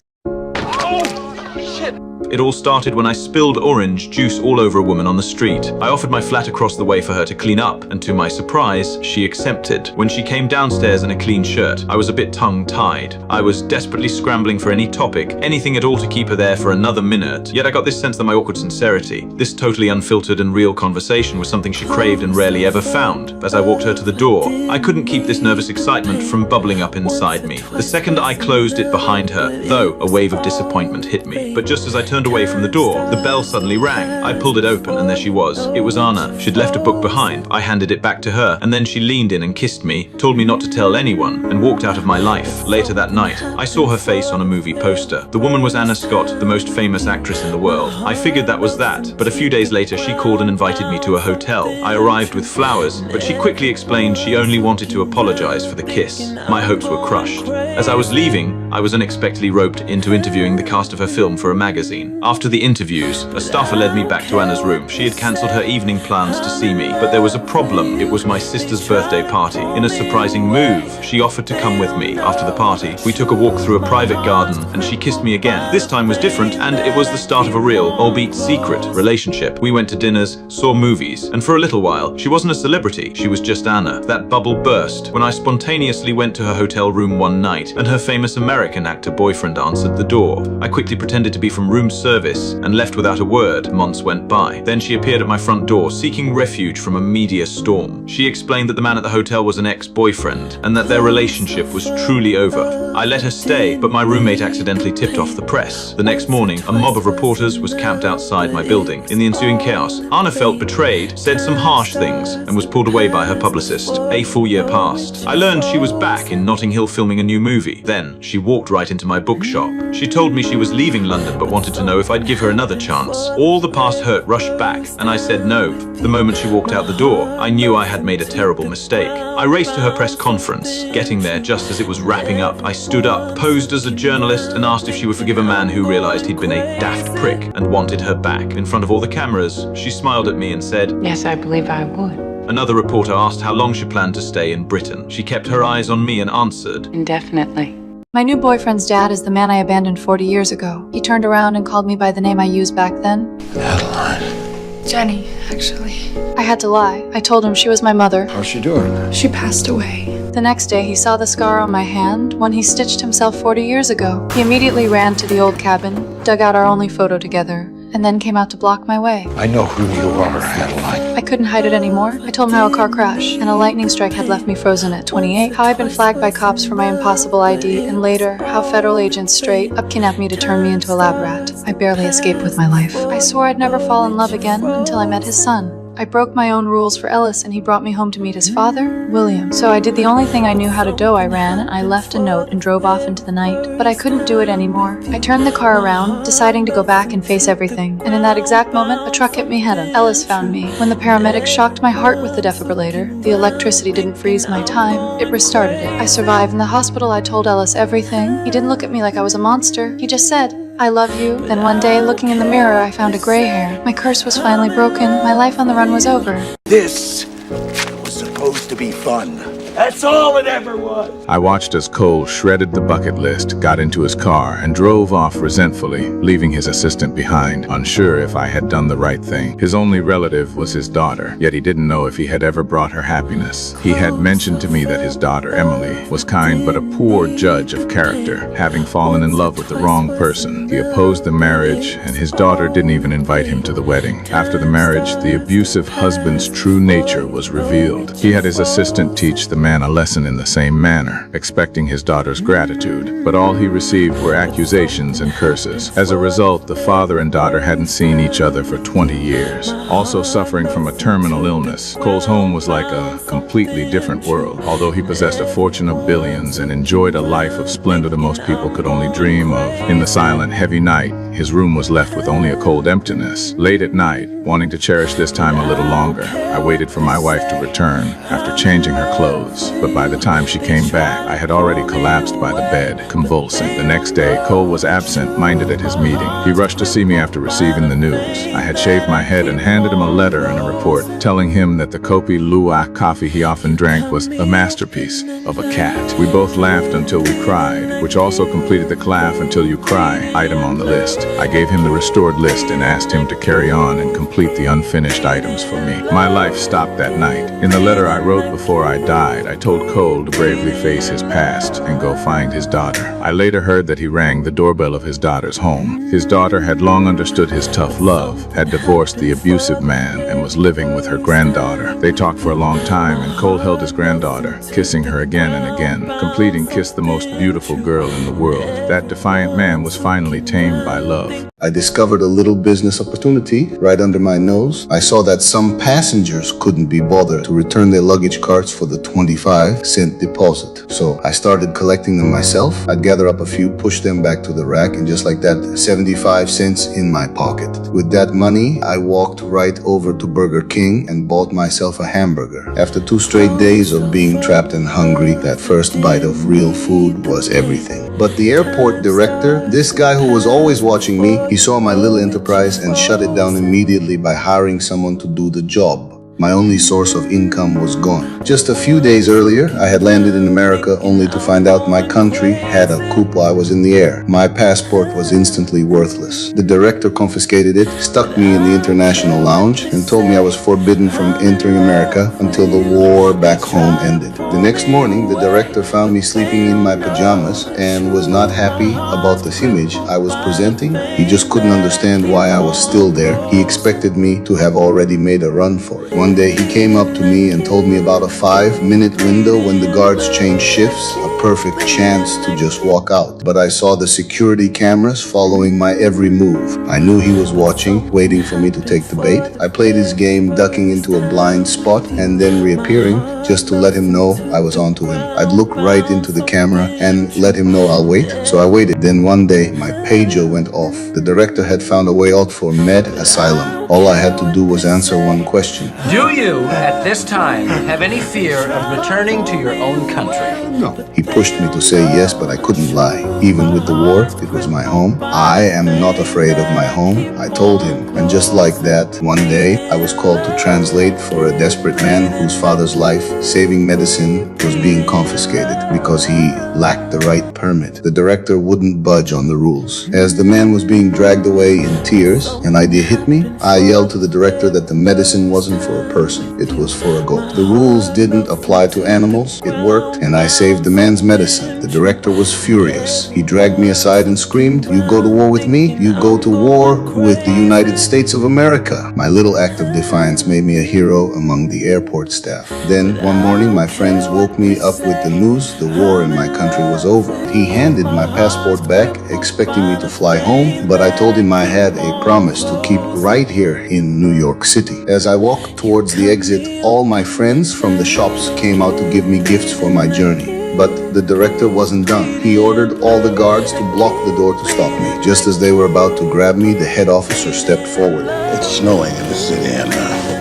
It all started when I spilled orange juice all over a woman on the street. I offered my flat across the way for her to clean up, and to my surprise, she accepted. When she came downstairs in a clean shirt, I was a bit tongue-tied. I was desperately scrambling for any topic, anything at all to keep her there for another minute. Yet I got this sense that my awkward sincerity, this totally unfiltered and real conversation was something she craved and rarely ever found. As I walked her to the door, I couldn't keep this nervous excitement from bubbling up inside me. The second I closed it behind her, though, a wave of disappointment hit me. But just Just as I turned away from the door, the bell suddenly rang. I pulled it open and there she was. It was Anna. She'd left a book behind. I handed it back to her and then she leaned in and kissed me, told me not to tell anyone, and walked out of my life. Later that night, I saw her face on a movie poster. The woman was Anna Scott, the most famous actress in the world. I figured that was that, but a few days later she called and invited me to a hotel. I arrived with flowers, but she quickly explained she only wanted to apologize for the kiss. My hopes were crushed. As I was leaving, I was unexpectedly roped into interviewing the cast of her film for a magazine. After the interviews, a staffer led me back to Anna's room. She had cancelled her evening plans to see me, but there was a problem. It was my sister's birthday party. In a surprising move, she offered to come with me. After the party, we took a walk through a private garden and she kissed me again. This time was different and it was the start of a real, albeit secret, relationship. We went to dinners, saw movies, and for a little while, she wasn't a celebrity, she was just Anna. That bubble burst when I spontaneously went to her hotel room one night and her famous American actor boyfriend answered the door. I quickly pretended to be from room service and left without a word. Months went by. Then she appeared at my front door, seeking refuge from a media storm. She explained that the man at the hotel was an ex-boyfriend and that their relationship was truly over. I let her stay, but my roommate accidentally tipped off the press. The next morning, a mob of reporters was camped outside my building. In the ensuing chaos, Anna felt betrayed, said some harsh things, and was pulled away by her publicist. A full year passed. I learned she was back in Notting Hill filming a new movie. Then, she walked right into my bookshop. She told me she was leaving London but wanted to know if I'd give her another chance. All the past hurt rushed back, and I said no. The moment she walked out the door, I knew I had made a terrible mistake. I raced to her press conference. Getting there just as it was wrapping up, I stood up, posed as a journalist, and asked if she would forgive a man who realized he'd been a daft prick and wanted her back. In front of all the cameras, she smiled at me and said, Yes, I believe I would. Another reporter asked how long she planned to stay in Britain. She kept her eyes on me and answered, Indefinitely. My new boyfriend's dad is the man I abandoned 40 years ago. He turned around and called me by the name I used back then. Adeline. Jenny, actually. I had to lie. I told him she was my mother. How's she doing? She passed away. The next day, he saw the scar on my hand, one he stitched himself 40 years ago. He immediately ran to the old cabin, dug out our only photo together, and then came out to block my way. I know who you are, Adeline. I couldn't hide it anymore. I told him how a car crash and a lightning strike had left me frozen at 28, how I'd been flagged by cops for my impossible ID, and later, how federal agents straight up kidnapped me to turn me into a lab rat. I barely escaped with my life. I swore I'd never fall in love again until I met his son. I broke my own rules for Ellis and he brought me home to meet his father, William. So I did the only thing I knew how to do. I ran, and I left a note and drove off into the night. But I couldn't do it anymore. I turned the car around, deciding to go back and face everything. And in that exact moment, a truck hit me head on. Ellis found me. When the paramedics shocked my heart with the defibrillator, the electricity didn't freeze my time, it restarted it. I survived. In the hospital, I told Ellis everything. He didn't look at me like I was a monster. He just said, I love you. Then one day, looking in the mirror, I found a gray hair. My curse was finally broken. My life on the run was over. This was supposed to be fun. That's all it ever was. I watched as Cole shredded the bucket list, got into his car, and drove off resentfully, leaving his assistant behind, unsure if I had done the right thing. His only relative was his daughter, yet he didn't know if he had ever brought her happiness. He had mentioned to me that his daughter, Emily, was kind but a poor judge of character, having fallen in love with the wrong person. He opposed the marriage, and his daughter didn't even invite him to the wedding. After the marriage, the abusive husband's true nature was revealed. He had his assistant teach the man a lesson in the same manner, expecting his daughter's gratitude, but all he received were accusations and curses. As a result, the father and daughter hadn't seen each other for 20 years. Also suffering from a terminal illness, Cole's home was like a completely different world. Although he possessed a fortune of billions and enjoyed a life of splendor that most people could only dream of, in the silent, heavy night, his room was left with only a cold emptiness. Late at night, wanting to cherish this time a little longer, I waited for my wife to return after changing her clothes. But by the time she came back, I had already collapsed by the bed, convulsing. The next day, Cole was absent-minded at his meeting. He rushed to see me after receiving the news. I had shaved my head and handed him a letter and a report, telling him that the Kopi Luwak coffee he often drank was a masterpiece of a cat. We both laughed until we cried, which also completed the laugh until you cry item on the list. I gave him the restored list and asked him to carry on and complete the unfinished items for me. My life stopped that night. In the letter I wrote before I died, I told Cole to bravely face his past and go find his daughter. I later heard that he rang the doorbell of his daughter's home. His daughter had long understood his tough love, had divorced the abusive man, and was living with her granddaughter. They talked for a long time, and Cole held his granddaughter, kissing her again and again, completing Kiss the Most Beautiful Girl in the World. That defiant man was finally tamed by love. I discovered a little business opportunity right under my nose. I saw that some passengers couldn't be bothered to return their luggage carts for the 25-cent deposit. So I started collecting them myself. I'd gather up a few, push them back to the rack, and just like that, 75 cents in my pocket. With that money, I walked right over to Burger King and bought myself a hamburger. After 2 straight days of being trapped and hungry, that first bite of real food was everything. But the airport director, this guy who was always watching me, he saw my little enterprise and shut it down immediately by hiring someone to do the job. My only source of income was gone. Just a few days earlier, I had landed in America only to find out my country had a coup while I was in the air. My passport was instantly worthless. The director confiscated it, stuck me in the international lounge, and told me I was forbidden from entering America until the war back home ended. The next morning, the director found me sleeping in my pajamas and was not happy about this image I was presenting. He just couldn't understand why I was still there. He expected me to have already made a run for it. One day he came up to me and told me about a 5-minute window when the guards change shifts, a perfect chance to just walk out. But I saw the security cameras following my every move. I knew he was watching, waiting for me to take the bait. I played his game, ducking into a blind spot and then reappearing just to let him know I was onto him. I'd look right into the camera and let him know I'll wait. So I waited. Then one day my pager went off. The director had found a way out for med asylum. All I had to do was answer one question. Do you, at this time, have any fear of returning to your own country? No. He pushed me to say yes, but I couldn't lie. Even with the war, it was my home. I am not afraid of my home, I told him. And just like that, one day, I was called to translate for a desperate man whose father's life-saving medicine was being confiscated because he lacked the right permit. The director wouldn't budge on the rules. As the man was being dragged away in tears, an idea hit me. I yelled to the director that the medicine wasn't for a person, it was for a goat. The rules didn't apply to animals. It worked, and I saved the man's medicine. The director was furious. He dragged me aside and screamed, "You go to war with me, you go to war with the United States of America." My little act of defiance made me a hero among the airport staff. Then, one morning, my friends woke me up with the news the war in my country was over. He handed my passport back, expecting me to fly home, but I told him I had a promise to keep right here in New York City. As I walked towards the exit, all my friends from the shops came out to give me gifts for my journey. But the director wasn't done. He ordered all the guards to block the door to stop me. Just as they were about to grab me, the head officer stepped forward. It's snowing in the city, and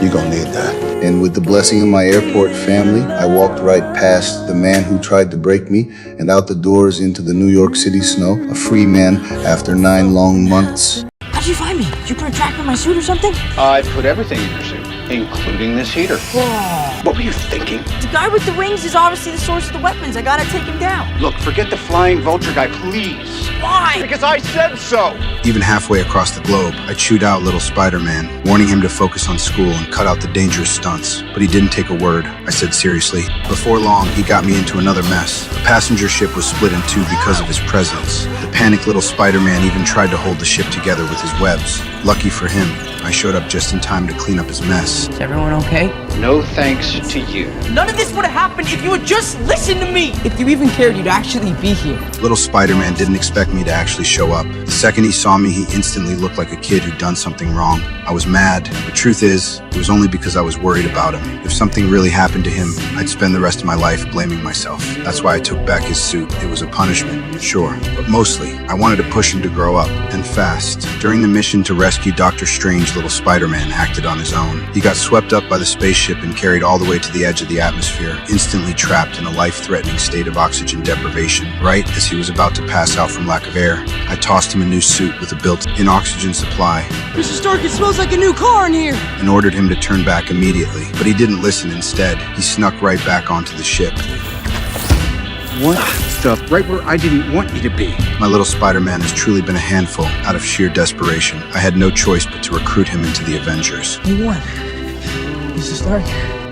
you're gonna need that. And with the blessing of my airport family, I walked right past the man who tried to break me and out the doors into the New York City snow, a free man after 9 long months. How'd you find me? Did you put a track in my suit or something? I put everything in your suit, including this heater. Whoa. What were you thinking? The guy with the rings is obviously the source of the weapons. I gotta take him down. Look, forget the flying vulture guy, please. Why? Because I said so. Even halfway across the globe, I chewed out little Spider-Man, warning him to focus on school and cut out the dangerous stunts. But he didn't take a word. I said seriously. Before long, he got me into another mess. The passenger ship was split in two because of his presence. The panicked little Spider-Man even tried to hold the ship together with his webs. Lucky for him, I showed up just in time to clean up his mess. Is everyone okay? No thanks to you. None of this would have happened if you had just listened to me. If you even cared, you'd actually be here. Little Spider-Man didn't expect me to actually show up. The second he saw me, he instantly looked like a kid who'd done something wrong. I was mad. The truth is, it was only because I was worried about him. If something really happened to him, I'd spend the rest of my life blaming myself. That's why I took back his suit. It was a punishment, sure. But mostly, I wanted to push him to grow up, and fast. During the mission to rescue Dr. Strange, little Spider-Man acted on his own. He got swept up by the spaceship and carried all the way to the edge of the atmosphere, instantly trapped in a life-threatening state of oxygen deprivation. Right as he was about to pass out from lack of air, I tossed him a new suit with a built-in oxygen supply. Mr. Stark, it smells like a new car in here. And ordered him to turn back immediately. But he didn't listen. Instead, he snuck right back onto the ship. What the? Right where I didn't want you to be. My little Spider-Man has truly been a handful. Out of sheer desperation, I had no choice but to recruit him into the Avengers. You won. Mr. Stark.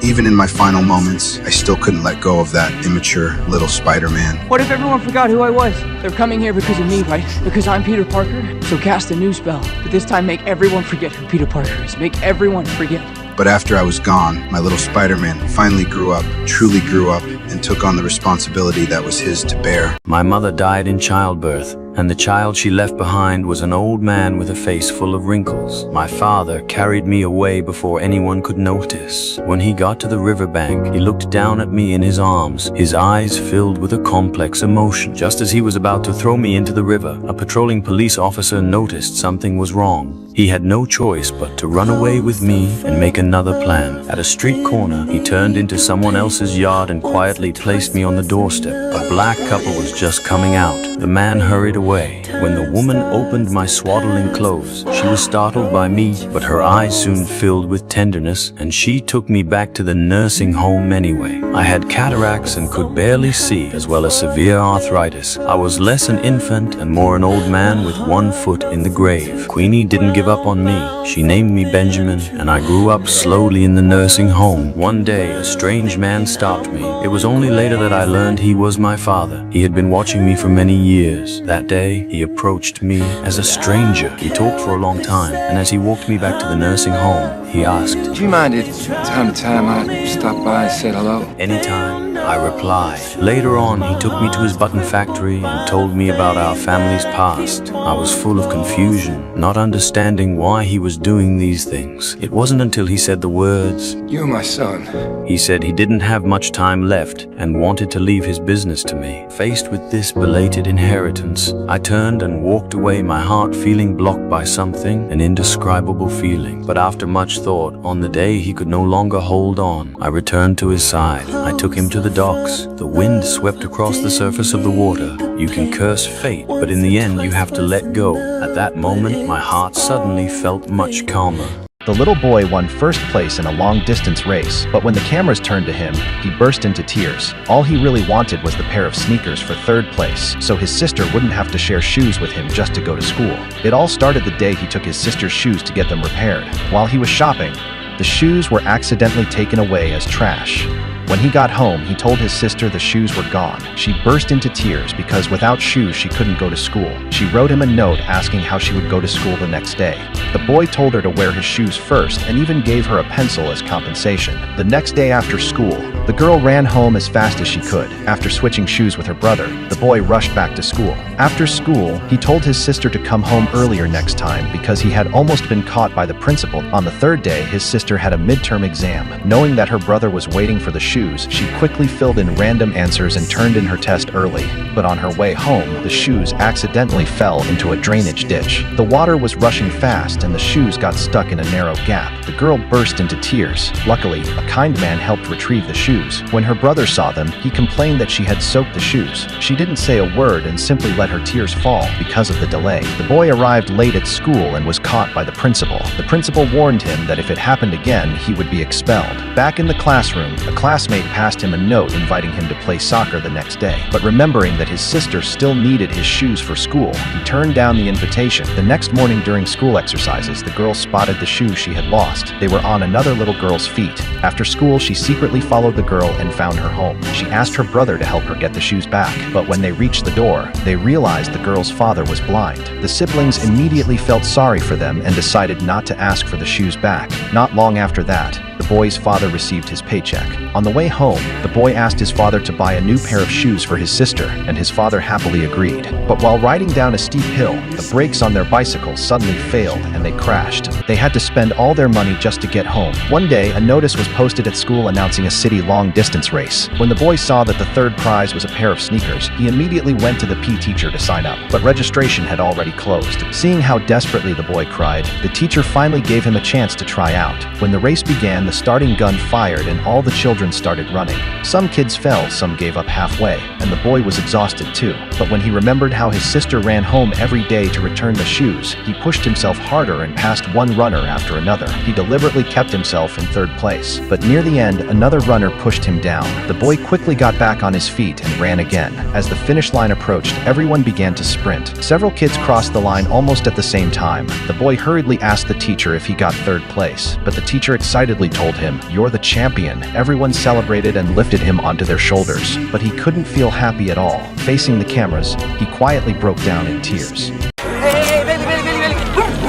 Even in my final moments, I still couldn't let go of that immature little Spider-Man. What if everyone forgot who I was? They're coming here because of me, right? Because I'm Peter Parker? So cast a new spell. But this time make everyone forget who Peter Parker is. Make everyone forget. But after I was gone, my little Spider-Man finally grew up, truly grew up, and took on the responsibility that was his to bear. My mother died in childbirth. and the child she left behind was an old man with a face full of wrinkles. My father carried me away before anyone could notice. When he got to the riverbank, he looked down at me in his arms, his eyes filled with a complex emotion. Just as he was about to throw me into the river, a patrolling police officer noticed something was wrong. He had no choice but to run away with me and make another plan. At a street corner, he turned into someone else's yard and quietly placed me on the doorstep. A black couple was just coming out. The man hurried away. When the woman opened my swaddling clothes, she was startled by me, but her eyes soon filled with tenderness, and she took me back to the nursing home anyway. I had cataracts and could barely see, as well as severe arthritis. I was less an infant and more an old man with one foot in the grave. Queenie didn't give up on me. She named me Benjamin, and I grew up slowly in the nursing home. One day, a strange man stopped me. It was only later that I learned he was my father. He had been watching me for many years. That day, he approached me as a stranger. We talked for a long time, and as he walked me back to the nursing home, he asked, Do you mind if time to time I stop by and say hello? Anytime, I replied. Later on, he took me to his button factory and told me about our family's past. I was full of confusion, not understanding why he was doing these things. It wasn't until he said the words, You're my son. He said he didn't have much time left and wanted to leave his business to me. Faced with this belated inheritance, I turned and walked away, my heart feeling blocked by something, an indescribable feeling. But after much thought, on the day he could no longer hold on, I returned to his side. I took him to the docks. The wind swept across the surface of the water. You can curse fate, but in the end you have to let go. At that moment, my heart suddenly felt much calmer. The little boy won first place in a long-distance race, but when the cameras turned to him, he burst into tears. All he really wanted was the pair of sneakers for third place, so his sister wouldn't have to share shoes with him just to go to school. It all started the day he took his sister's shoes to get them repaired. While he was shopping, the shoes were accidentally taken away as trash. When he got home, he told his sister the shoes were gone. She burst into tears because without shoes she couldn't go to school. She wrote him a note asking how she would go to school the next day. The boy told her to wear his shoes first and even gave her a pencil as compensation. The next day after school, the girl ran home as fast as she could. After switching shoes with her brother, the boy rushed back to school. After school, he told his sister to come home earlier next time because he had almost been caught by the principal. On the third day, his sister had a midterm exam. Knowing that her brother was waiting for the shoes, she quickly filled in random answers and turned in her test early. But on her way home, the shoes accidentally fell into a drainage ditch. The water was rushing fast and the shoes got stuck in a narrow gap. The girl burst into tears. Luckily, a kind man helped retrieve the shoes. When her brother saw them, he complained that she had soaked the shoes. She didn't say a word and simply let her tears fall because of the delay. The boy arrived late at school and was caught by the principal. The principal warned him that if it happened again, he would be expelled. Back in the classroom, a classmate passed him a note inviting him to play soccer the next day. But remembering that his sister still needed his shoes for school, he turned down the invitation. The next morning during school exercises, the girl spotted the shoes she had lost. They were on another little girl's feet. After school, she secretly followed the girl and found her home. She asked her brother to help her get the shoes back, but when they reached the door, they realized the girl's father was blind. The siblings immediately felt sorry for them and decided not to ask for the shoes back. Not long after that, the boy's father received his paycheck. On the way home, the boy asked his father to buy a new pair of shoes for his sister, and his father happily agreed. But while riding down a steep hill, the brakes on their bicycle suddenly failed and they crashed. They had to spend all their money just to get home. One day, a notice was posted at school announcing a city long-distance race. When the boy saw that the third prize was a pair of sneakers, he immediately went to the PE teacher to sign up, but registration had already closed. Seeing how desperately the boy cried, the teacher finally gave him a chance to try out. When the race began, the starting gun fired and all the children started running. Some kids fell, some gave up halfway, and the boy was exhausted too. But when he remembered how his sister ran home every day to return the shoes, he pushed himself harder and passed one runner after another. He deliberately kept himself in third place, but near the end, another runner pushed him down. The boy quickly got back on his feet and ran again. As the finish line approached, everyone began to sprint. Several kids crossed the line almost at the same time. The boy hurriedly asked the teacher if he got third place, but the teacher excitedly told him, "You're the champion." Everyone celebrated and lifted him onto their shoulders, but he couldn't feel happy at all. Facing the cameras, he quietly broke down in tears. Hey, Billy!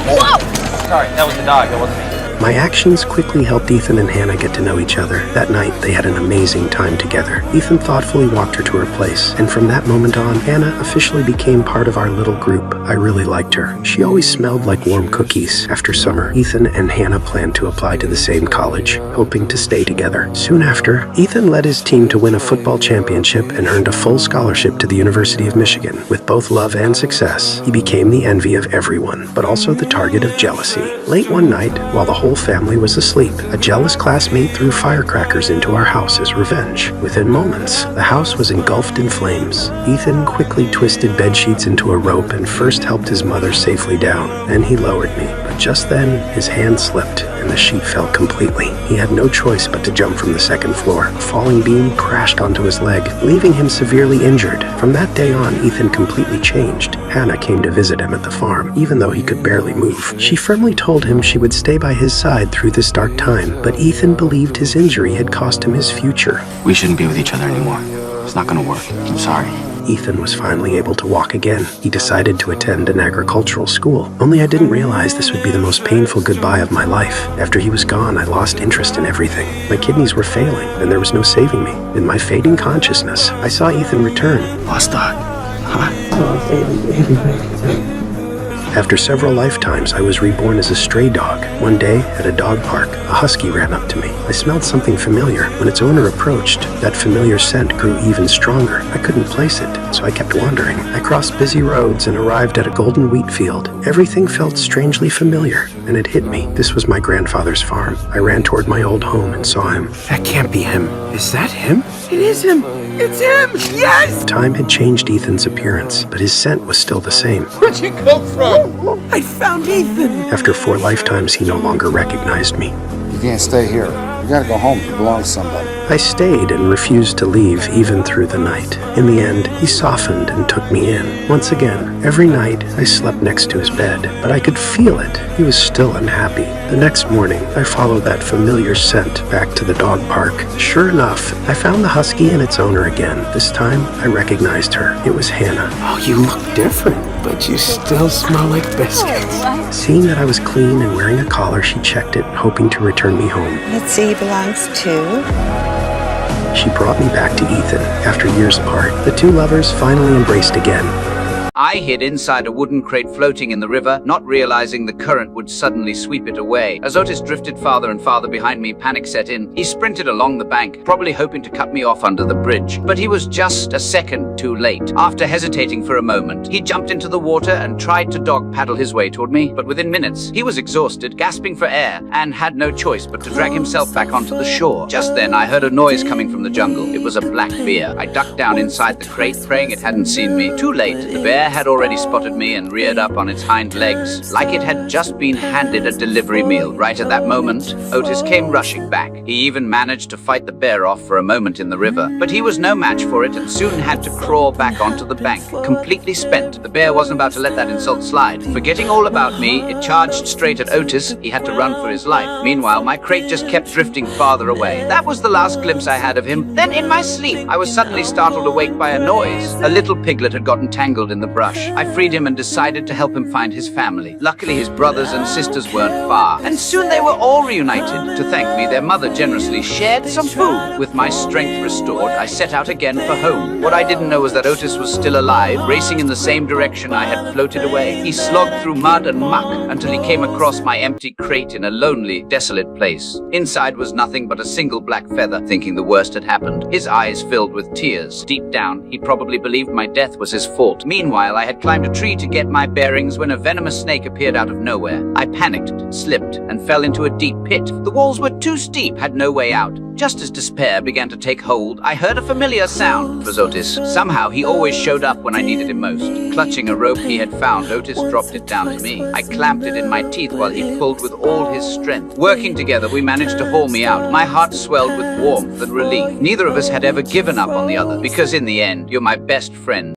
Whoa! Sorry, that was the dog, that wasn't me. My actions quickly helped Ethan and Hannah get to know each other. That night, they had an amazing time together. Ethan thoughtfully walked her to her place, and from that moment on, Hannah officially became part of our little group. I really liked her. She always smelled like warm cookies. After summer, Ethan and Hannah planned to apply to the same college, hoping to stay together. Soon after, Ethan led his team to win a football championship and earned a full scholarship to the University of Michigan. With both love and success, he became the envy of everyone, but also the target of jealousy. Late one night, while the whole family was asleep, a jealous classmate threw firecrackers into our house as revenge. Within moments, the house was engulfed in flames. Ethan quickly twisted bedsheets into a rope and first helped his mother safely down. Then he lowered me, but just then, his hand slipped and the sheet fell completely. He had no choice but to jump from the second floor. A falling beam crashed onto his leg, leaving him severely injured. From that day on, Ethan completely changed. Hannah came to visit him at the farm, even though he could barely move. She firmly told him she would stay by his side through this dark time, but Ethan believed his injury had cost him his future. We shouldn't be with each other anymore. It's not gonna work. I'm sorry. Ethan was finally able to walk again. He decided to attend an agricultural school. Only I didn't realize this would be the most painful goodbye of my life. After he was gone, I lost interest in everything. My kidneys were failing, and there was no saving me. In my fading consciousness, I saw Ethan return. Lost thought. Huh? After several lifetimes, I was reborn as a stray dog. One day, at a dog park, a husky ran up to me. I smelled something familiar. When its owner approached, that familiar scent grew even stronger. I couldn't place it, so I kept wandering. I crossed busy roads and arrived at a golden wheat field. Everything felt strangely familiar, and it hit me. This was my grandfather's farm. I ran toward my old home and saw him. That can't be him. Is that him? It is him! It's him! Yes! Time had changed Ethan's appearance, but his scent was still the same. Where'd you come from? I found Ethan! After 4 lifetimes, he no longer recognized me. You can't stay here. You gotta go home. You belong to somebody. I stayed and refused to leave even through the night. In the end, he softened and took me in. Once again, every night I slept next to his bed, but I could feel it. He was still unhappy. The next morning, I followed that familiar scent back to the dog park. Sure enough, I found the husky and its owner again. This time, I recognized her. It was Hannah. Oh, you look different, but you still smell like biscuits. Seeing that I was clean and wearing a collar, she checked it, hoping to return me home. Let's see, he belongs to... She brought me back to Ethan. After years apart, the two lovers finally embraced again. I hid inside a wooden crate floating in the river, not realizing the current would suddenly sweep it away. As Otis drifted farther and farther behind me, panic set in. He sprinted along the bank, probably hoping to cut me off under the bridge. But he was just a second too late. After hesitating for a moment, he jumped into the water and tried to dog paddle his way toward me. But within minutes, he was exhausted, gasping for air, and had no choice but to drag himself back onto the shore. Just then, I heard a noise coming from the jungle. It was a black bear. I ducked down inside the crate, praying it hadn't seen me. Too late. The bear had already spotted me and reared up on its hind legs, like it had just been handed a delivery meal. Right at that moment, Otis came rushing back. He even managed to fight the bear off for a moment in the river, but he was no match for it and soon had to crawl back onto the bank, completely spent. The bear wasn't about to let that insult slide. Forgetting all about me, it charged straight at Otis. He had to run for his life. Meanwhile, my crate just kept drifting farther away. That was the last glimpse I had of him. Then, in my sleep, I was suddenly startled awake by a noise. A little piglet had gotten tangled in the brush. I freed him and decided to help him find his family. Luckily, his brothers and sisters weren't far, and soon they were all reunited. To thank me, their mother generously shared some food. With my strength restored, I set out again for home. What I didn't know was that Otis was still alive, racing in the same direction I had floated away. He slogged through mud and muck until he came across my empty crate in a lonely, desolate place. Inside was nothing but a single black feather. Thinking the worst had happened, his eyes filled with tears. Deep down, he probably believed my death was his fault. Meanwhile, I had climbed a tree to get my bearings when a venomous snake appeared out of nowhere. I panicked, slipped, and fell into a deep pit. The walls were too steep, had no way out. Just as despair began to take hold, I heard a familiar sound. It was Otis. Somehow, he always showed up when I needed him most. Clutching a rope he had found, Otis dropped it down to me. I clamped it in my teeth while he pulled with all his strength. Working together, we managed to haul me out. My heart swelled with warmth and relief. Neither of us had ever given up on the other, because in the end, you're my best friend.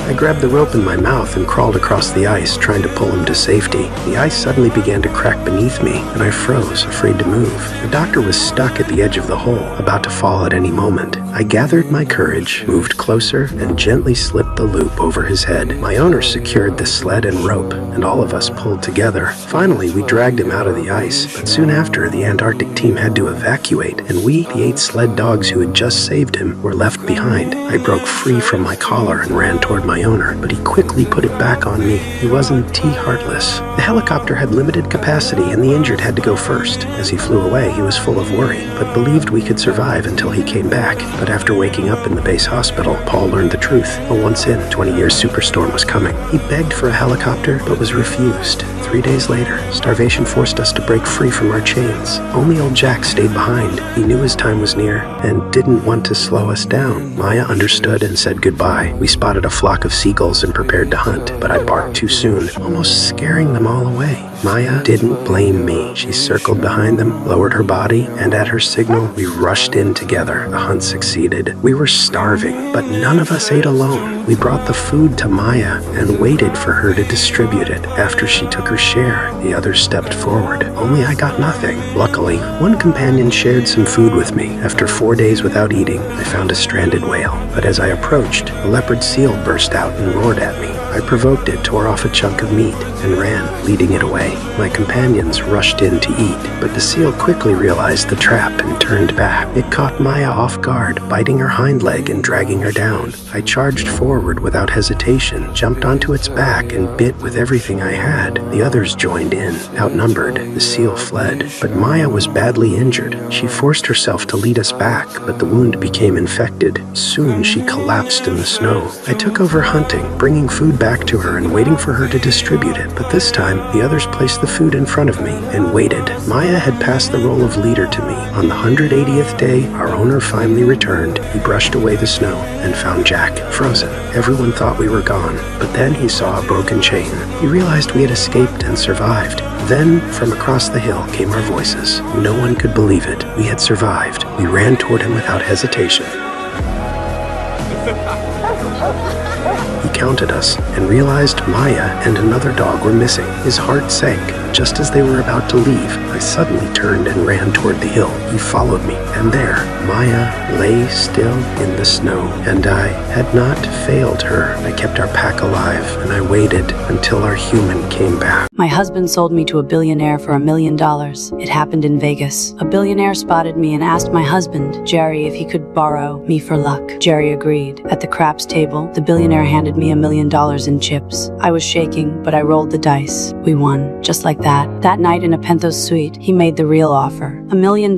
I grabbed the rope in my mouth and crawled across the ice, trying to pull him to safety. The ice suddenly began to crack beneath me, and I froze, afraid to move. The doctor was stuck at the edge of the hole, about to fall at any moment. I gathered my courage, moved closer, and gently slipped the loop over his head. My owner secured the sled and rope, and all of us pulled together. Finally, we dragged him out of the ice, but soon after, the Antarctic team had to evacuate, and we, the 8 sled dogs who had just saved him, were left behind. I broke free from my collar and ran toward my owner, but he quickly put it back on me. He wasn't heartless. The helicopter had limited capacity, and the injured had to go first. As he flew away, he was full of worry, but believed we could survive until he came back. But after waking up in the base hospital, Paul learned the truth. A once-in, 20-year superstorm was coming. He begged for a helicopter, but was refused. 3 days later, starvation forced us to break free from our chains. Only old Jack stayed behind. He knew his time was near and didn't want to slow us down. Maya understood and said goodbye. We spotted a flock of seagulls and prepared to hunt, but I barked too soon, almost scaring them all away. Maya didn't blame me. She circled behind them, lowered her body, and at her signal, we rushed in together. The hunt succeeded. We were starving, but none of us ate alone. We brought the food to Maya and waited for her to distribute it. After she took her share, the others stepped forward. Only I got nothing. Luckily, one companion shared some food with me. After 4 days without eating, I found a stranded whale. But as I approached, a leopard seal burst out and roared at me. I provoked it, tore off a chunk of meat, and ran, leading it away. My companions rushed in to eat, but the seal quickly realized the trap and turned back. It caught Maya off guard, biting her hind leg and dragging her down. I charged forward without hesitation, jumped onto its back, and bit with everything I had. The others joined in. Outnumbered, the seal fled, but Maya was badly injured. She forced herself to lead us back, but the wound became infected. Soon she collapsed in the snow. I took over hunting, bringing food back to her and waiting for her to distribute it, but this time the others placed the food in front of me and waited. Maya had passed the role of leader to me. On the 180th day, our owner finally returned. He brushed away the snow and found Jack, frozen. Everyone thought we were gone, but then he saw a broken chain. He realized we had escaped and survived. Then, from across the hill came our voices. No one could believe it. We had survived. We ran toward him without hesitation. He counted us and realized Maya and another dog were missing. His heart sank. Just as they were about to leave, I suddenly turned and ran toward the hill. He followed me, and there, Maya lay still in the snow, and I had not failed her. I kept our pack alive, and I waited until our human came back. My husband sold me to a billionaire for $1 million. It happened in Vegas. A billionaire spotted me and asked my husband, Jerry, if he could borrow me for luck. Jerry agreed. At the craps table, the billionaire handed me $1 million in chips. I was shaking, but I rolled the dice. We won, just like that. That night in a penthouse suite, he made the real offer. $1 million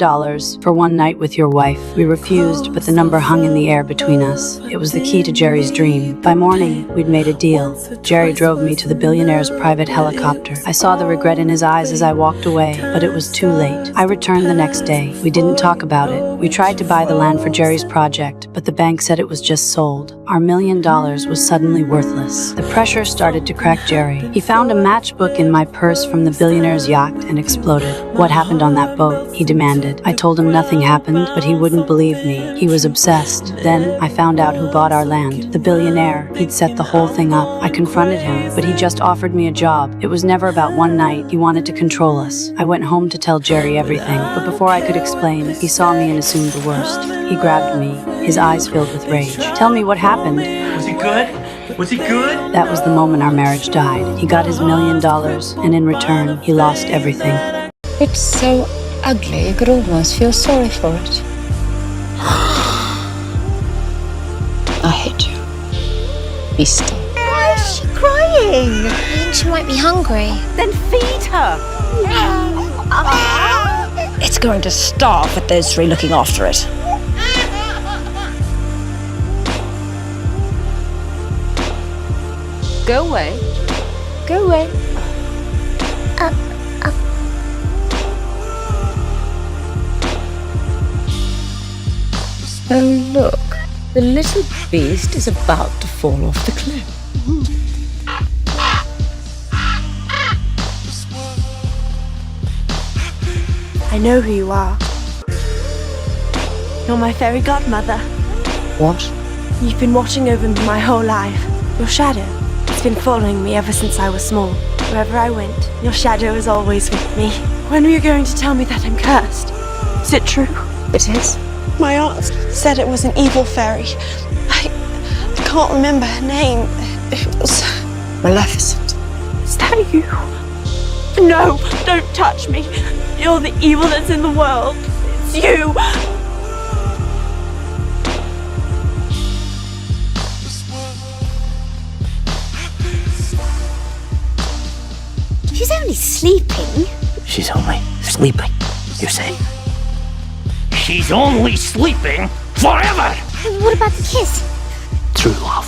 for one night with your wife. We refused, but the number hung in the air between us. It was the key to Jerry's dream. By morning, we'd made a deal. Jerry drove me to the billionaire's private helicopter. I saw the regret in his eyes as I walked away, but it was too late. I returned the next day. We didn't talk about it. We tried to buy the land for Jerry's project, but the bank said it was just sold. Our $1 million was suddenly worthless. The pressure started to crack Jerry. He found a matchbook in my purse from the billionaire's yacht and exploded. What happened on that boat? He demanded. I told him nothing happened, but he wouldn't believe me. He was obsessed. Then I found out who bought our land. The billionaire. He'd set the whole thing up. I confronted him, but he just offered me a job. It was never about one night. He wanted to control us. I went home to tell Jerry everything, but before I could explain, he saw me and assumed the worst. He grabbed me, his eyes filled with rage. Tell me what happened. Was he good? Was he good? That was the moment our marriage died. He got his $1 million, and in return, he lost everything. It's so ugly, you could almost feel sorry for it. I hate you. Be still. Why is she crying? I think she might be hungry. Then feed her. It's going to starve with those three looking after it. Go away. Go away. Oh, look. The little beast is about to fall off the cliff. I know who you are. You're my fairy godmother. What? You've been watching over me my whole life. Your shadow. It's been following me ever since I was small. Wherever I went, your shadow is always with me. When were you going to tell me that I'm cursed? Is it true? It is. My aunt said it was an evil fairy. I can't remember her name. It was Maleficent. Is that you? No, don't touch me. You're the evil that's in the world. It's you. She's only sleeping. She's only sleeping, you say? She's only sleeping forever! What about the kiss? True love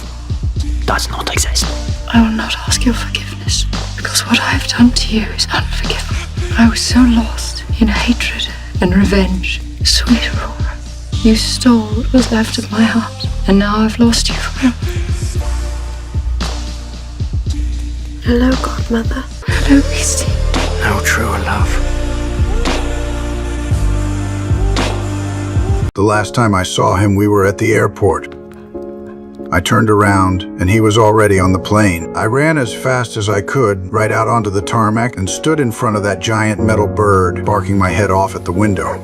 does not exist. I will not ask your forgiveness, because what I have done to you is unforgivable. I was so lost in hatred and revenge. Sweet Aurora, you stole what was left of my heart, and now I've lost you forever. Hello, Godmother. Hello, Beastie. No truer love. The last time I saw him, we were at the airport. I turned around, and he was already on the plane. I ran as fast as I could right out onto the tarmac and stood in front of that giant metal bird, barking my head off at the window.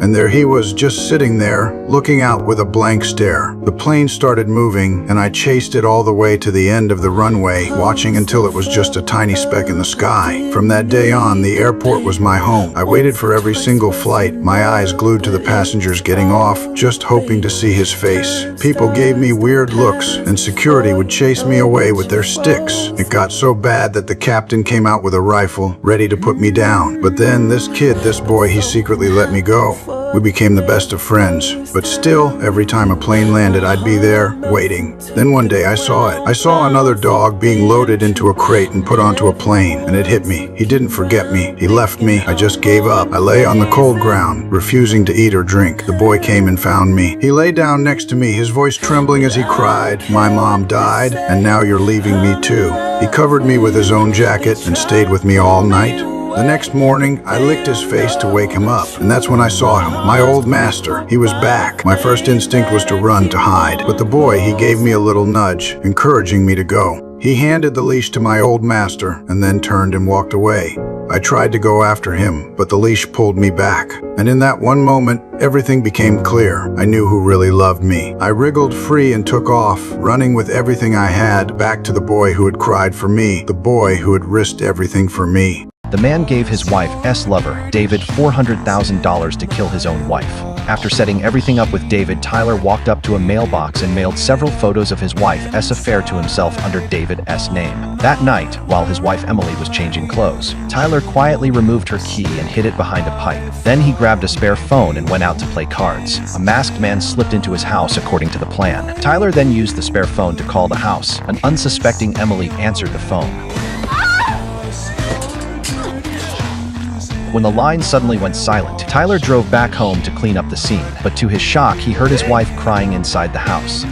And there he was, just sitting there, looking out with a blank stare. The plane started moving, and I chased it all the way to the end of the runway, watching until it was just a tiny speck in the sky. From that day on, the airport was my home. I waited for every single flight, my eyes glued to the passengers getting off, just hoping to see his face. People gave me weird looks, and security would chase me away with their sticks. It got so bad that the captain came out with a rifle, ready to put me down. But then this boy, he secretly let me go. We became the best of friends, but still, every time a plane landed, I'd be there, waiting. Then one day I saw it. I saw another dog being loaded into a crate and put onto a plane, and it hit me. He didn't forget me. He left me. I just gave up. I lay on the cold ground, refusing to eat or drink. The boy came and found me. He lay down next to me, his voice trembling as he cried, "My mom died, and now you're leaving me too." He covered me with his own jacket and stayed with me all night. The next morning, I licked his face to wake him up, and that's when I saw him, my old master. He was back. My first instinct was to run, to hide. But the boy, he gave me a little nudge, encouraging me to go. He handed the leash to my old master, and then turned and walked away. I tried to go after him, but the leash pulled me back. And in that one moment, everything became clear. I knew who really loved me. I wriggled free and took off, running with everything I had, back to the boy who had cried for me, the boy who had risked everything for me. The man gave his wife's lover, David, $400,000 to kill his own wife. After setting everything up with David, Tyler walked up to a mailbox and mailed several photos of his wife's affair to himself under David's name. That night, while his wife Emily was changing clothes, Tyler quietly removed her key and hid it behind a pipe. Then he grabbed a spare phone and went out to play cards. A masked man slipped into his house according to the plan. Tyler then used the spare phone to call the house. An unsuspecting Emily answered the phone. When the line suddenly went silent, Tyler drove back home to clean up the scene, but to his shock, he heard his wife crying inside the house.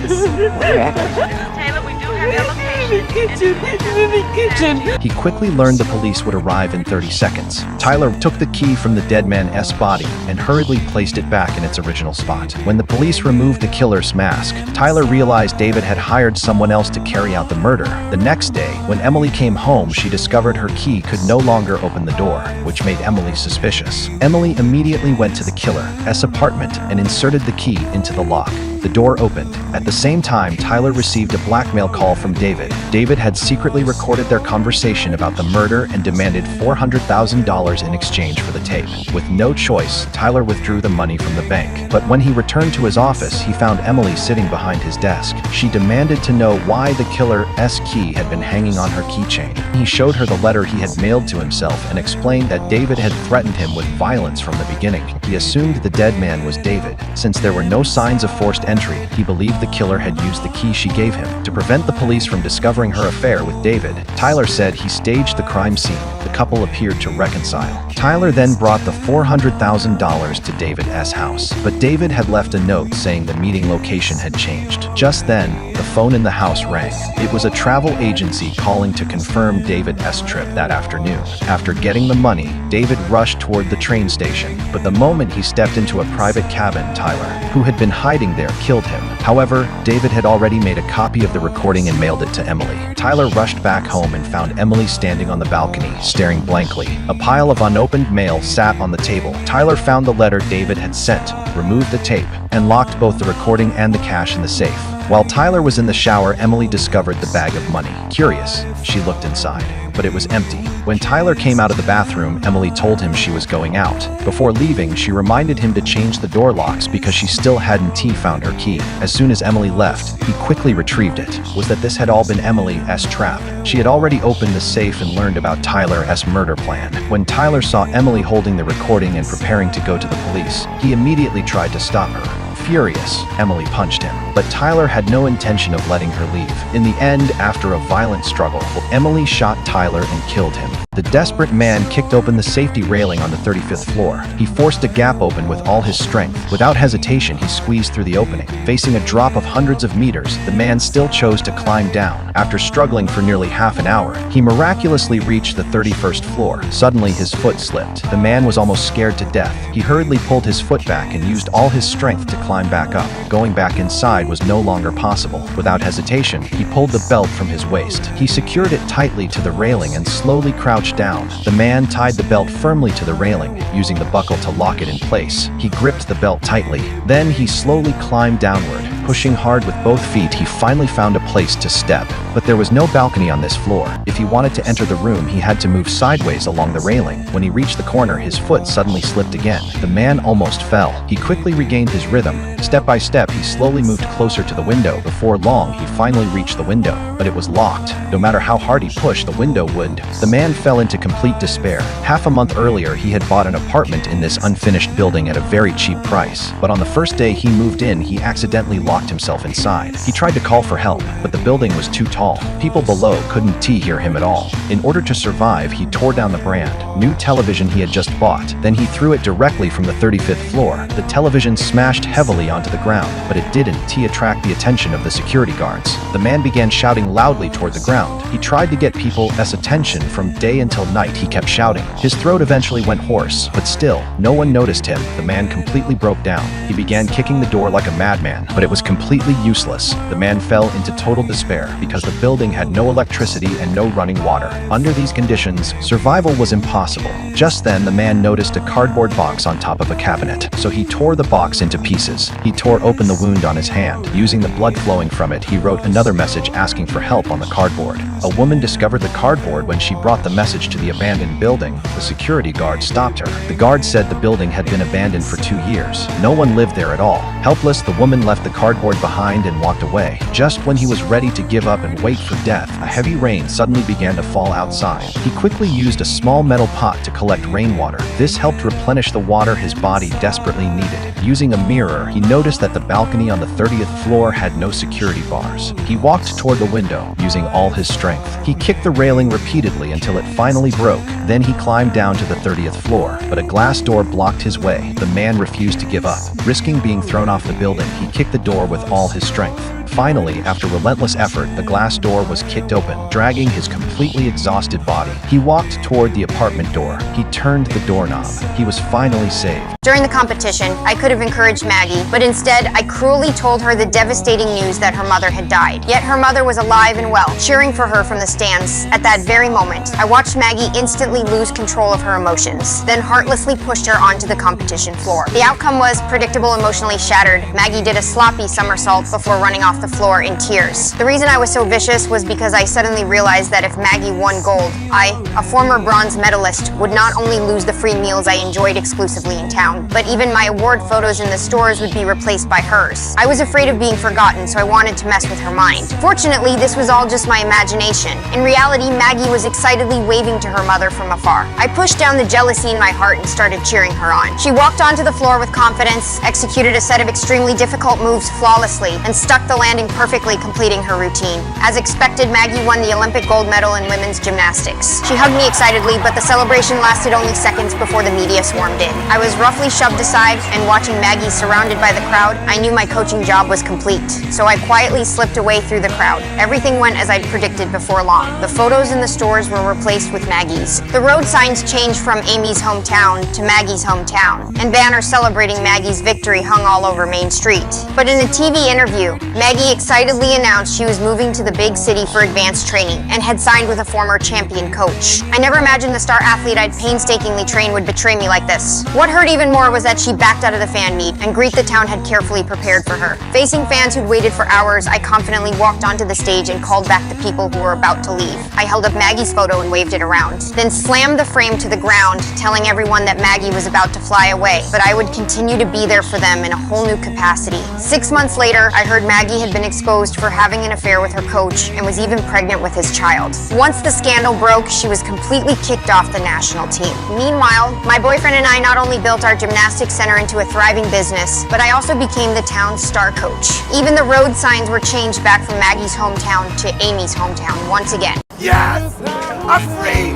He quickly learned the police would arrive in 30 seconds. Tyler took the key from the dead man's body and hurriedly placed it back in its original spot. When the police removed the killer's mask, Tyler realized David had hired someone else to carry out the murder. The next day, when Emily came home, she discovered her key could no longer open the door, which made Emily suspicious. Emily immediately went to the killer's apartment and inserted the key into the lock. The door opened. At the same time, Tyler received a blackmail call from David. David had secretly recorded their conversation about the murder and demanded $400,000 in exchange for the tape. With no choice, Tyler withdrew the money from the bank. But when he returned to his office, he found Emily sitting behind his desk. She demanded to know why the killer's key had been hanging on her keychain. He showed her the letter he had mailed to himself and explained that David had threatened him with violence from the beginning. He assumed the dead man was David. Since there were no signs of forced entry, he believed the killer had used the key she gave him. To prevent the police from discovering her affair with David, Tyler said he staged the crime scene. The couple appeared to reconcile. Tyler then brought the $400,000 to David's house, but David had left a note saying the meeting location had changed. Just then, the the phone in the house rang. It was a travel agency calling to confirm David's trip that afternoon. After getting the money, David rushed toward the train station, but the moment he stepped into a private cabin, Tyler, who had been hiding there, killed him. However, David had already made a copy of the recording and mailed it to Emily. Tyler rushed back home and found Emily standing on the balcony, staring blankly. A pile of unopened mail sat on the table. Tyler found the letter David had sent, removed the tape, and locked both the recording and the cash in the safe. While Tyler was in the shower, Emily discovered the bag of money. Curious, she looked inside, but it was empty. When Tyler came out of the bathroom, Emily told him she was going out. Before leaving, she reminded him to change the door locks because she still hadn't found her key. As soon as Emily left, he quickly retrieved it. Was that this had all been Emily's trap? She had already opened the safe and learned about Tyler's murder plan. When Tyler saw Emily holding the recording and preparing to go to the police, he immediately tried to stop her. Furious, Emily punched him, but Tyler had no intention of letting her leave. In the end, after a violent struggle, Emily shot Tyler and killed him. The desperate man kicked open the safety railing on the 35th floor. He forced a gap open with all his strength. Without hesitation, he squeezed through the opening. Facing a drop of hundreds of meters, the man still chose to climb down. After struggling for nearly half an hour, he miraculously reached the 31st floor. Suddenly, his foot slipped. The man was almost scared to death. He hurriedly pulled his foot back and used all his strength to climb back up. Going back inside was no longer possible. Without hesitation, he pulled the belt from his waist. He secured it tightly to the railing and slowly crouched down. The man tied the belt firmly to the railing, using the buckle to lock it in place. He gripped the belt tightly. Then he slowly climbed downward. Pushing hard with both feet, he finally found a place to step. But there was no balcony on this floor. If he wanted to enter the room, he had to move sideways along the railing. When he reached the corner, his foot suddenly slipped again. The man almost fell. He quickly regained his rhythm. Step by step, he slowly moved closer to the window. Before long, he finally reached the window, but it was locked. No matter how hard he pushed, the window wouldn't. The man fell into complete despair. Half a month earlier, he had bought an apartment in this unfinished building at a very cheap price. But on the first day he moved in, he accidentally locked himself inside. He tried to call for help, but the building was too tall. People below couldn't hear him at all. In order to survive, he tore down the brand new television he had just bought. Then he threw it directly from the 35th floor. The television smashed heavily onto the ground, but it didn't attract the attention of the security guards. The man began shouting loudly toward the ground. He tried to get people's attention from day until night. He kept shouting. His throat eventually went hoarse, but still, no one noticed him. The man completely broke down. He began kicking the door like a madman, but it was completely useless. The man fell into total despair because the building had no electricity and no running water. Under these conditions, survival was impossible. Just then, the man noticed a cardboard box on top of a cabinet, so he tore the box into pieces. He tore open the wound on his hand. Using the blood flowing from it, he wrote another message asking for help on the cardboard. A woman discovered the cardboard when she brought the message to the abandoned building. The security guard stopped her. The guard said the building had been abandoned for 2 years. No one lived there at all. Helpless, the woman left the cardboard behind and walked away. Just when he was ready to give up and wait for death, a heavy rain suddenly began to fall outside. He quickly used a small metal pot to collect rainwater. This helped replenish the water his body desperately needed. Using a mirror, he noticed that the balcony on the 30th floor had no security bars. He walked toward the window, using all his strength. He kicked the railing repeatedly until it finally broke. Then he climbed down to the 30th floor, but a glass door blocked his way. The man refused to give up. Risking being thrown off the building, he kicked the door with all his strength. Finally, after relentless effort, the glass door was kicked open, dragging his completely exhausted body. He walked toward the apartment door. He turned the doorknob. He was finally saved. During the competition, I could have encouraged Maggie, but instead, I cruelly told her the devastating news that her mother had died. Yet her mother was alive and well, cheering for her from the stands. At that very moment, I watched Maggie instantly lose control of her emotions, then heartlessly pushed her onto the competition floor. The outcome was predictable, emotionally shattered. Maggie did a sloppy somersault before running off the floor in tears. The reason I was so vicious was because I suddenly realized that if Maggie won gold, I, a former bronze medalist, would not only lose the free meals I enjoyed exclusively in town, but even my award photos in the stores would be replaced by hers. I was afraid of being forgotten, so I wanted to mess with her mind. Fortunately, this was all just my imagination. In reality, Maggie was excitedly waving to her mother from afar. I pushed down the jealousy in my heart and started cheering her on. She walked onto the floor with confidence, executed a set of extremely difficult moves flawlessly, and stuck the landing perfectly, completing her routine. As expected, Maggie won the Olympic gold medal medal in women's gymnastics. She hugged me excitedly, but the celebration lasted only seconds before the media swarmed in. I was roughly shoved aside, and watching Maggie surrounded by the crowd, I knew my coaching job was complete. So I quietly slipped away through the crowd. Everything went as I'd predicted before long. The photos in the stores were replaced with Maggie's. The road signs changed from Amy's hometown to Maggie's hometown, and banners celebrating Maggie's victory hung all over Main Street. But in a TV interview, Maggie excitedly announced she was moving to the big city for advanced training and had signed with a former champion coach. I never imagined the star athlete I'd painstakingly trained would betray me like this. What hurt even more was that she backed out of the fan meet, and Greet the Town had carefully prepared for her. Facing fans who'd waited for hours, I confidently walked onto the stage and called back the people who were about to leave. I held up Maggie's photo and waved it around, then slammed the frame to the ground, telling everyone that Maggie was about to fly away, but I would continue to be there for them in a whole new capacity. 6 months later, I heard Maggie had been exposed for having an affair with her coach and was even pregnant with his child. Once the scandal broke, she was completely kicked off the national team. Meanwhile, my boyfriend and I not only built our gymnastics center into a thriving business, but I also became the town's star coach. Even the road signs were changed back from Maggie's hometown to Amy's hometown once again. Yes! I'm free!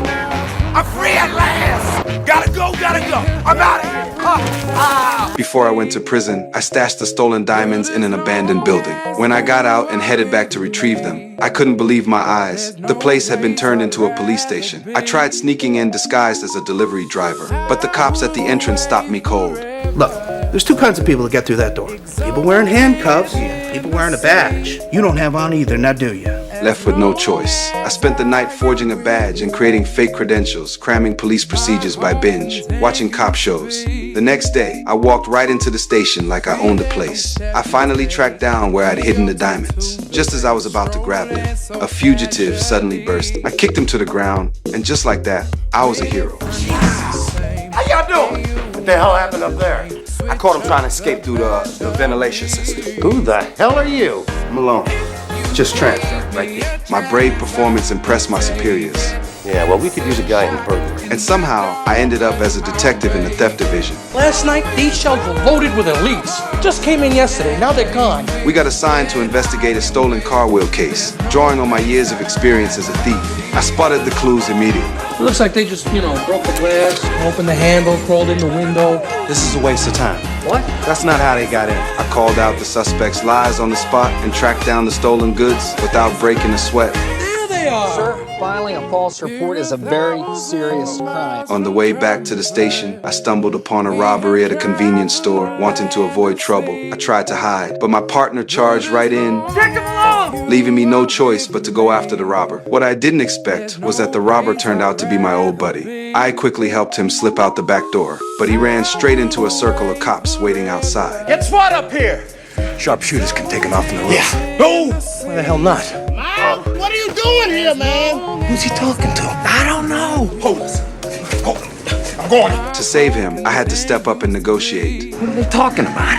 I'm free at last! Gotta go! I'm out of here! Before I went to prison, I stashed the stolen diamonds in an abandoned building. When I got out and headed back to retrieve them, I couldn't believe my eyes. The place had been turned into a police station. I tried sneaking in disguised as a delivery driver, but the cops at the entrance stopped me cold. Look, there's two kinds of people that get through that door. People wearing handcuffs, people wearing a badge. You don't have on either, now do you? Left with no choice. I spent the night forging a badge and creating fake credentials, cramming police procedures by binge, watching cop shows. The next day, I walked right into the station like I owned the place. I finally tracked down where I'd hidden the diamonds. Just as I was about to grab them, a fugitive suddenly burst. I kicked him to the ground, and just like that, I was a hero. How y'all doing? What the hell happened up there? I caught him trying to escape through the ventilation system. Who the hell are you? Malone. Just transferred right there. My brave performance impressed my superiors. Yeah, well, we could use a guy in burglary. And somehow, I ended up as a detective in the theft division. Last night, these shelves were loaded with elites. Just came in yesterday, now they're gone. We got assigned to investigate a stolen car wheel case. Drawing on my years of experience as a thief, I spotted the clues immediately. It looks like they just, broke the glass, opened the handle, crawled in the window. This is a waste of time. What? That's not how they got in. I called out the suspect's lies on the spot and tracked down the stolen goods without breaking a sweat. There they are! Sir, filing a false report is a very serious crime. On the way back to the station, I stumbled upon a robbery at a convenience store. Wanting to avoid trouble, I tried to hide, but my partner charged right in, leaving me no choice but to go after the robber. What I didn't expect was that the robber turned out to be my old buddy. I quickly helped him slip out the back door, but he ran straight into a circle of cops waiting outside. Get SWAT up here! Sharpshooters can take him off in the roof. Yeah. No! Why the hell not? Man, what are you doing here, man? Who's he talking to? I don't know. Hold it. I'm going. To save him, I had to step up and negotiate. What are they talking about? I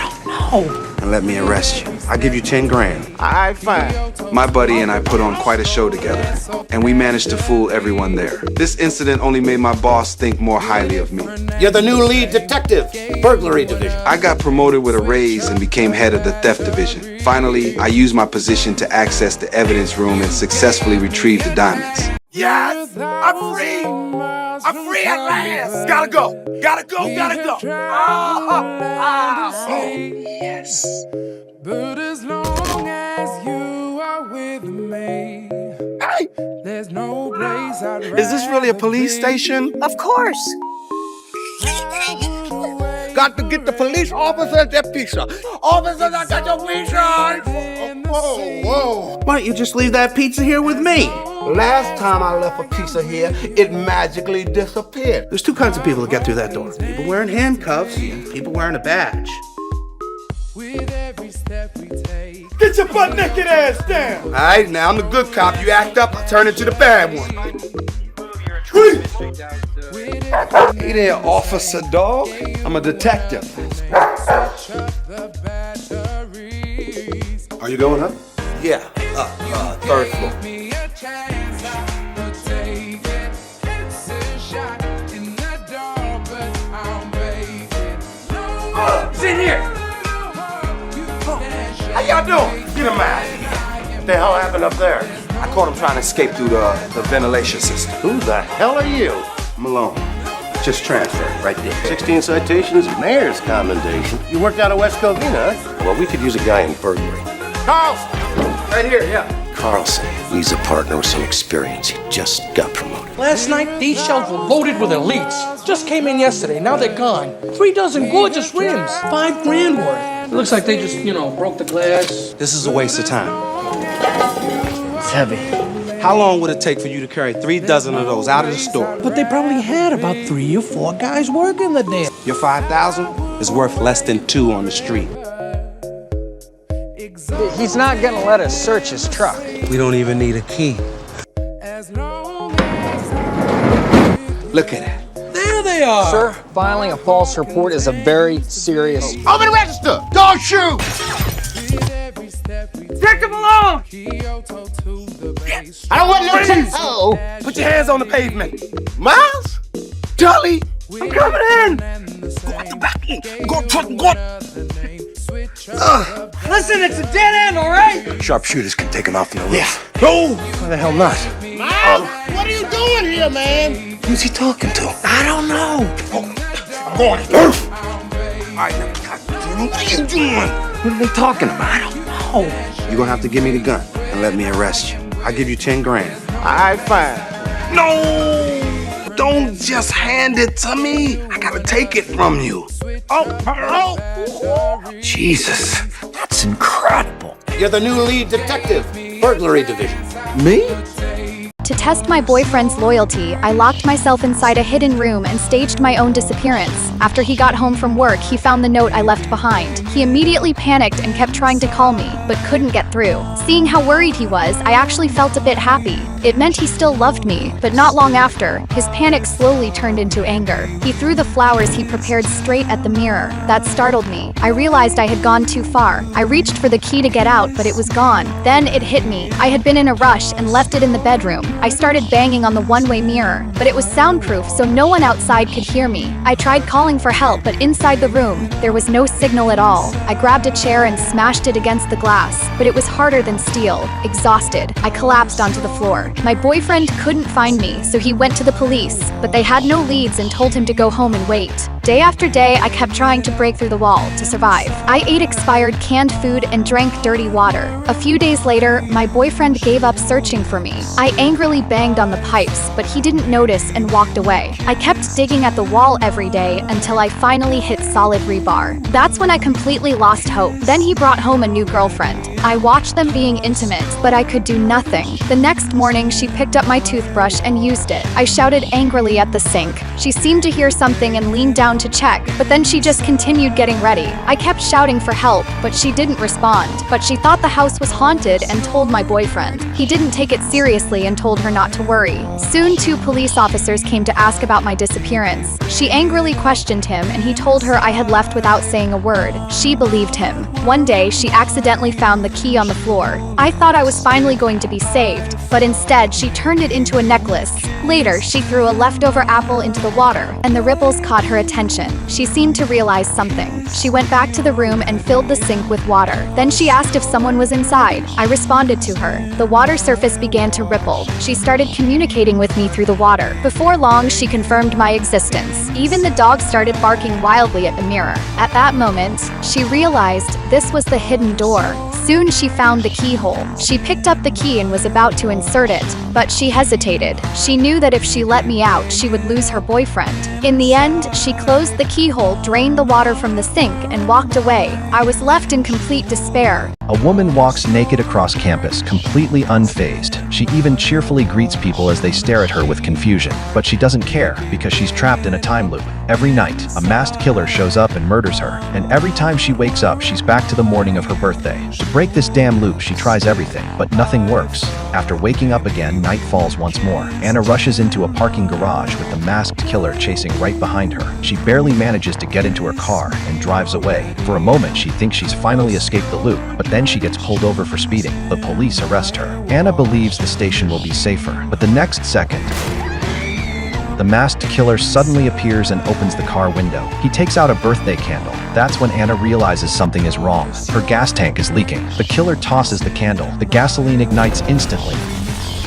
don't know. And let me arrest you. I'll give you 10 grand. All right, fine. My buddy and I put on quite a show together, and we managed to fool everyone there. This incident only made my boss think more highly of me. You're the new lead detective, burglary division. I got promoted with a raise and became head of the theft division. Finally, I used my position to access the evidence room and successfully retrieve the diamonds. Yes! I'm free! I'm free at last! Gotta go! Yes. But as long as you are with me, hey! There's no place I'd rather. Is this really a police station? Of course. Got to get the police officers their pizza. Officers, I got your pizza! Whoa. Why don't you just leave that pizza here with me? Last time I left a pizza here, it magically disappeared. There's two kinds of people that get through that door. People wearing handcuffs, people wearing a badge. With every step we take. Get your butt naked ass down! Alright, now I'm the good cop. You act up, I turn into the bad one. Hey there, officer dog. I'm a detective. Are you going up? Yeah, third floor. Sit here! How y'all doing? Get him out of here. What the hell happened up there? I caught him trying to escape through the ventilation system. Who the hell are you? Malone. Just transferred right there. 16 citations, mayor's commendation. You worked out of West Covina, huh? Well, we could use a guy in burglary. Carlson! Right here, yeah. Carlson needs a partner with some experience. He just got promoted. Last night, these shelves were loaded with elites. Just came in yesterday, now they're gone. 3 dozen gorgeous rims, $5,000 worth. It looks like they just, broke the glass. This is a waste of time. It's heavy. How long would it take for you to carry 3 dozen of those out of the store? But they probably had about 3 or 4 guys working the damn. Your 5,000 is worth less than 2 on the street. He's not gonna let us search his truck. We don't even need a key. Look at it. There they are. Sir, filing a false report is a very serious... Open the register! Don't shoot! Take them along! I don't want no chance. Oh, put your hands on the pavement. Miles? Tully? I'm coming in! Go at the back end. Go, go. Listen, it's a dead end, all right? Sharpshooters can take him off from the roof. Yeah. No! Why the hell not? Miles, what are you doing here, man? Who's he talking to? I don't know. I'm going to Earth. What are you doing? What are they talking about? I don't know. You're gonna have to give me the gun and let me arrest you. I'll give you 10 grand. All right, fine. No! Don't just hand it to me. I gotta take it from you. Oh! Jesus, that's incredible. You're the new lead detective, burglary division. Me? To test my boyfriend's loyalty, I locked myself inside a hidden room and staged my own disappearance. After he got home from work, he found the note I left behind. He immediately panicked and kept trying to call me, but couldn't get through. Seeing how worried he was, I actually felt a bit happy. It meant he still loved me, but not long after, his panic slowly turned into anger. He threw the flowers he prepared straight at the mirror. That startled me. I realized I had gone too far. I reached for the key to get out, but it was gone. Then it hit me. I had been in a rush and left it in the bedroom. I started banging on the one-way mirror, but it was soundproof, so no one outside could hear me. I tried calling for help, but inside the room, there was no signal at all. I grabbed a chair and smashed it against the glass, but it was harder than steel. Exhausted, I collapsed onto the floor. My boyfriend couldn't find me, so he went to the police, but they had no leads and told him to go home and wait. Day after day, I kept trying to break through the wall to survive. I ate expired canned food and drank dirty water. A few days later, my boyfriend gave up searching for me. I angrily banged on the pipes, but he didn't notice and walked away. I kept digging at the wall every day until I finally hit solid rebar. That's when I completely lost hope. Then he brought home a new girlfriend. I watched them being intimate, but I could do nothing. The next morning, she picked up my toothbrush and used it. I shouted angrily at the sink. She seemed to hear something and leaned down to check, but then she just continued getting ready. I kept shouting for help, but she didn't respond. But she thought the house was haunted and told my boyfriend. He didn't take it seriously and told her not to worry. Soon 2 police officers came to ask about my disappearance. She angrily questioned him and he told her I had left without saying a word. She believed him. One day, she accidentally found the key on the floor. I thought I was finally going to be saved, but instead she turned it into a necklace. Later, she threw a leftover apple into the water, and the ripples caught her attention. She seemed to realize something. She went back to the room and filled the sink with water. Then she asked if someone was inside. I responded to her. The water surface began to ripple. She started communicating with me through the water. Before long, she confirmed my existence. Even the dog started barking wildly at the mirror. At that moment, she realized this was the hidden door. Soon she found the keyhole. She picked up the key and was about to insert it, but she hesitated. She knew that if she let me out, she would lose her boyfriend. In the end, she closed the keyhole, drained the water from the sink, and walked away. I was left in complete despair. A woman walks naked across campus, completely unfazed. She even cheerfully greets people as they stare at her with confusion. But she doesn't care, because she's trapped in a time loop. Every night, a masked killer shows up and murders her. And every time she wakes up, she's back to the morning of her birthday. To break this damn loop, she tries everything, but nothing works. After waking up again, night falls once more. Anna rushes into a parking garage with the masked killer chasing right behind her. She barely manages to get into her car and drives away. For a moment, she thinks she's finally escaped the loop, but then she gets pulled over for speeding. The police arrest her. Anna believes the station will be safer, but the next second, the masked killer suddenly appears and opens the car window. He takes out a birthday candle. That's when Anna realizes something is wrong. Her gas tank is leaking. The killer tosses the candle. The gasoline ignites instantly.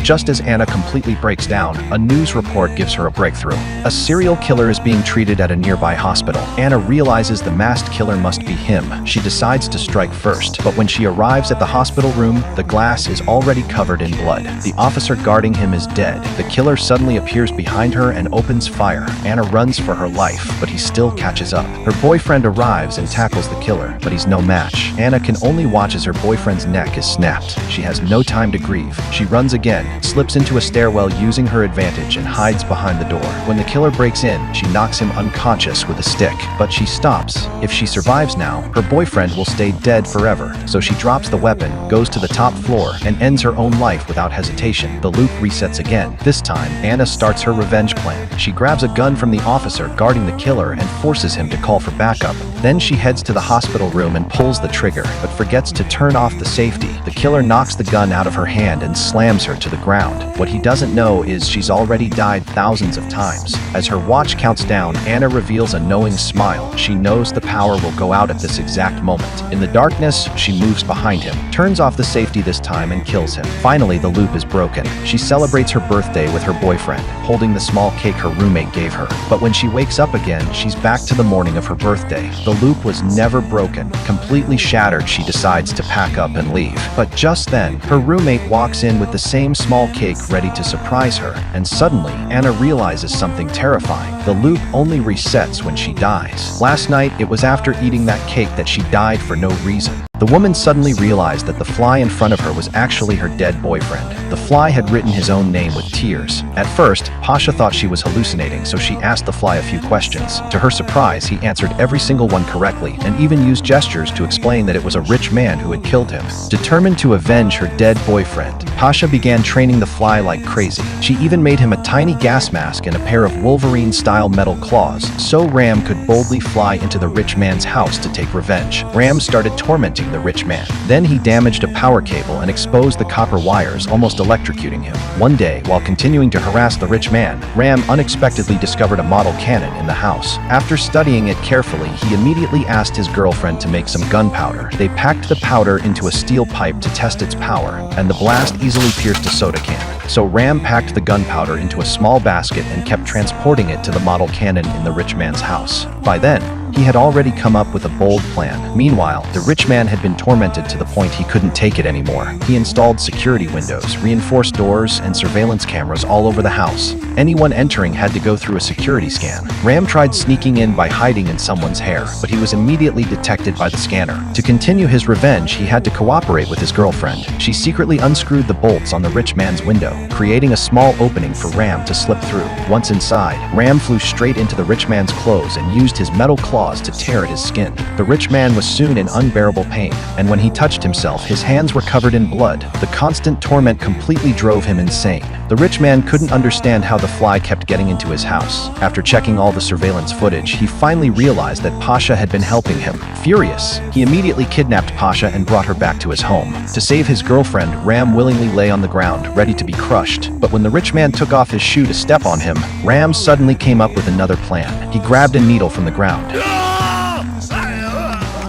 Just as Anna completely breaks down, a news report gives her a breakthrough. A serial killer is being treated at a nearby hospital. Anna realizes the masked killer must be him. She decides to strike first, but when she arrives at the hospital room, the glass is already covered in blood. The officer guarding him is dead. The killer suddenly appears behind her and opens fire. Anna runs for her life, but he still catches up. Her boyfriend arrives and tackles the killer, but he's no match. Anna can only watch as her boyfriend's neck is snapped. She has no time to grieve. She runs again, slips into a stairwell using her advantage, and hides behind the door. When the killer breaks in, she knocks him unconscious with a stick, but she stops. If she survives now, her boyfriend will stay dead forever. So she drops the weapon, goes to the top floor, and ends her own life without hesitation. The loop resets again. This time, Anna starts her revenge plan. She grabs a gun from the officer guarding the killer and forces him to call for backup. Then she heads to the hospital room and pulls the trigger, but forgets to turn off the safety. The killer knocks the gun out of her hand and slams her to the ground. What he doesn't know is she's already died thousands of times. As her watch counts down, Anna reveals a knowing smile. She knows the power will go out at this exact moment. In the darkness, she moves behind him, turns off the safety this time, and kills him. Finally, the loop is broken. She celebrates her birthday with her boyfriend, holding the small cake her roommate gave her. But when she wakes up again, she's back to the morning of her birthday. The loop was never broken. Completely shattered, she decides to pack up and leave. But just then, her roommate walks in with the same small cake ready to surprise her, and suddenly, Anna realizes something terrifying. The loop only resets when she dies. Last night, it was after eating that cake that she died for no reason. The woman suddenly realized that the fly in front of her was actually her dead boyfriend. The fly had written his own name with tears. At first, Pasha thought she was hallucinating, so she asked the fly a few questions. To her surprise, he answered every single one correctly, and even used gestures to explain that it was a rich man who had killed him. Determined to avenge her dead boyfriend, Pasha began training the fly like crazy. She even made him a tiny gas mask and a pair of Wolverine-style metal claws, so Ram could boldly fly into the rich man's house to take revenge. Ram started tormenting the rich man. Then he damaged a power cable and exposed the copper wires, almost electrocuting him. One day, while continuing to harass the rich man, Ram unexpectedly discovered a model cannon in the house. After studying it carefully, he immediately asked his girlfriend to make some gunpowder. They packed the powder into a steel pipe to test its power, and the blast easily pierced a soda can. So Ram packed the gunpowder into a small basket and kept transporting it to the model cannon in the rich man's house. By then, he had already come up with a bold plan. Meanwhile, the rich man had been tormented to the point he couldn't take it anymore. He installed security windows, reinforced doors, and surveillance cameras all over the house. Anyone entering had to go through a security scan. Ram tried sneaking in by hiding in someone's hair, but he was immediately detected by the scanner. To continue his revenge, he had to cooperate with his girlfriend. She secretly unscrewed the bolts on the rich man's window, creating a small opening for Ram to slip through. Once inside, Ram flew straight into the rich man's clothes and used his metal claws to tear at his skin. The rich man was soon in unbearable pain, and when he touched himself, his hands were covered in blood. The constant torment completely drove him insane. The rich man couldn't understand how the fly kept getting into his house. After checking all the surveillance footage, he finally realized that Pasha had been helping him. Furious, he immediately kidnapped Pasha and brought her back to his home. To save his girlfriend, Ram willingly lay on the ground, ready to be crushed. But when the rich man took off his shoe to step on him, Ram suddenly came up with another plan. He grabbed a needle from the ground.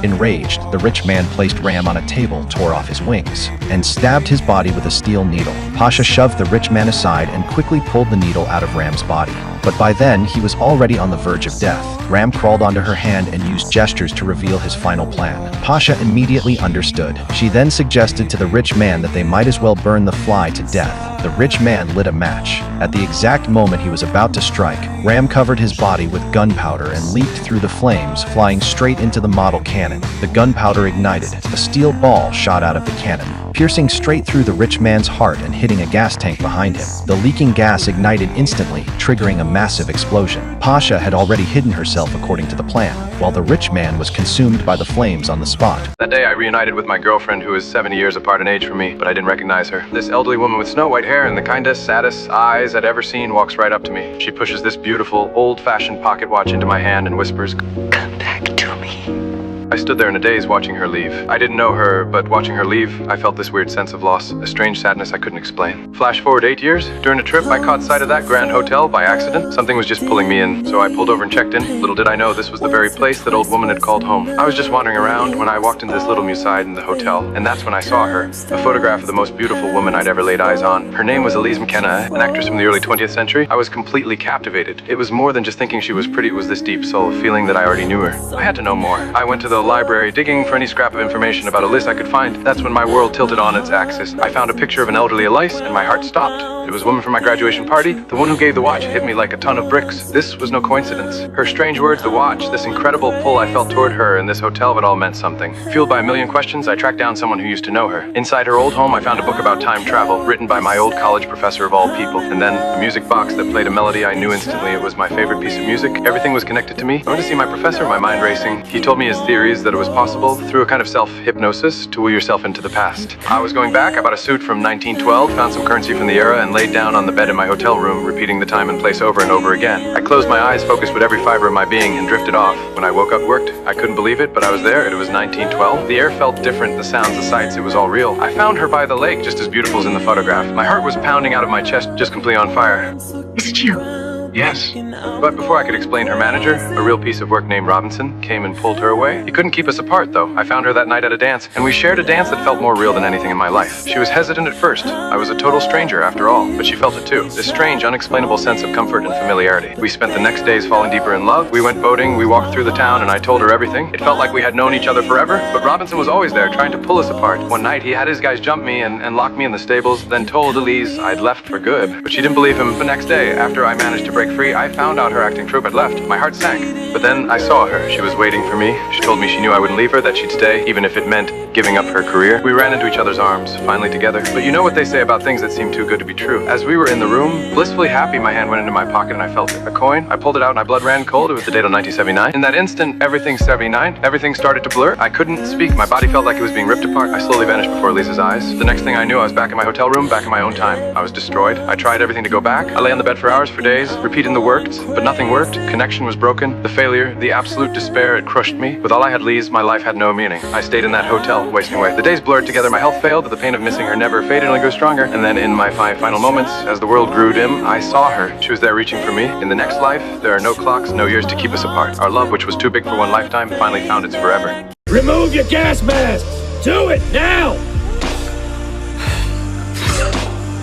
Enraged, the rich man placed Ram on a table, tore off his wings, and stabbed his body with a steel needle. Pasha shoved the rich man aside and quickly pulled the needle out of Ram's body. But by then, he was already on the verge of death. Ram crawled onto her hand and used gestures to reveal his final plan. Pasha immediately understood. She then suggested to the rich man that they might as well burn the fly to death. The rich man lit a match. At the exact moment he was about to strike, Ram covered his body with gunpowder and leaped through the flames, flying straight into the model cannon. The gunpowder ignited. A steel ball shot out of the cannon, piercing straight through the rich man's heart and hitting a gas tank behind him. The leaking gas ignited instantly, triggering a massive explosion. Pasha had already hidden herself according to the plan, while the rich man was consumed by the flames on the spot. That day I reunited with my girlfriend, who is 70 years apart in age from me, but I didn't recognize her. This elderly woman with snow white hair and the kindest, saddest eyes I'd ever seen walks right up to me. She pushes this beautiful, old-fashioned pocket watch into my hand and whispers, "Come back to me." I stood there in a daze watching her leave. I didn't know her, but watching her leave, I felt this weird sense of loss, a strange sadness I couldn't explain. Flash forward 8 years, during a trip I caught sight of that grand hotel by accident. Something was just pulling me in, so I pulled over and checked in. Little did I know this was the very place that old woman had called home. I was just wandering around when I walked into this little muside in the hotel, and that's when I saw her. A photograph of the most beautiful woman I'd ever laid eyes on. Her name was Elise McKenna, an actress from the early 20th century. I was completely captivated. It was more than just thinking she was pretty, it was this deep soul, feeling that I already knew her. I had to know more. I went to the library digging for any scrap of information about Elise I could find. That's when my world tilted on its axis. I found a picture of an elderly Elise, and my heart stopped. It was a woman from my graduation party. The one who gave the watch hit me like a ton of bricks. This was no coincidence. Her strange words, the watch, this incredible pull I felt toward her and this hotel, it all meant something. Fueled by a million questions, I tracked down someone who used to know her. Inside her old home, I found a book about time travel, written by my old college professor of all people. And then a music box that played a melody I knew instantly it was my favorite piece of music. Everything was connected to me. I went to see my professor, my mind racing. He told me his theories that it was possible, through a kind of self-hypnosis, to will yourself into the past. I was going back. I bought a suit from 1912, found some currency from the era, and laid down on the bed in my hotel room, repeating the time and place over and over again. I closed my eyes, focused with every fiber of my being, and drifted off. When I woke up, worked. I couldn't believe it, but I was there. It was 1912. The air felt different, the sounds, the sights, it was all real. I found her by the lake, just as beautiful as in the photograph. My heart was pounding out of my chest, just completely on fire. Is it you? Yes. But before I could explain, her manager, a real piece of work named Robinson, came and pulled her away. He couldn't keep us apart, though. I found her that night at a dance, and we shared a dance that felt more real than anything in my life. She was hesitant at first. I was a total stranger, after all, but she felt it too. This strange, unexplainable sense of comfort and familiarity. We spent the next days falling deeper in love. We went boating, we walked through the town, and I told her everything. It felt like we had known each other forever, but Robinson was always there, trying to pull us apart. One night, he had his guys jump me and lock me in the stables, then told Elise I'd left for good. But she didn't believe him. The next day, after I managed to break free, I found out her acting troupe had left. My heart sank. But then I saw her. She was waiting for me. She told me she knew I wouldn't leave her, that she'd stay, even if it meant giving up her career. We ran into each other's arms, finally together. But you know what they say about things that seem too good to be true. As we were in the room, blissfully happy, my hand went into my pocket and I felt it. A coin. I pulled it out and my blood ran cold. It was the date of 1979. In that instant, everything 79. Everything started to blur. I couldn't speak. My body felt like it was being ripped apart. I slowly vanished before Lisa's eyes. The next thing I knew, I was back in my hotel room, back in my own time. I was destroyed. I tried everything to go back. I lay on the bed for hours, for days, repeating the worked, but nothing worked. Connection was broken. The failure, the absolute despair, it crushed me. With all I had Lee's, my life had no meaning. I stayed in that hotel, wasting away. The days blurred together. My health failed, but the pain of missing her never faded, only grew stronger. And then in my 5 final moments, as the world grew dim, I saw her. She was there reaching for me. In the next life, there are no clocks, no years to keep us apart. Our love, which was too big for one lifetime, finally found its forever. Remove your gas masks! Do it now!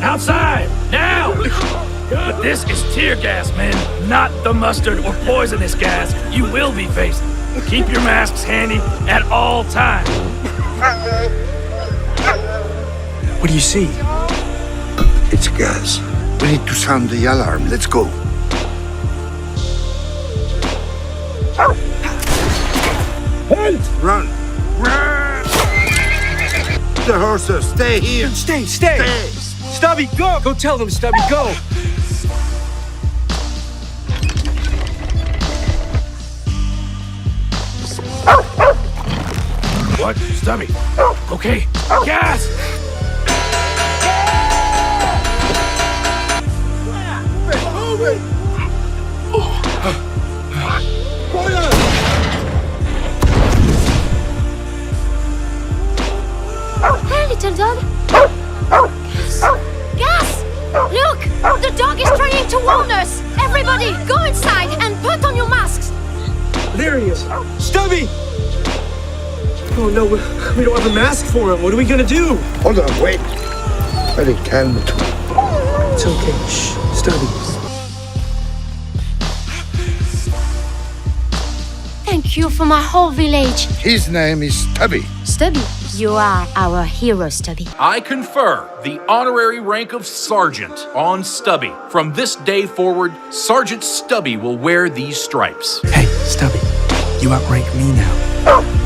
Outside, now! But this is tear gas, men, not the mustard or poisonous gas you will be facing. Keep your masks handy at all times. What do you see? It's gas. We need to sound the alarm. Let's go. Run! Run! The horses, stay here. Stay! Stubby, go! Go tell them, Stubby, go! What? Stubby? Okay. Gas! Move it! Hey, little dog. Gas! Look! The dog is trying to warn us! Everybody, go inside and put on your masks! There he is! Stubby! Oh no, we don't have a mask for him. What are we gonna do? Hold on, wait. Very calm. It's okay. Shh, Stubby. Thank you for my whole village. His name is Stubby. Stubby, you are our hero, Stubby. I confer the honorary rank of Sergeant on Stubby. From this day forward, Sergeant Stubby will wear these stripes. Hey, Stubby, you outrank me now.